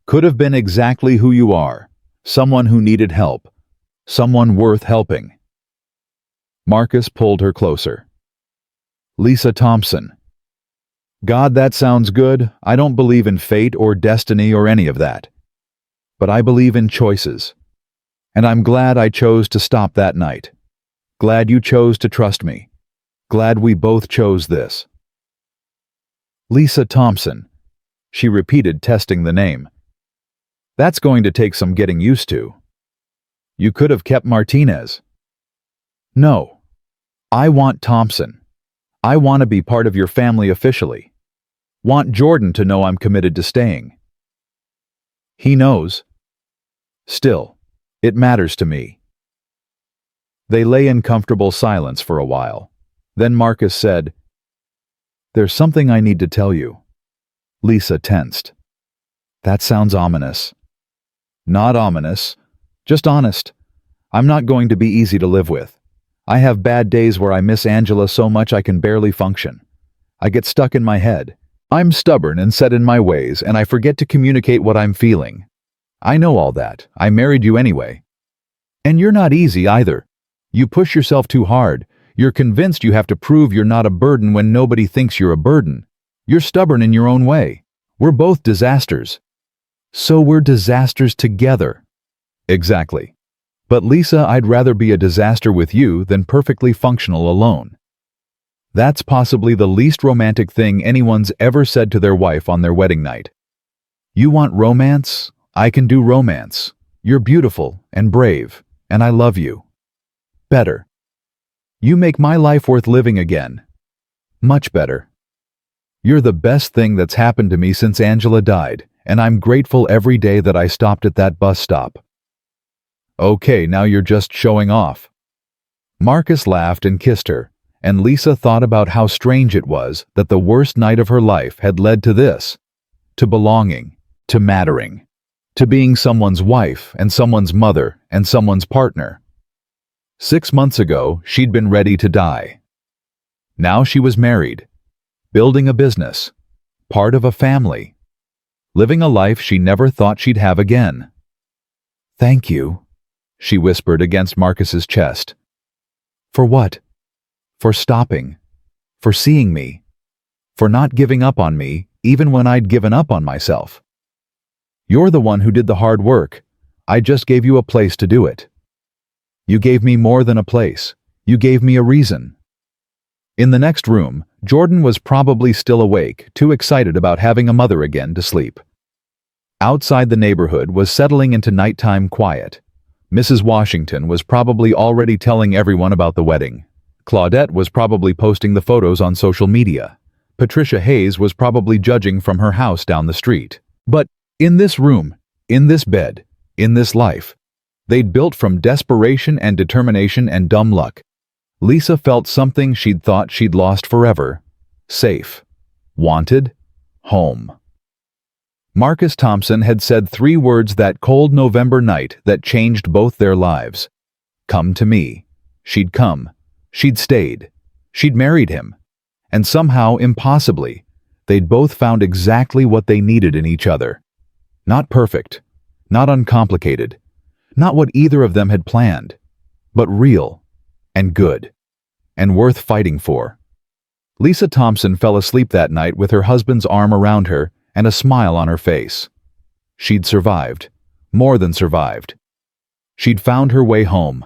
could have been exactly who you are, someone who needed help, someone worth helping." Marcus pulled her closer. "Lisa Thompson." "God, that sounds good. I don't believe in fate or destiny or any of that. But I believe in choices. And I'm glad I chose to stop that night. Glad you chose to trust me. Glad we both chose this." "Lisa Thompson," she repeated, testing the name. "That's going to take some getting used to. You could have kept Martinez." "No. I want Thompson. I want to be part of your family officially. Want Jordan to know I'm committed to staying." "He knows. Still, it matters to me." They lay in comfortable silence for a while. Then Marcus said, "There's something I need to tell you." Lisa tensed. "That sounds ominous." "Not ominous, just honest. I'm not going to be easy to live with. I have bad days where I miss Angela so much I can barely function. I get stuck in my head. I'm stubborn and set in my ways, and I forget to communicate what I'm feeling. I know all that. I married you anyway. And you're not easy either. You push yourself too hard. You're convinced you have to prove you're not a burden when nobody thinks you're a burden. You're stubborn in your own way. We're both disasters. So we're disasters together." "Exactly. But Lisa, I'd rather be a disaster with you than perfectly functional alone." That's possibly the least romantic thing anyone's ever said to their wife on their wedding night. "You want romance? I can do romance. You're beautiful and brave, and I love you. Better. You make my life worth living again. Much better. You're the best thing that's happened to me since Angela died, and I'm grateful every day that I stopped at that bus stop." "Okay, now you're just showing off." Marcus laughed and kissed her, and Lisa thought about how strange it was that the worst night of her life had led to this, to belonging, to mattering, to being someone's wife and someone's mother and someone's partner. 6 months ago, she'd been ready to die. Now she was married, building a business, part of a family, living a life she never thought she'd have again. "Thank you," she whispered against Marcus's chest. "For what?" "For stopping, for seeing me, for not giving up on me even when I'd given up on myself. You're the one who did the hard work. I just gave you a place to do it. You gave me more than a place. You gave me a reason." In the next room, Jordan was probably still awake, too excited about having a mother again to sleep. Outside, the neighborhood was settling into nighttime quiet. Mrs. Washington was probably already telling everyone about the wedding. Claudette was probably posting the photos on social media. Patricia Hayes was probably judging from her house down the street. But in this room, In this bed, in this life, they'd built from desperation and determination and dumb luck. Lisa felt something she'd thought she'd lost forever. Safe. Wanted. Home. Marcus Thompson had said 3 words that cold November night that changed both their lives. Come to me. She'd come. She'd stayed. She'd married him. And somehow, impossibly, they'd both found exactly what they needed in each other. Not perfect. Not uncomplicated. Not what either of them had planned. But real. And good. And worth fighting for. Lisa Thompson fell asleep that night with her husband's arm around her and a smile on her face. She'd survived. More than survived. She'd found her way home.